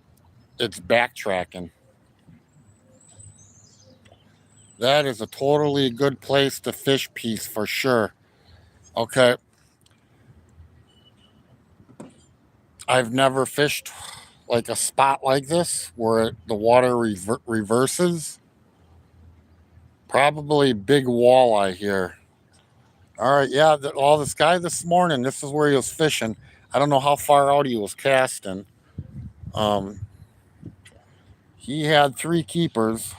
it's backtracking. That is a totally good place to fish piece for sure. Okay. I've never fished like a spot like this where the water reverses. Probably big walleye here. All right, yeah. This guy this morning, this is where he was fishing. I don't know how far out he was casting. Um, he had 3 keepers,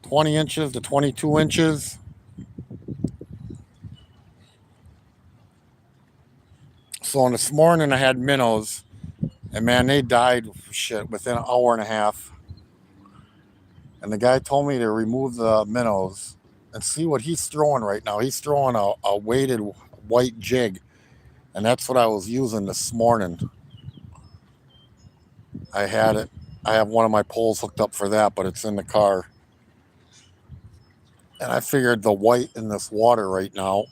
20 inches to 22 inches. So this morning I had minnows, and man, they died within an hour and a half. And the guy told me to remove the minnows and see what he's throwing right now. He's throwing a weighted white jig, and that's what I was using this morning. I have one of my poles hooked up for that, but it's in the car. And I figured the white in this water right now,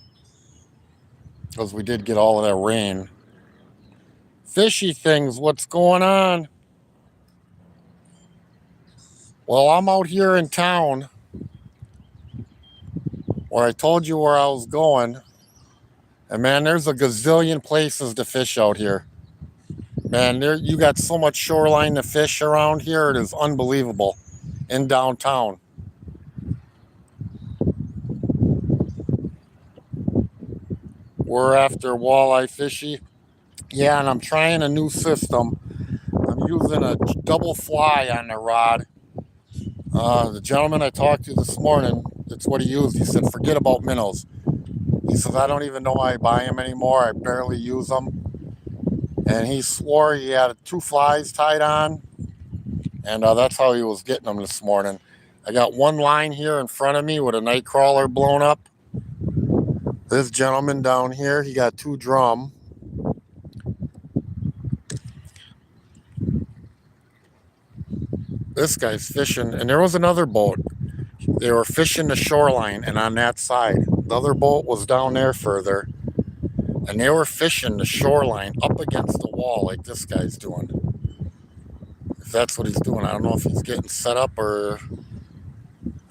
because we did get all of that rain. Fishy things, what's going on? Well, I'm out here in town where I told you where I was going. And man, there's a gazillion places to fish out here. Man, you got so much shoreline to fish around here. It is unbelievable in downtown. We're after walleye fishy. Yeah, and I'm trying a new system. I'm using a double fly on the rod. The gentleman I talked to this morning, that's what he used. He said, forget about minnows. He says, I don't even know why I buy them anymore. I barely use them. And he swore he had 2 flies tied on. And that's how he was getting them this morning. I got one line here in front of me with a night crawler blown up. This gentleman down here, he got 2 drum. This guy's fishing, and there was another boat. They were fishing the shoreline, and on that side, the other boat was down there further, and they were fishing the shoreline up against the wall like this guy's doing. If that's what he's doing, I don't know if he's getting set up or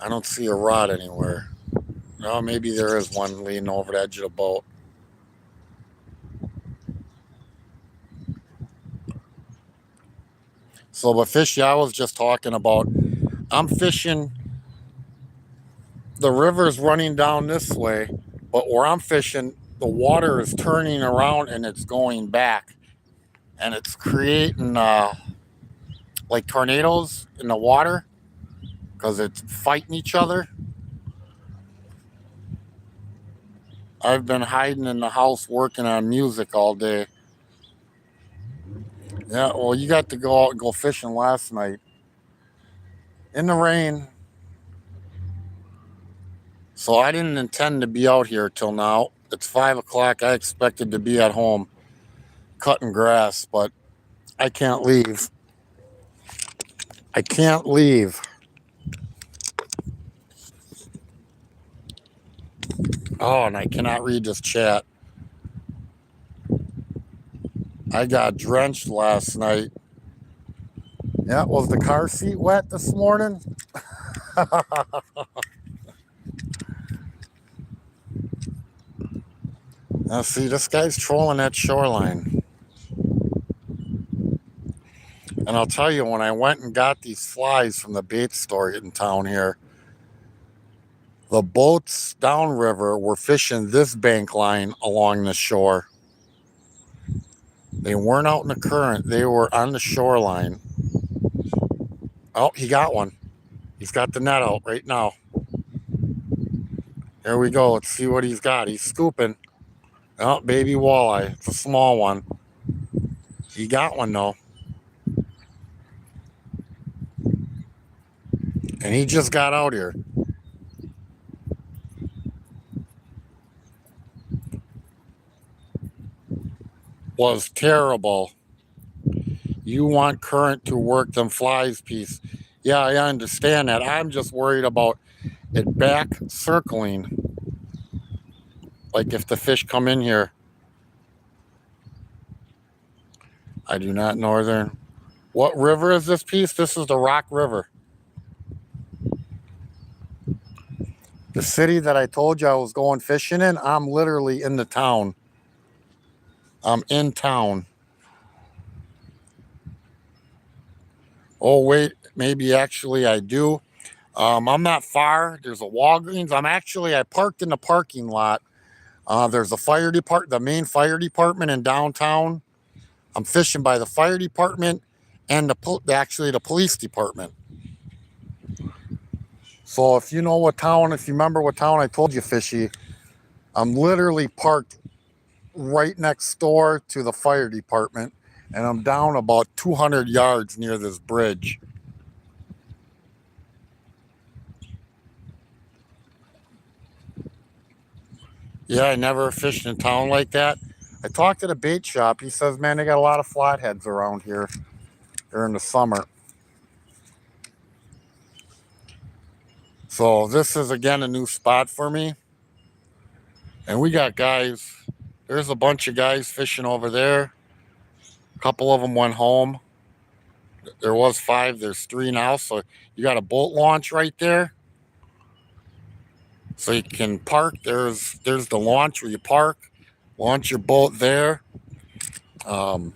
I don't see a rod anywhere. No, maybe there is one leaning over the edge of the boat. So, but fishy, I was just talking about, I'm fishing, the river's running down this way, but where I'm fishing, the water is turning around and it's going back. And it's creating like tornadoes in the water because it's fighting each other. I've been hiding in the house working on music all day. Yeah, well, you got to go out and go fishing last night in the rain. So I didn't intend to be out here till now. It's 5 o'clock. I expected to be at home cutting grass, but I can't leave. I can't leave. Oh, and I cannot read this chat. I got drenched last night. Yeah, was the car seat wet this morning? Now, see, this guy's trolling that shoreline. And I'll tell you, when I went and got these flies from the bait store in town here, the boats downriver were fishing this bank line along the shore. They weren't out in the current. They were on the shoreline. Oh, he got one. He's got the net out right now. Here we go. Let's see what he's got. He's scooping. Oh, baby walleye. It's a small one. He got one, though. And he just got out here. Was terrible. You want current to work them flies piece. Yeah, I understand that. I'm just worried about it back circling. Like if the fish come in here. I do not northern. What river is this piece? This is the Rock River. The city that I told you I was going fishing in, I'm literally in the town. I'm in town. Oh, wait, maybe actually I do. I'm not far. There's a Walgreens. I parked in the parking lot. There's a fire department, the main fire department in downtown. I'm fishing by the fire department and actually the police department. So if you know what town, if you remember what town I told you, Fishy, I'm literally parked right next door to the fire department, and I'm down about 200 yards near this bridge. Yeah, I never fished in town like that. I talked to the bait shop. He says, man, they got a lot of flatheads around here during the summer. So this is, again, a new spot for me. And we got guys. There's a bunch of guys fishing over there. A couple of them went home. There was 5. There's 3 now. So you got a boat launch right there. So you can park. There's the launch where you park, launch your boat there. And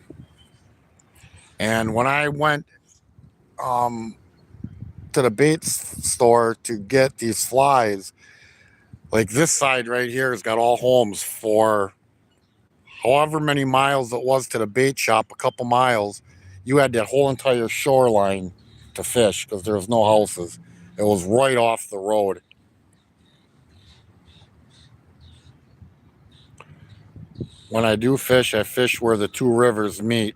when I went to the bait store to get these flies, like this side right here has got all homes for however many miles it was to the bait shop, a couple miles. You had that whole entire shoreline to fish because there was no houses. It was right off the road. When I do fish, I fish where the 2 rivers meet.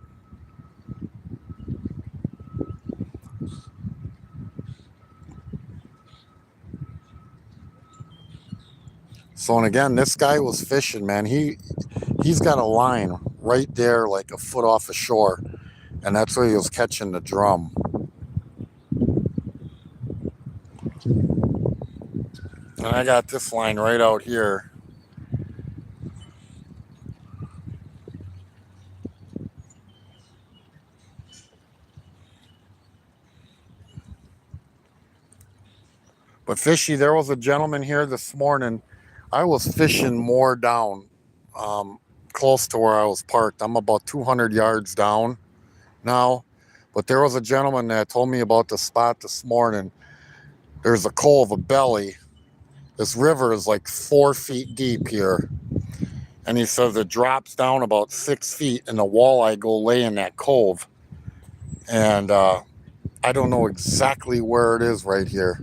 So, and again, this guy was fishing, man. He's got a line right there, like a foot off the shore, and that's where he was catching the drum. And I got this line right out here. But Fishy, there was a gentleman here this morning. I was fishing more down, close to where I was parked. I'm about 200 yards down now. But there was a gentleman that told me about the spot this morning. There's a cove, a belly. This river is like 4 feet deep here. And he says it drops down about 6 feet and the walleye go lay in that cove. And I don't know exactly where it is right here.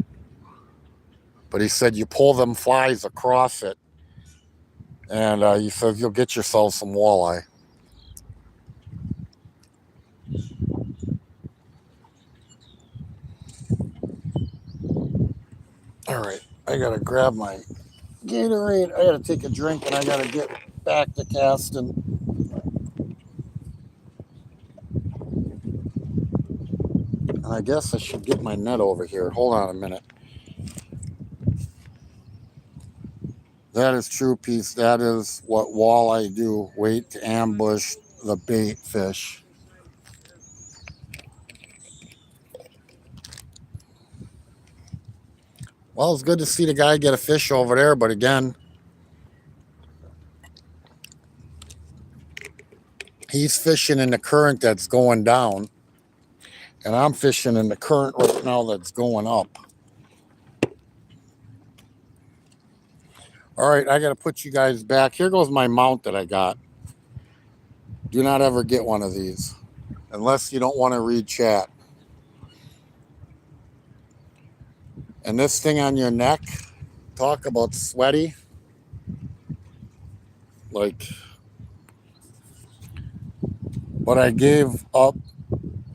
But he said you pull them flies across it. And he says you'll get yourself some walleye. All right, I got to grab my Gatorade. I got to take a drink and I got to get back to casting. And I guess I should get my net over here. Hold on a minute. That is true, Peace. That is what walleye do. Wait to ambush the bait fish. Well, it's good to see the guy get a fish over there, but again, he's fishing in the current that's going down, and I'm fishing in the current right now that's going up. All right, I got to put you guys back. Here goes my mount that I got. Do not ever get one of these unless you don't want to read chat. And this thing on your neck, talk about sweaty. Like, but I gave up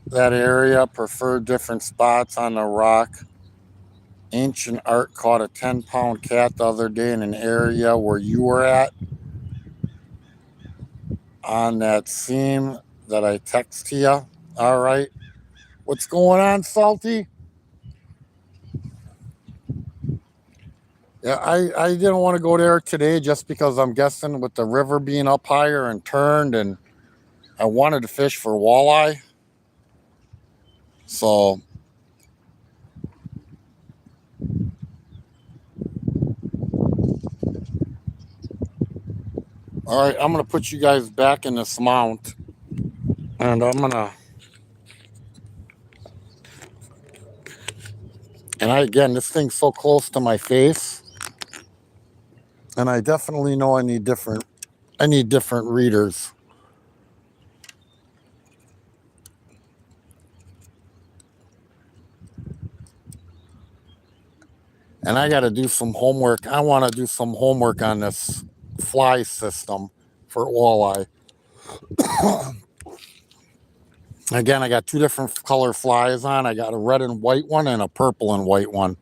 that area, preferred different spots on the rock. Ancient Art caught a 10-pound cat the other day in an area where you were at on that seam that I text to you. All right. What's going on, Salty? Yeah, I didn't want to go there today just because I'm guessing with the river being up higher and turned, and I wanted to fish for walleye. So, all right, I'm going to put you guys back in this mount, and again, this thing's so close to my face, and I definitely know I need different readers. And I got to do some homework. I want to do some homework on this fly system for walleye. Again, I got two different color flies on. I got a red and white one and a purple and white one.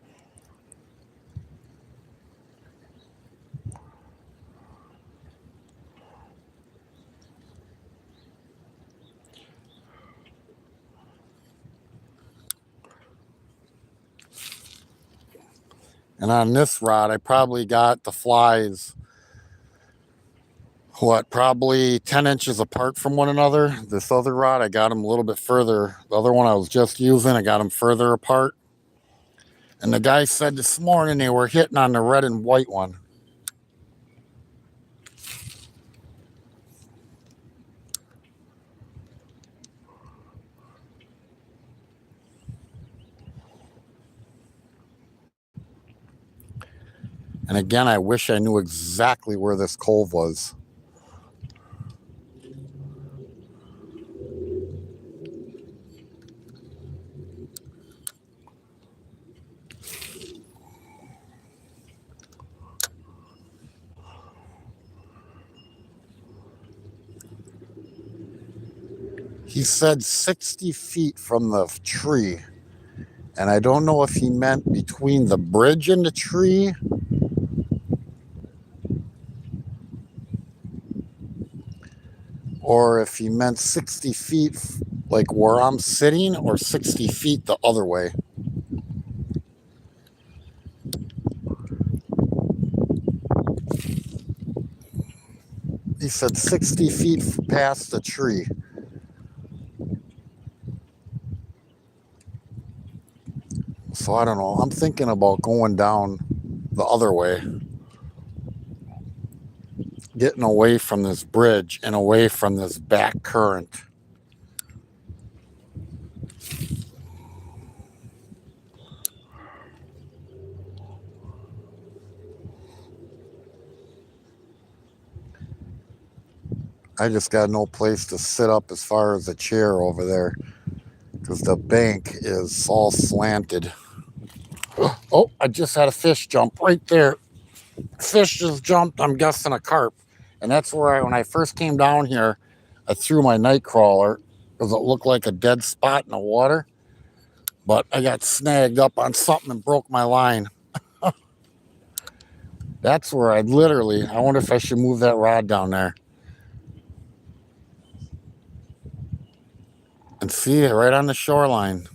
And on this rod, I probably got the flies, probably 10 inches apart from one another. This other rod, I got them a little bit further. The other one I was just using, I got them further apart. And the guy said this morning they were hitting on the red and white one. And again, I wish I knew exactly where this cove was. He said 60 feet from the tree. And I don't know if he meant between the bridge and the tree, or if he meant 60 feet like where I'm sitting, or 60 feet the other way. He said 60 feet past the tree. So I don't know. I'm thinking about going down the other way, getting away from this bridge and away from this back current. I just got no place to sit up as far as the chair over there because the bank is all slanted. Oh, I just had a fish jump right there. Fish just jumped. I'm guessing a carp. And that's where when I first came down here, I threw my night crawler because it looked like a dead spot in the water. But I got snagged up on something and broke my line. That's where I wonder if I should move that rod down there. And see it right on the shoreline.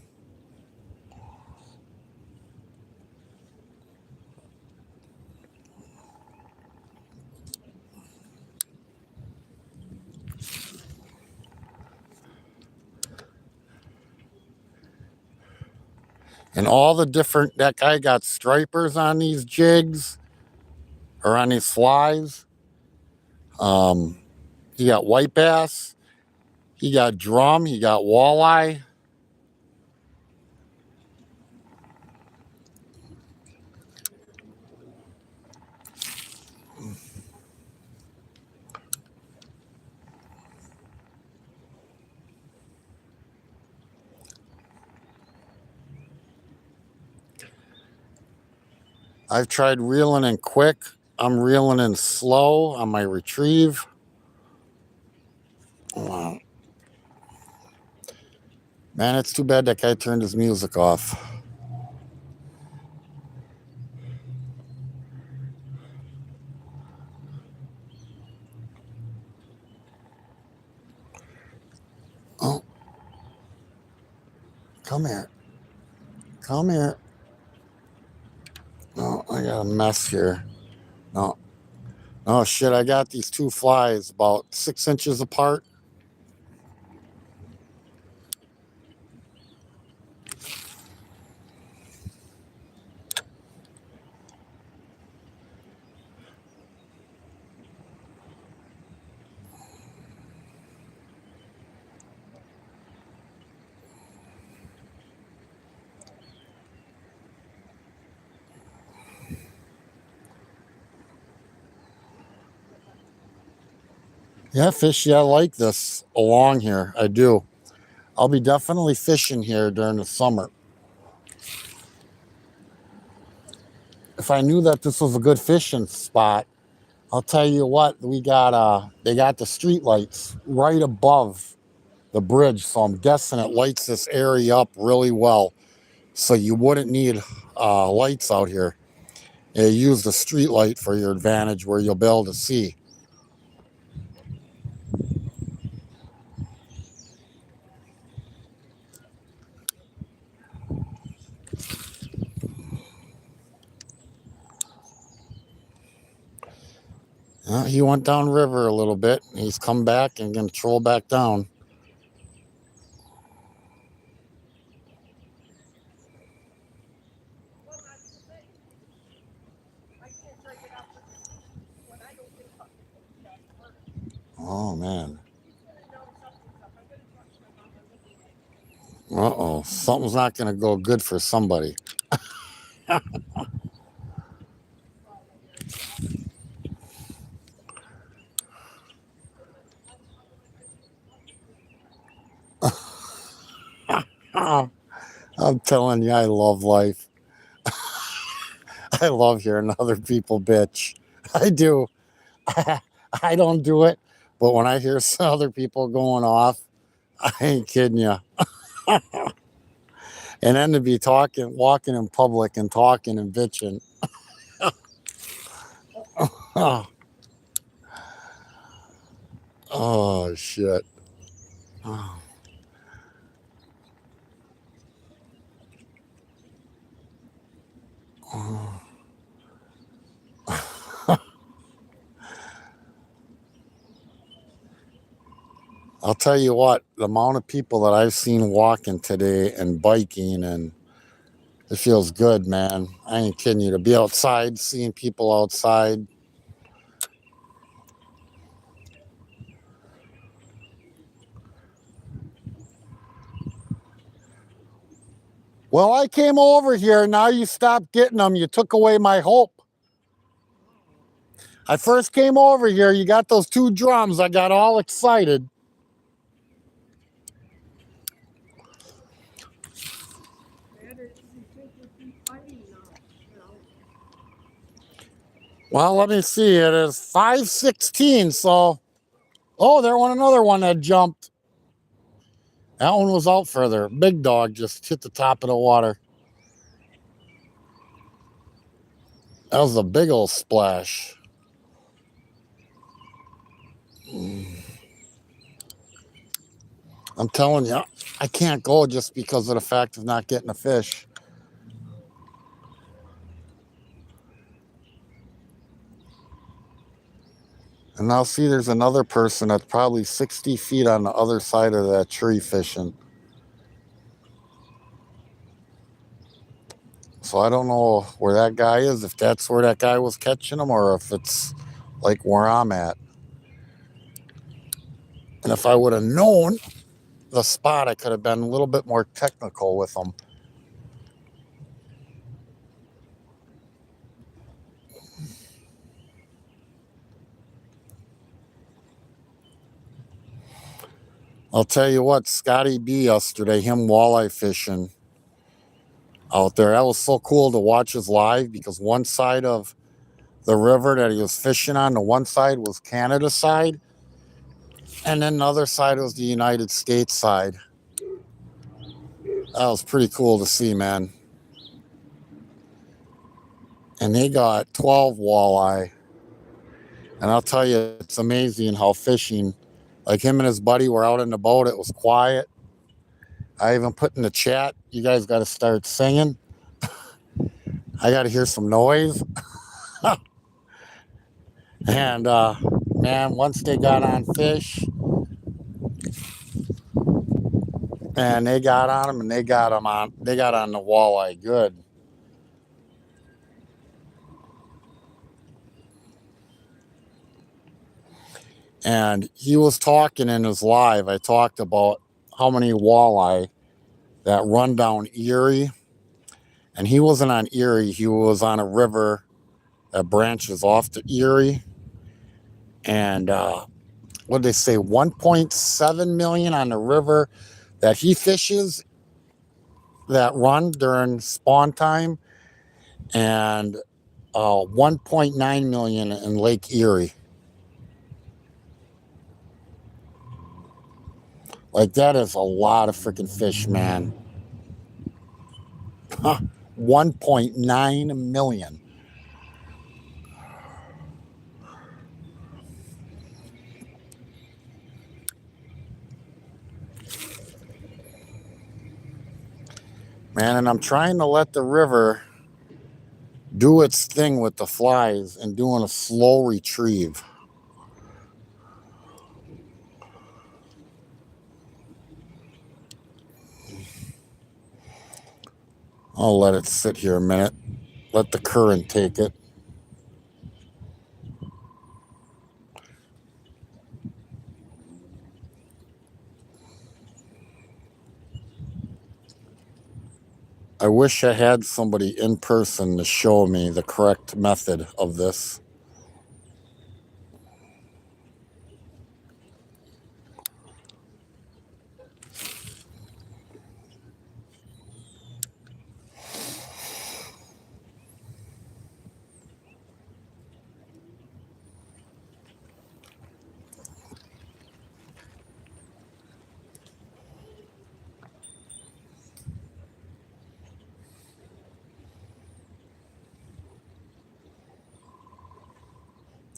And all the different, that guy got stripers on these jigs or on these flies. He got white bass. He got drum. He got walleye. I've tried reeling in quick. I'm reeling in slow on my retrieve. Wow. Man, it's too bad that guy turned his music off. Oh, come here. Come here. Oh, I I got a mess here. No. Oh shit, I got these two flies about 6 inches apart. Yeah, fishy. I like this along here. I do. I'll be definitely fishing here during the summer. If I knew that this was a good fishing spot, I'll tell you what, they got the street lights right above the bridge. So I'm guessing it lights this area up really well. So you wouldn't need lights out here. You use the street light for your advantage where you'll be able to see. He went down river a little bit. He's come back and going to troll back down. Oh, man. Uh-oh. Something's not going to go good for somebody. I'm telling you, I love life. I love hearing other people bitch. I do. I don't do it, but when I hear some other people going off, I ain't kidding you. And then to be walking in public and talking and bitching. Oh, shit. Oh. I'll tell you what, the amount of people that I've seen walking today and biking, and it feels good, man. I ain't kidding you. To be outside, seeing people outside. Well, I came over here. Now you stopped getting them. You took away my hope. I first came over here. You got those two drums. I got all excited. Well, let me see. It is 5:16. So, oh, there went another one that jumped. That one was out further. Big dog just hit the top of the water. That was a big old splash. I'm telling you, I can't go just because of the fact of not getting a fish. And now see, there's another person that's probably 60 feet on the other side of that tree fishing. So I don't know where that guy is, if that's where that guy was catching them or if it's like where I'm at. And if I would have known the spot, I could have been a little bit more technical with them. I'll tell you what, Scotty B yesterday, him walleye fishing out there. That was so cool to watch his live because one side of the river that he was fishing on, the one side was Canada side, and then the other side was the United States side. That was pretty cool to see, man. And they got 12 walleye. And I'll tell you, it's amazing how fishing, like him and his buddy were out in the boat. It was quiet. I even put in the chat, you guys got to start singing. I got to hear some noise. And man, once they got on fish, and they got on them, and they got on the walleye good. And he was talking in his live. I talked about how many walleye that run down Erie, and he wasn't on Erie. He was on a river that branches off to Erie, and what did they say? 1.7 million on the river that he fishes that run during spawn time, and 1.9 million in Lake Erie. Like, that is a lot of freaking fish, man. 1.9 million. Man, and I'm trying to let the river do its thing with the flies and doing a slow retrieve. I'll let it sit here a minute. Let the current take it. I wish I had somebody in person to show me the correct method of this.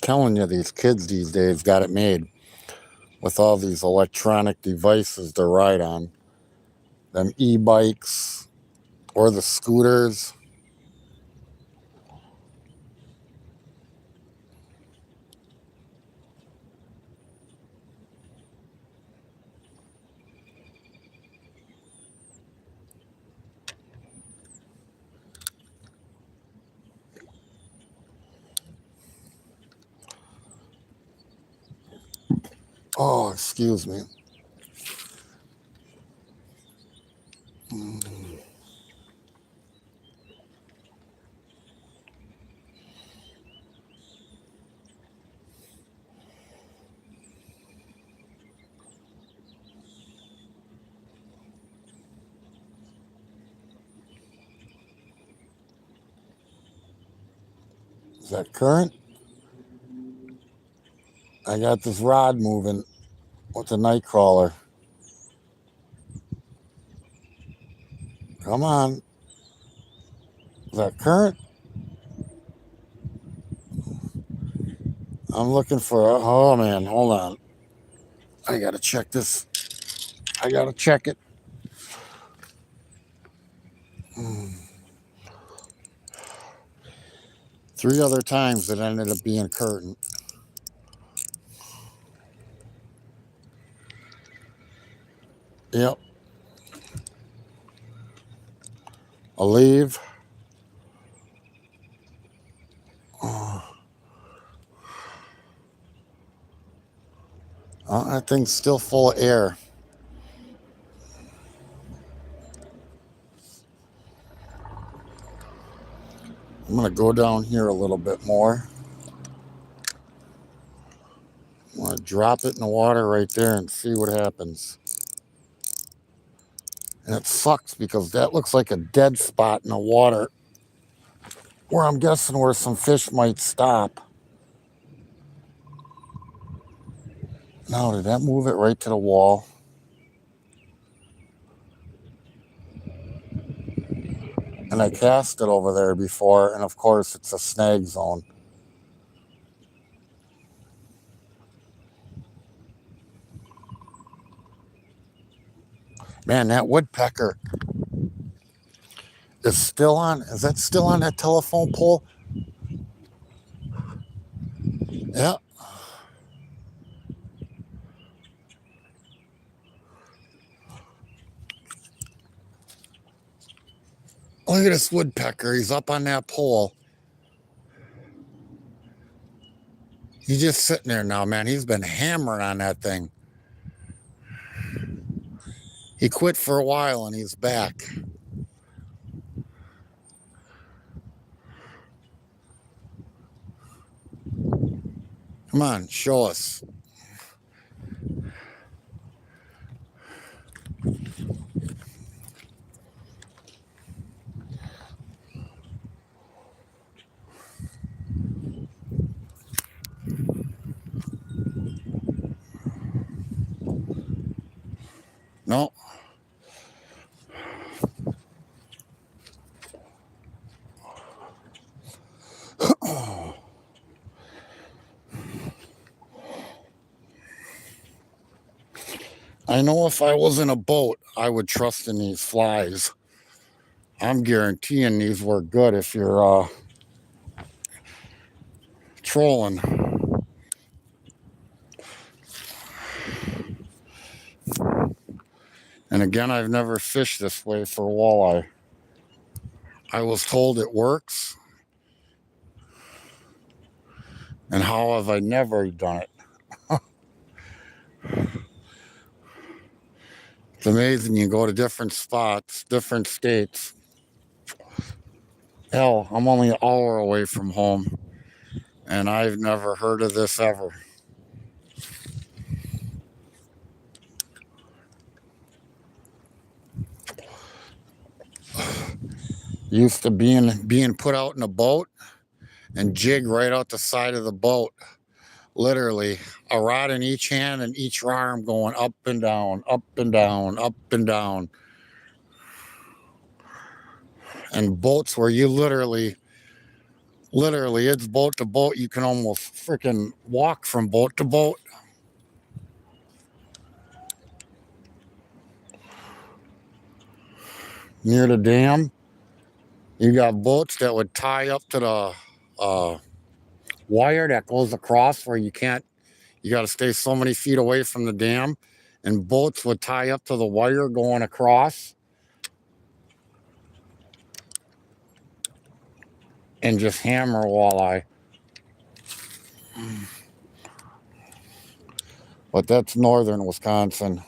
Telling you, these kids these days got it made with all these electronic devices to ride on. Them e-bikes or the scooters. Oh, excuse me. Is that current? I got this rod moving with the night crawler. Come on. Is that current? I'm looking for a, oh man, hold on. I gotta check this. I gotta check it. 3 other times it ended up being curtain. Yep. I'll leave. That thing's still full of air. I'm gonna go down here a little bit more. I'm gonna drop it in the water right there and see what happens. And it sucks because that looks like a dead spot in the water where I'm guessing where some fish might stop. Now, did that move it right to the wall? And I cast it over there before, and of course it's a snag zone. Man, that woodpecker is still on. Is that still on that telephone pole? Yeah. Look at this woodpecker. He's up on that pole. He's just sitting there now, man. He's been hammering on that thing. He quit for a while and he's back. Come on, show us. No. I know if I was in a boat, I would trust in these flies. I'm guaranteeing these work good if you're trolling. And again, I've never fished this way for walleye. I was told it works. And how have I never done it? It's amazing. You go to different spots, different states. Hell, I'm only an hour away from home. And I've never heard of this ever. Used to being put out in a boat and jig right out the side of the boat. Literally, a rod in each hand and each arm going up and down, up and down, up and down. And boats where you literally, it's boat to boat. You can almost freaking walk from boat to boat. Near the dam, you got boats that would tie up to the wire that goes across where you got to stay so many feet away from the dam, and boats would tie up to the wire going across and just hammer walleye. But that's northern Wisconsin.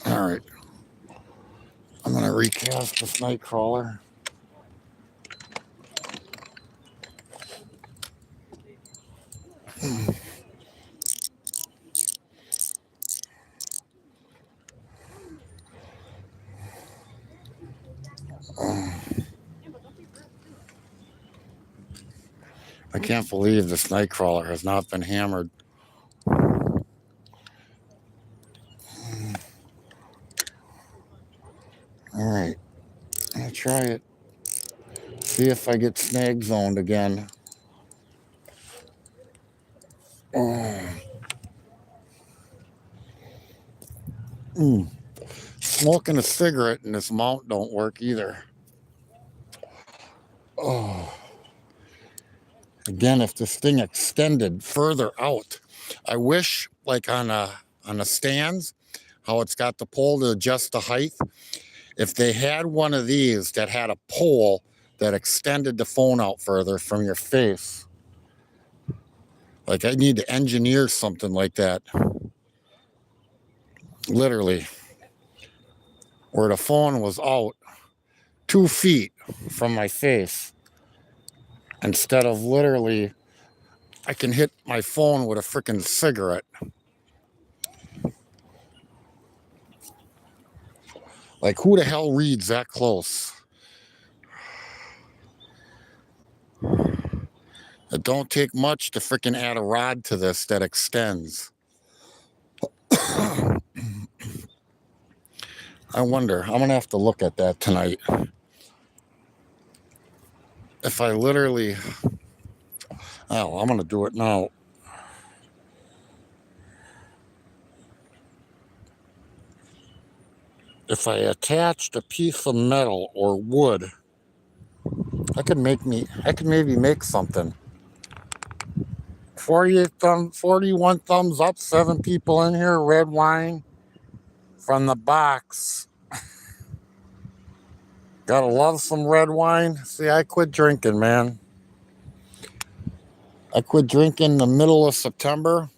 All right. I'm going to recast this night crawler. I can't believe this night crawler has not been hammered. All right. I'm going to try it. See if I get snag zoned again. Smoking a cigarette in this mount don't work either. Oh. Again, if this thing extended further out, I wish like on the stands, how it's got the pole to adjust the height. If they had one of these that had a pole that extended the phone out further from your face. Like I need to engineer something like that. Literally. Where the phone was out 2 feet from my face. Instead of literally, I can hit my phone with a freaking cigarette. Like who the hell reads that close? It don't take much to freaking add a rod to this that extends. I wonder, I'm gonna have to look at that tonight. If I literally, oh, I'm gonna do it now. If I attached a piece of metal or wood, I could maybe make something. 41 thumbs up, 7 people in here, red wine from the box. Gotta love some red wine. See, I quit drinking, man. I quit drinking in the middle of September.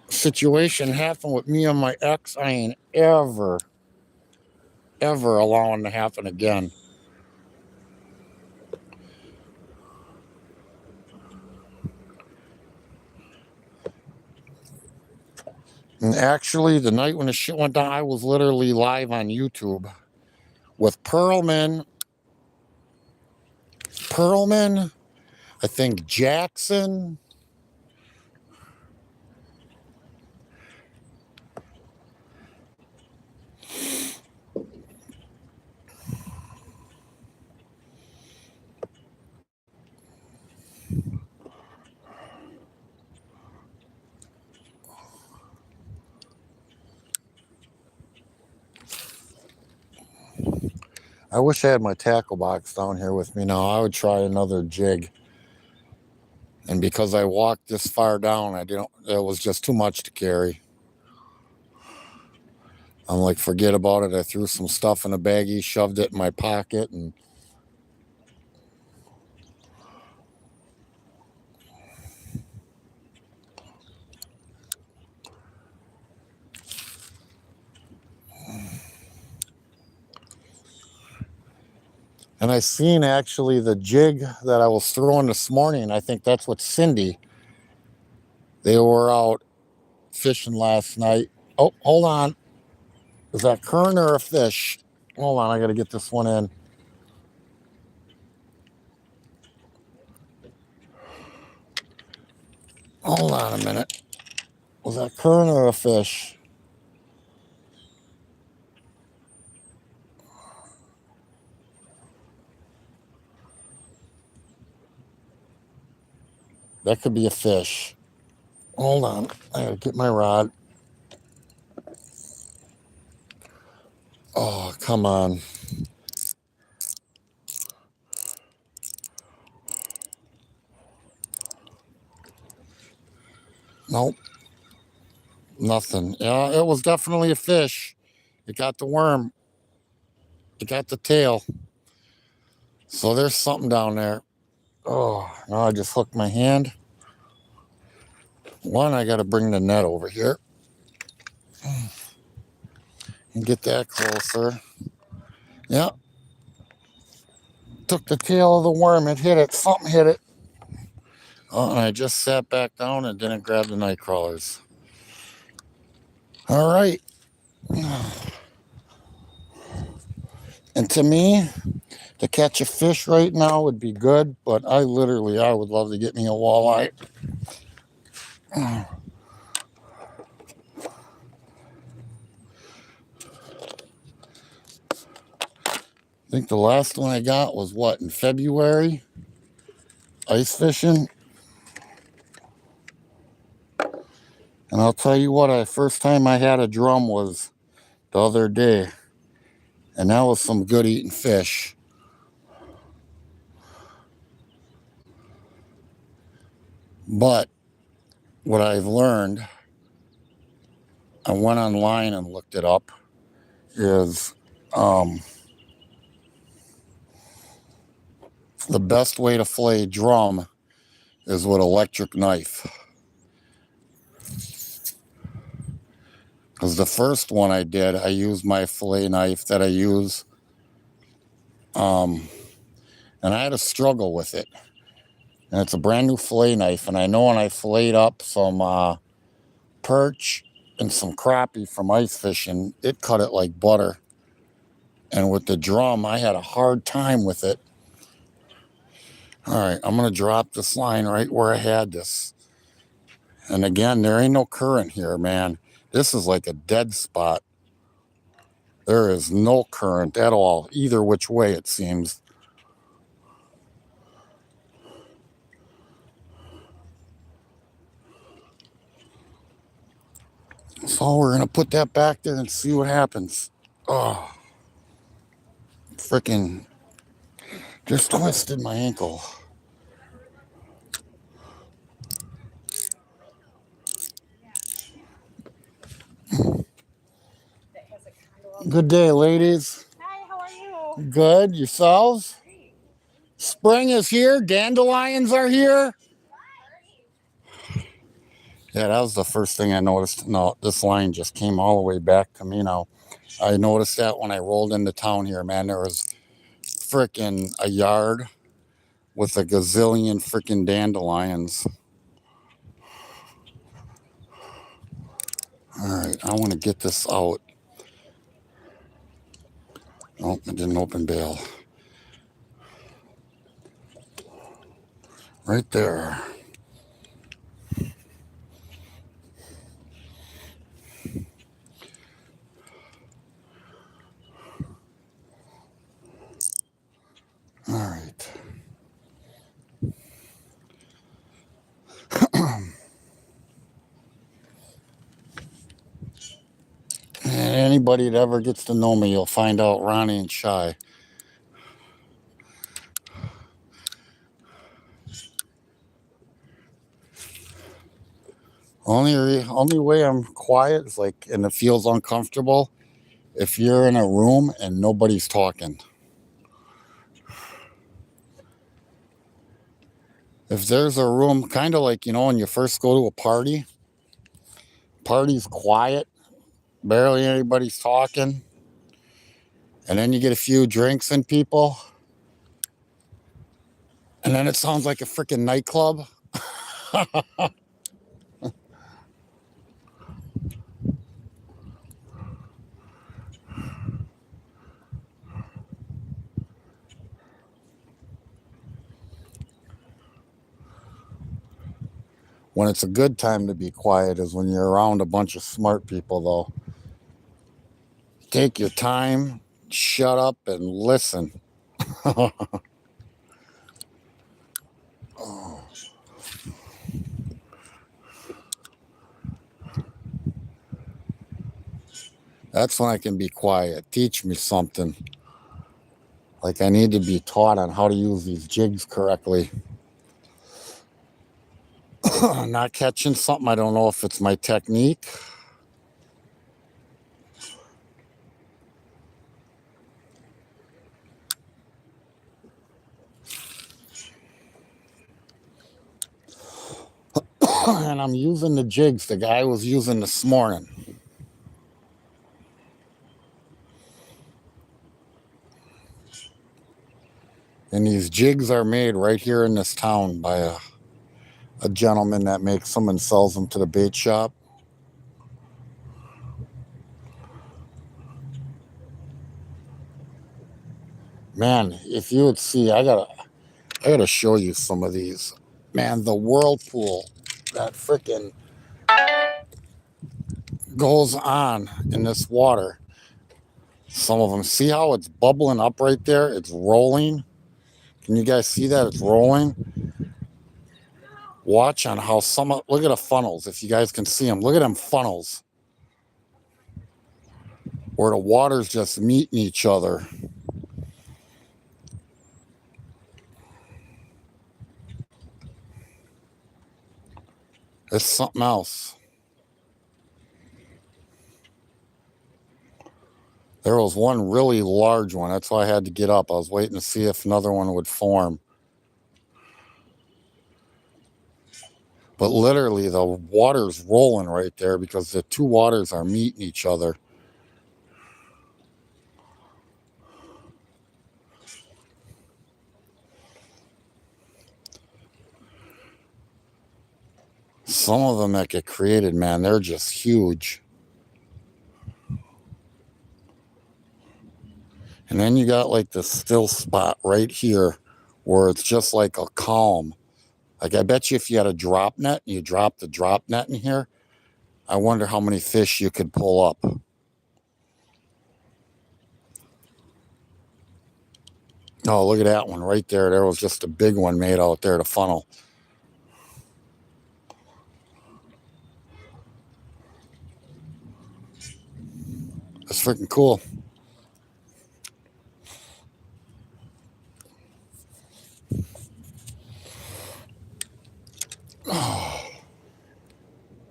Situation happened with me and my ex. I ain't ever allowing to happen again. And actually, the night when the shit went down, I was literally live on YouTube with Perlman, I think Jackson. I wish I had my tackle box down here with me now. I would try another jig. And because I walked this far down, it was just too much to carry. I'm like, forget about it. I threw some stuff in a baggie, shoved it in my pocket, and I seen actually the jig that I was throwing this morning. I think that's what Cindy. They were out fishing last night. Oh, hold on. Is that current or a fish? Hold on, I gotta get this one in. Hold on a minute. Was that current or a fish? That could be a fish. Hold on. I gotta get my rod. Oh, come on. Nope. Nothing. Yeah, it was definitely a fish. It got the worm. It got the tail. So there's something down there. Oh, now I just hooked my hand. One, I gotta bring the net over here and get that closer. Yep. Took the tail of the worm. It hit it. Something hit it. Oh, and I just sat back down and didn't grab the night crawlers. All right. And to me, to catch a fish right now would be good, but I would love to get me a walleye. I think the last one I got was what, in February? Ice fishing. And I'll tell you what, first time I had a drum was the other day. And that was some good eating fish. But what I've learned, I went online and looked it up, is the best way to fillet drum is with electric knife. Because the first one I did, I used my fillet knife that I use. And I had a struggle with it. And it's a brand new fillet knife. And I know when I filleted up some perch and some crappie from ice fishing, it cut it like butter. And with the drum, I had a hard time with it. All right, I'm going to drop this line right where I had this. And again, there ain't no current here, man. This is like a dead spot. There is no current at all, either which way it seems. So we're going to put that back there and see what happens. Oh, freaking just twisted my ankle. Good day, ladies. Hi, how are you? Good. Yourselves? Spring is here. Dandelions are here. Yeah, that was the first thing I noticed. No, this line just came all the way back to me now. I noticed that when I rolled into town here, man. There was frickin' a yard with a gazillion frickin' dandelions. All right, I want to get this out. Nope, it didn't open bail. Right there. All right. And anybody that ever gets to know me, you'll find out Ronnie and Shy. Only way I'm quiet is like, and it feels uncomfortable, if you're in a room and nobody's talking. If there's a room, kind of like, when you first go to a party's quiet, barely anybody's talking, and then you get a few drinks in people, and then it sounds like a freaking nightclub. When it's a good time to be quiet is when you're around a bunch of smart people, though. Take your time, shut up, and listen. That's when I can be quiet. Teach me something. Like I need to be taught on how to use these jigs correctly. Not catching something. I don't know if it's my technique. And I'm using the jigs the guy was using this morning. And these jigs are made right here in this town by a gentleman that makes them and sells them to the bait shop. Man, if you would see, I gotta show you some of these. Man, the whirlpool that freaking goes on in this water. Some of them, see how it's bubbling up right there? It's rolling. Can you guys see that? It's rolling. Watch on how look at the funnels. If you guys can see them, look at them funnels where the water's just meeting each other. It's something else. There was one really large one. That's why I had to get up. I was waiting to see if another one would form. But literally, the water's rolling right there because the two waters are meeting each other. Some of them that get created, man, they're just huge. And then you got like this still spot right here where it's just like a calm. Like I bet you if you had a drop net and you dropped the drop net in here, I wonder how many fish you could pull up. Oh, look at that one right there. There was just a big one made out there, the funnel. That's freaking cool.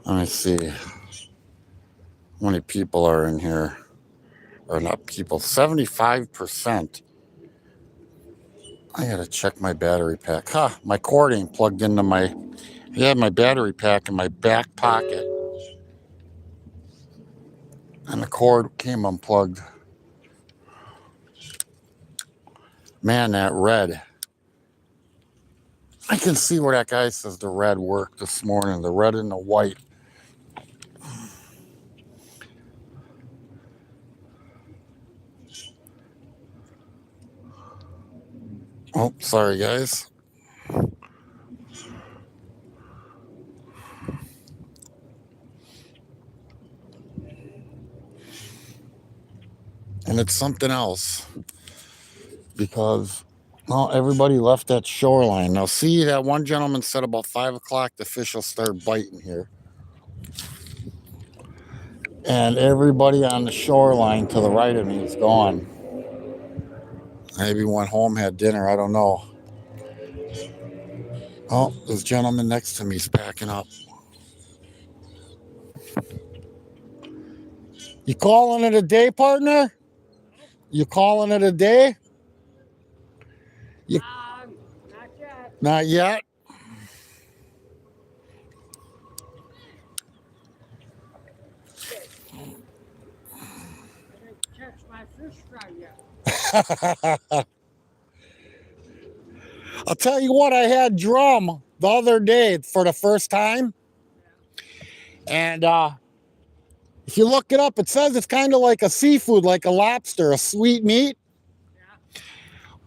Let me see. How many people are in here? Or not people, 75%. I gotta check my battery pack. My cord ain't plugged into my, I had my battery pack in my back pocket. And the cord came unplugged. Man, that red. I can see where that guy says the red worked this morning. The red and the white. Oh, sorry, guys. And it's something else. Because, well, everybody left that shoreline. Now, see, that one gentleman said about 5 o'clock the fish will start biting here. And everybody on the shoreline to the right of me is gone. Maybe went home, had dinner. I don't know. Oh, this gentleman next to me is packing up. You calling it a day, partner? You calling it a day? You, Not yet. not yet? I didn't catch my fish fry yet. I'll tell you what, I had drum the other day for the first time. And if you look it up, it says it's kind of like a seafood, like a lobster, a sweet meat. Yeah.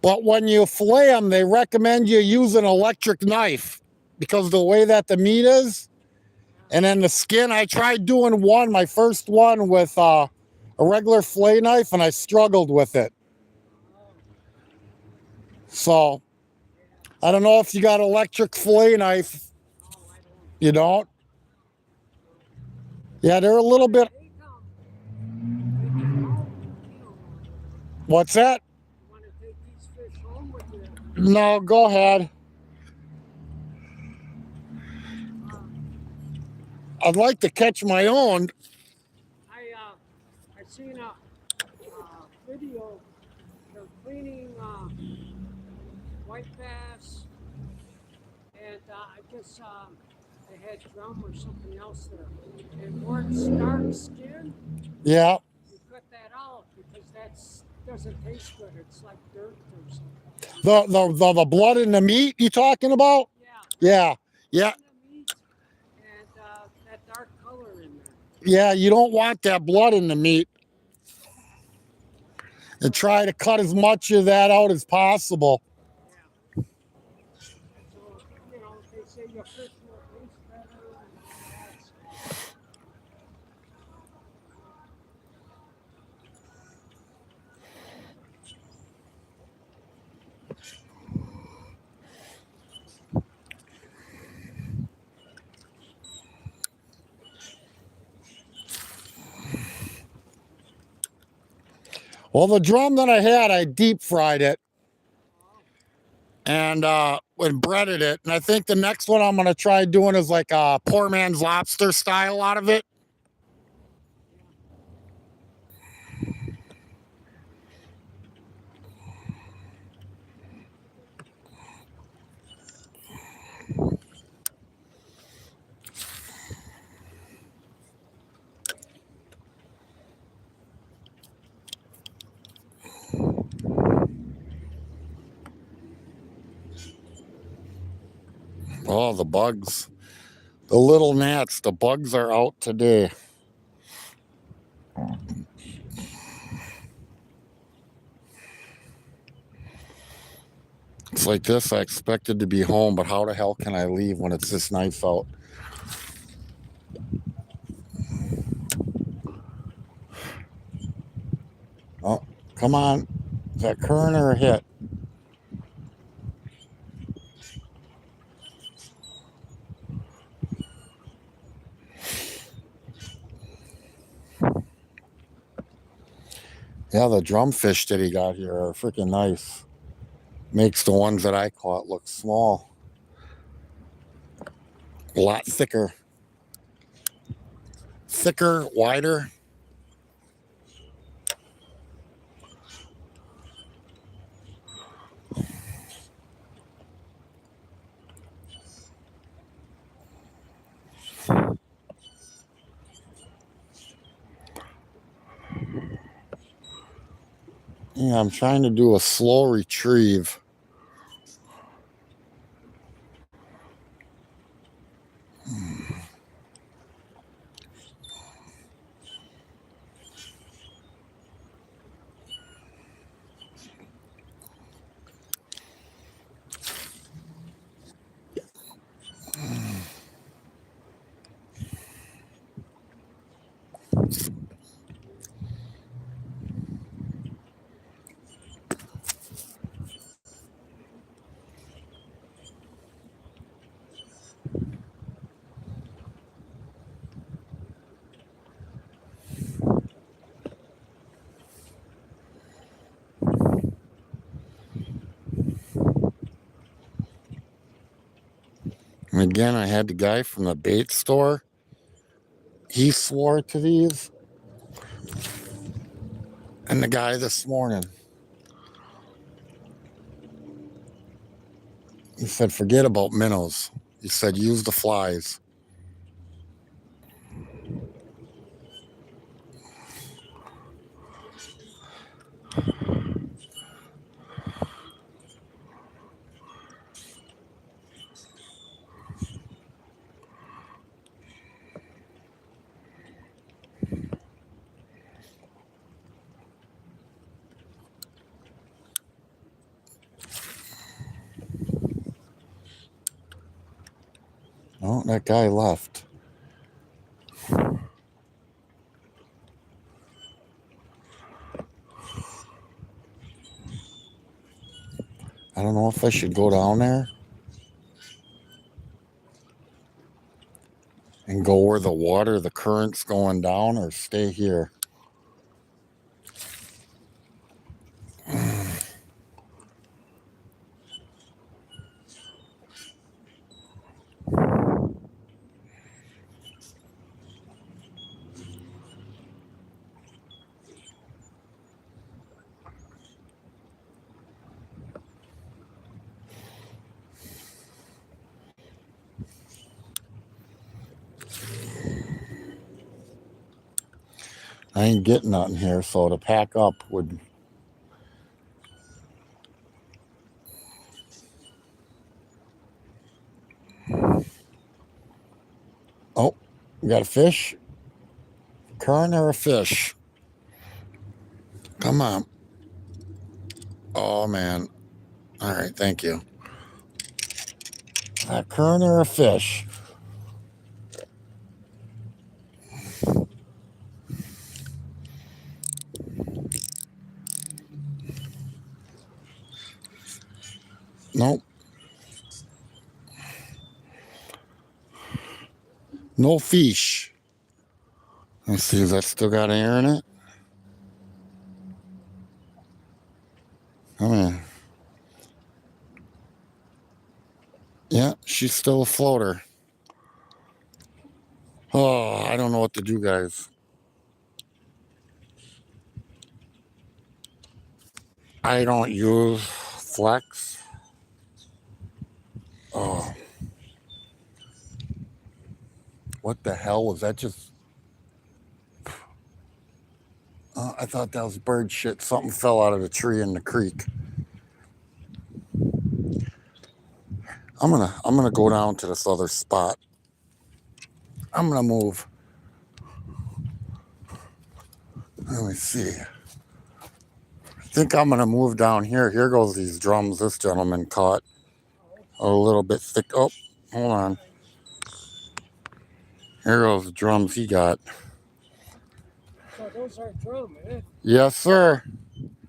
But when you fillet them, they recommend you use an electric knife because the way that the meat is. And then the skin, I tried doing my first one with a regular fillet knife, and I struggled with it. So I don't know if you got an electric fillet knife. Oh, I don't. You don't? Yeah, they're a little bit. What's that? You want to take these fish home with you? No, go ahead. I'd like to catch my own. I seen a video. They're cleaning white bass, and I guess they had drum or something else there. And where it's dark skin, Yeah. you cut that out because that doesn't taste good. It's like dirt or something. The blood in the meat you talking about? Yeah. Yeah. The meat and that dark color in there. Yeah, you don't want that blood in the meat. And try to cut as much of that out as possible. Yeah. So, they say your fish will taste better and all that. Well, the drum that I had, I deep fried it and breaded it. And I think the next one I'm going to try doing is like a poor man's lobster style out of it. Oh, the bugs. The little gnats, the bugs are out today. It's like this, I expected to be home, but how the hell can I leave when it's this nice out? Oh, come on. Is that current or a hit? Yeah, the drumfish that he got here are freaking nice. Makes the ones that I caught look small. A lot thicker. Thicker, wider. Yeah, I'm trying to do a slow retrieve. And again, I had the guy from the bait store. He swore to these. And the guy this morning, he said, forget about minnows. He said, use the flies. Oh, that guy left. I don't know if I should go down there and go where the current's going down, or stay here. I ain't getting nothing here, so to pack up would... Oh, we got a fish? Current or a fish? Come on. Oh, man. All right, thank you. A current or a fish? Nope. No fish. Let's see, has that still got air in it? Come on. Yeah, she's still a floater. Oh, I don't know what to do, guys. I don't use Flex. Oh. What the hell was that? Just... I thought that was bird shit. Something fell out of the tree in the creek. I'm gonna go down to this other spot. I'm gonna move. Let me see. I think I'm gonna move down here. Here goes these drums this gentleman caught. A little bit thick. Oh, hold on. Here goes the drums he got. So those are drum, eh? Yes, sir.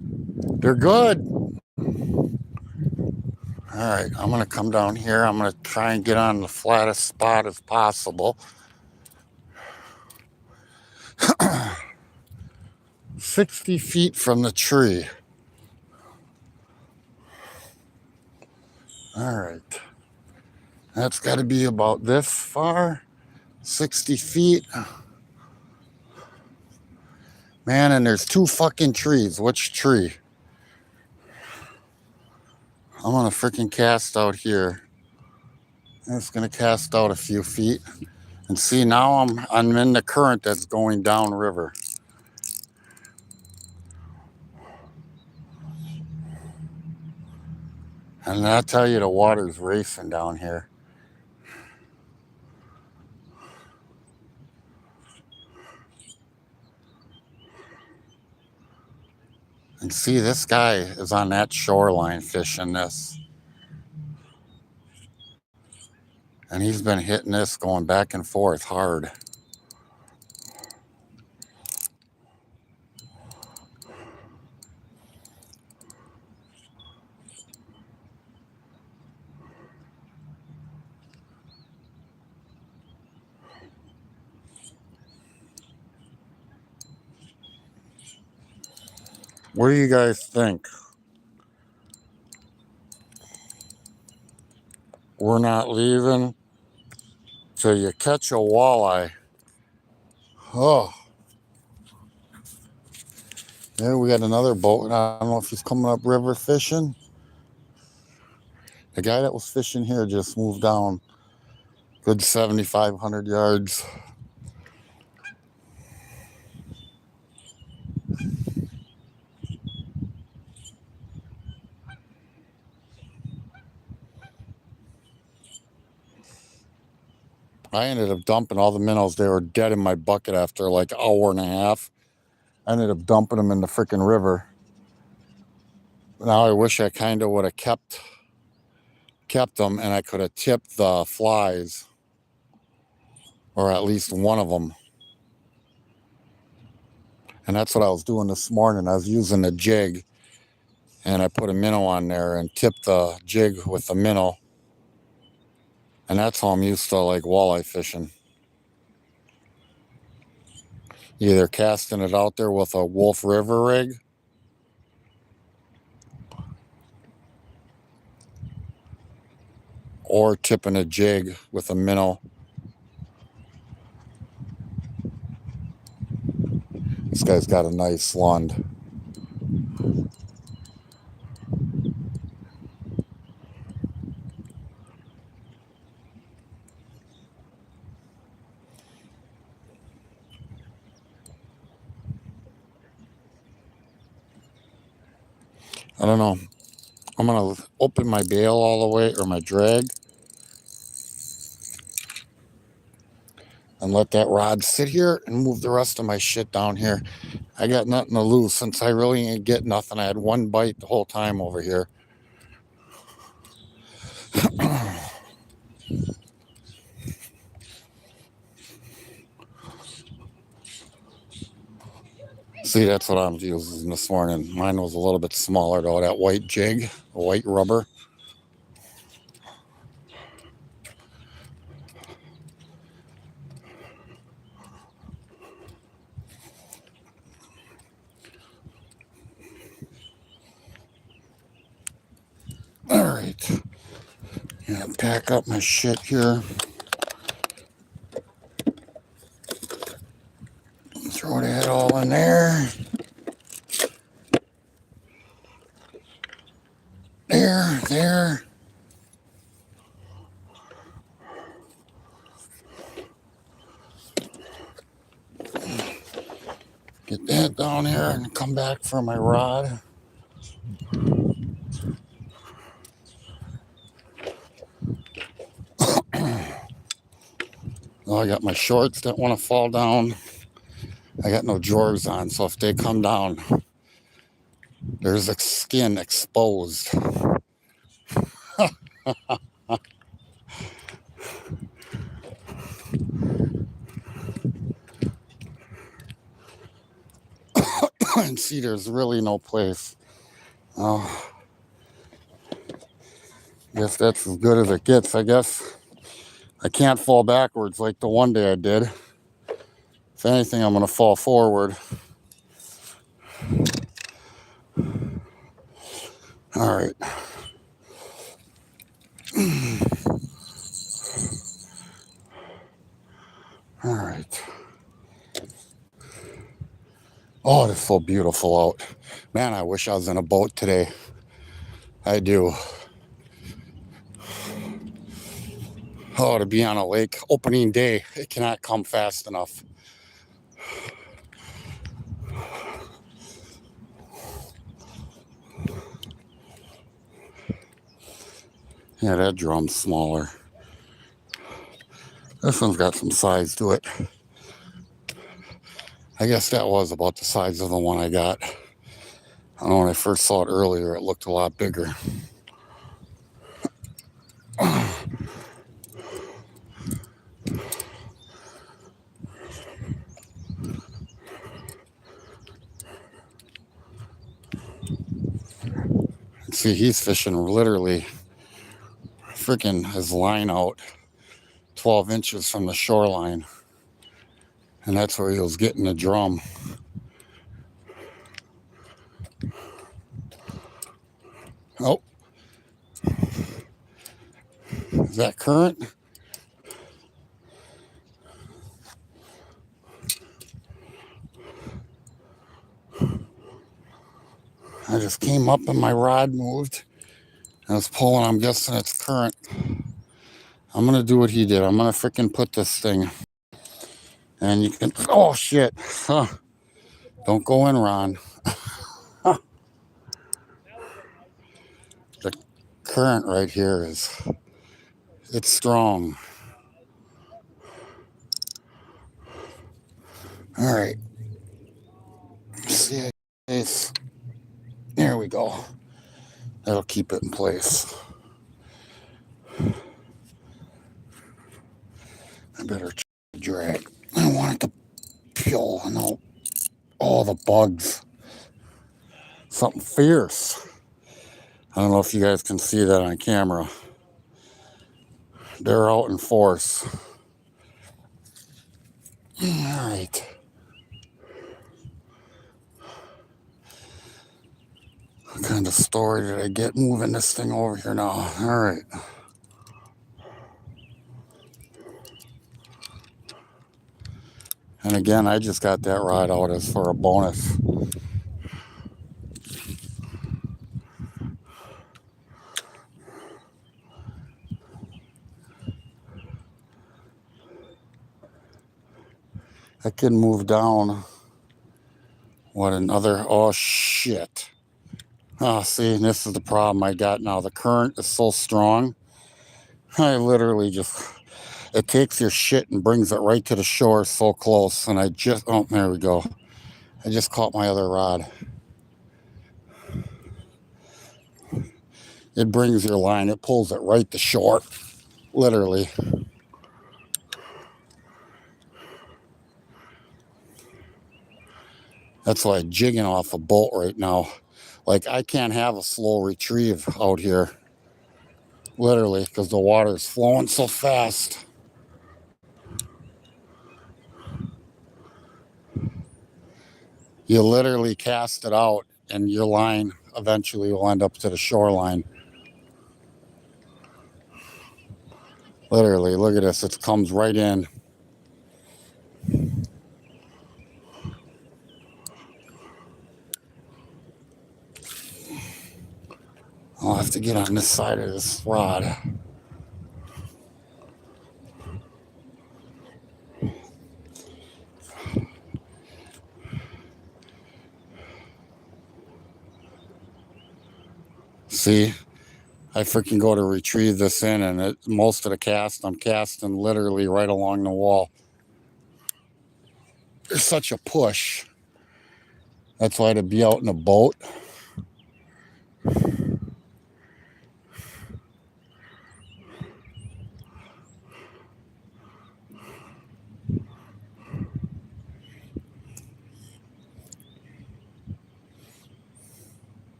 They're good. All right, I'm gonna come down here. I'm gonna try and get on the flattest spot as possible. 60 feet from the tree. All right. That's got to be about this far. 60 feet. Man, and there's 2 fucking trees. Which tree? I'm gonna freaking cast out here. I'm just gonna cast out a few feet. And see, now I'm in the current that's going down river. And I tell you, the water's racing down here. And see, this guy is on that shoreline fishing this. And he's been hitting this, going back and forth hard. What do you guys think? We're not leaving till you catch a walleye. Oh. There we got another boat. I don't know if he's coming up river fishing. The guy that was fishing here just moved down. Good 7,500 yards. I ended up dumping all the minnows. They were dead in my bucket after like an hour and a half. I ended up dumping them in the freaking river. Now I wish I kind of would have kept them, and I could have tipped the flies, or at least one of them. And that's what I was doing this morning. I was using a jig, and I put a minnow on there and tipped the jig with the minnow. And that's how I'm used to like walleye fishing. Either casting it out there with a Wolf River rig, or tipping a jig with a minnow. This guy's got a nice lund. I don't know. I'm going to open my bail all the way, or my drag, and let that rod sit here and move the rest of my shit down here. I got nothing to lose since I really ain't get nothing. I had one bite the whole time over here. See, that's what I'm using this morning. Mine was a little bit smaller though, that white jig, white rubber. All right. Yeah, pack up my shit here. Throw that all in there. There. Get that down here and come back for my rod. Oh, I got my shorts that want to fall down. I got no drawers on, so if they come down, there's a skin exposed. And see, there's really no place. Oh, guess that's as good as it gets. I guess I can't fall backwards like the one day I did. If anything, I'm going to fall forward. All right. All right. Oh, it's so beautiful out. Man, I wish I was in a boat today. I do. Oh, to be on a lake opening day, it cannot come fast enough. Yeah, that drum's smaller. This one's got some size to it. I guess that was about the size of the one I got. I know when I first saw it earlier, it looked a lot bigger. See, he's fishing literally freaking his line out 12 inches from the shoreline. And that's where he was getting the drum. Oh, is that current? I just came up and my rod moved. I was pulling, I'm guessing it's current. I'm going to do what he did. I'm going to freaking put this thing. And you can, oh shit. Huh. Don't go in, Ron. The current right here it's strong. All right. See it. There we go. That'll keep it in place. I better drag. I don't want it to peel and all the bugs. Something fierce. I don't know if you guys can see that on camera. They're out in force. All right. What kind of story did I get moving this thing over here now? All right. And again, I just got that rod out as for a bonus. I can move down. What another, oh shit. Oh, see, this is the problem I got now. The current is so strong. I literally just, it takes your shit and brings it right to the shore so close. And I just, oh, there we go. I just caught my other rod. It brings your line, it pulls it right to shore. Literally. That's why I'm jigging off a boat right now. Like, I can't have a slow retrieve out here. Literally, because the water is flowing so fast. You literally cast it out, and your line eventually will end up to the shoreline. Literally, look at this. It comes right in. I'll have to get on this side of this rod. See, I freaking go to retrieve this in, and most of the cast, I'm casting literally right along the wall. There's such a push. That's why to be out in a boat.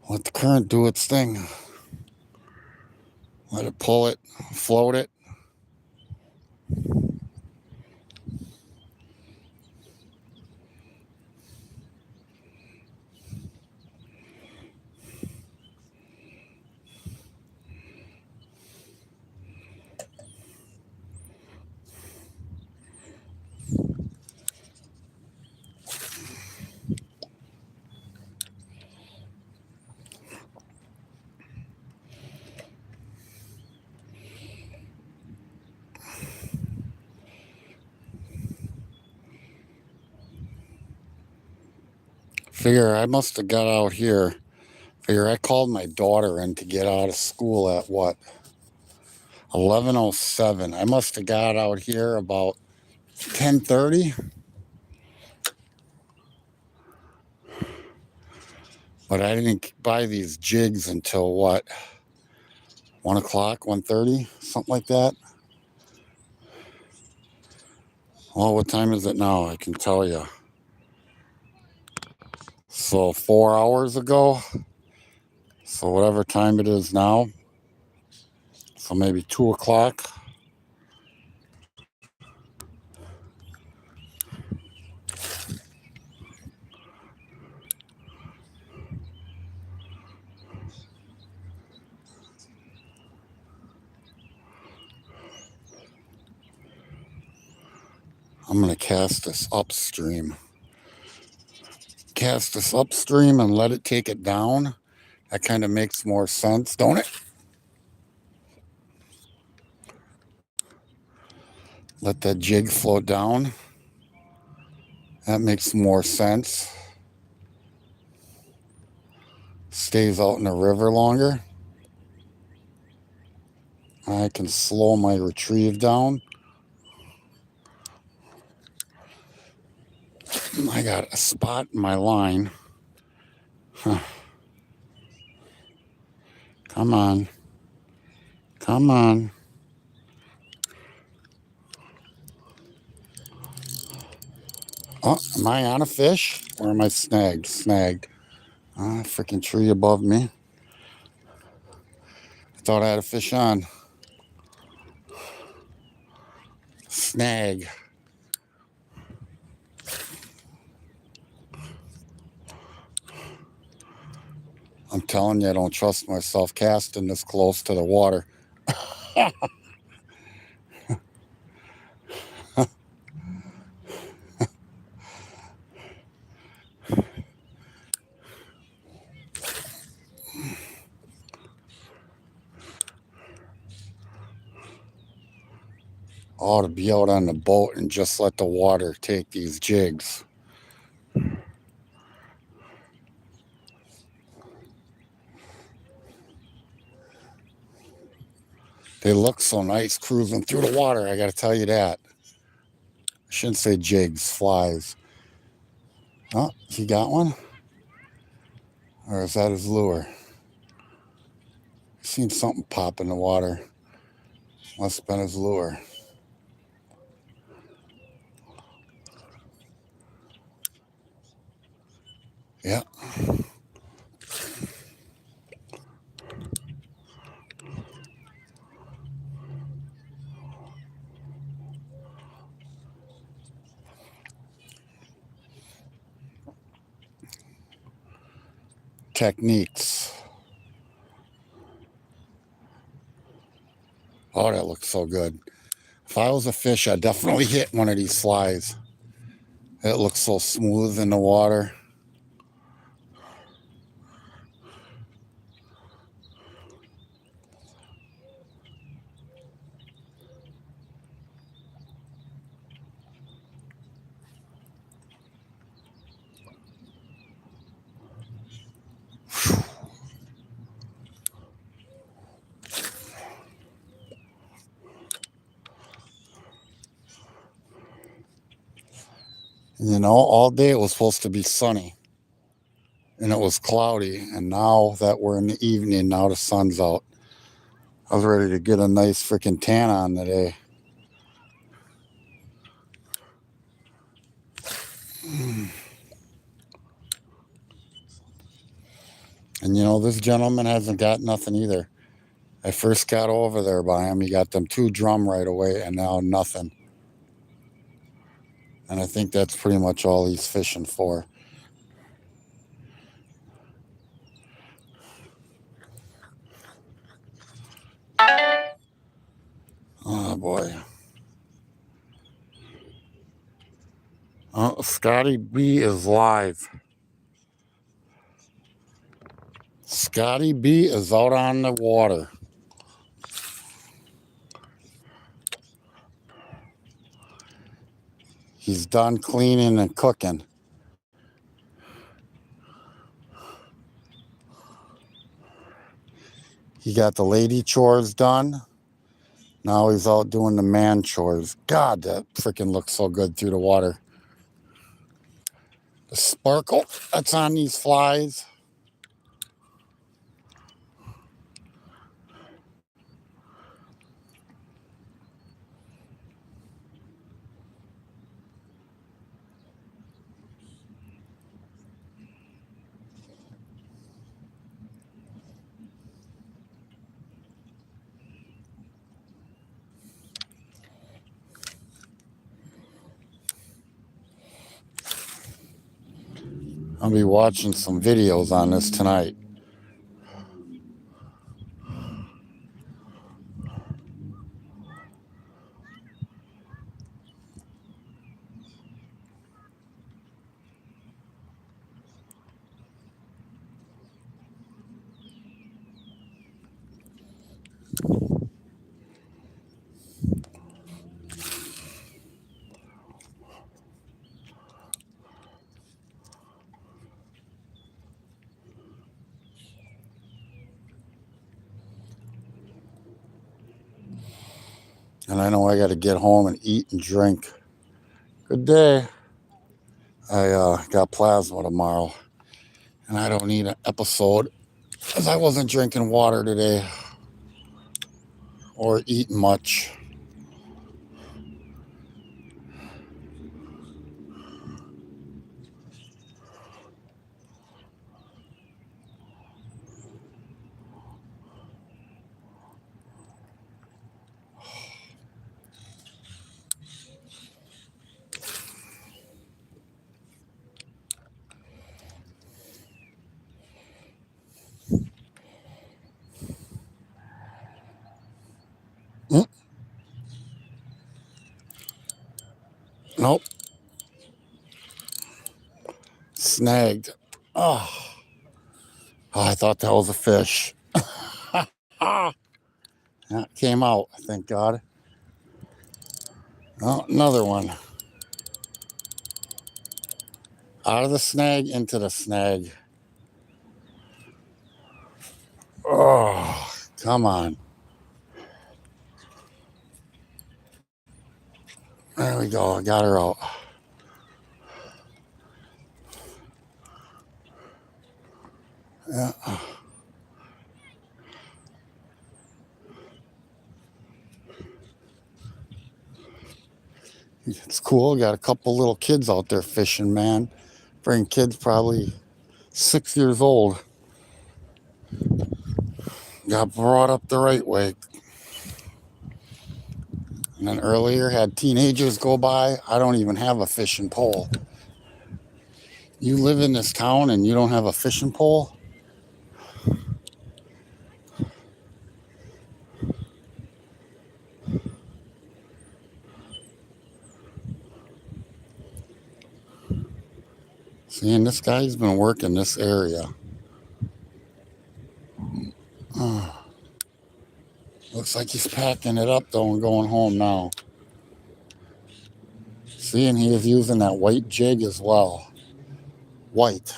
Let the current do its thing. Let it pull it, float it. Figure I must have got out here. Figure I called my daughter in to get out of school at what? 11:07. I must have got out here about 10:30. But I didn't buy these jigs until what? 1 o'clock, 1:30, something like that. Well, what time is it now? I can tell you. So 4 hours ago. So whatever time it is now. So maybe 2 o'clock. I'm going to cast this upstream. Cast this upstream and let it take it down. That kind of makes more sense, don't it? Let that jig float down. That makes more sense. Stays out in the river longer. I can slow my retrieve down. I got a spot in my line. Huh. Come on. Come on. Oh, am I on a fish? Or am I snagged? Snagged. Ah, freaking tree above me. I thought I had a fish on. Snag. I'm telling you, I don't trust myself casting this close to the water. I ought to be out on the boat and just let the water take these jigs. They look so nice cruising through the water, I gotta tell you that. I shouldn't say jigs, flies. Oh, he got one? Or is that his lure? I seen something pop in the water. Must have been his lure. Yeah. Techniques. Oh, that looks so good. If I was a fish, I'd definitely hit one of these flies. It looks so smooth in the water. You know, all day it was supposed to be sunny. And it was cloudy. And now that we're in the evening, now the sun's out. I was ready to get a nice freaking tan on today. And you know, this gentleman hasn't got nothing either. I first got over there by him. He got them 2 drum right away, and now nothing. And I think that's pretty much all he's fishing for. Oh boy. Oh, Scotty B is live. Scotty B is out on the water. He's done cleaning and cooking. He got the lady chores done. Now he's out doing the man chores. God, that freaking looks so good through the water. The sparkle that's on these flies. I'll be watching some videos on this tonight. And I know I got to get home and eat and drink. Good day. I got plasma tomorrow. And I don't need an episode because I wasn't drinking water today or eating much. Mm, nope. Snagged. Oh, I thought that was a fish. Ah, that came out, thank God. Oh, another one. Out of the snag, into the snag. Oh, come on. There we go. I got her out. Yeah. It's cool. Got a couple little kids out there fishing, man. Bring kids probably 6 years old. Got brought up the right way. And then earlier had teenagers go by. I don't even have a fishing pole. You live in this town and you don't have a fishing pole? Seeing this guy's been working this area. Looks like he's packing it up though and going home now. Seeing he is using that white jig as well. White.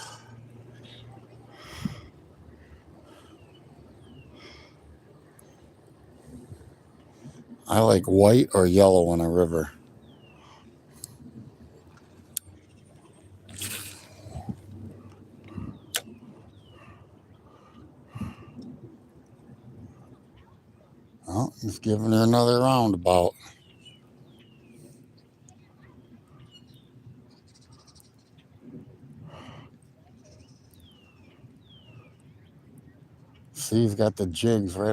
I like white or yellow in a river. Oh, he's giving her another roundabout. See, he's got the jigs right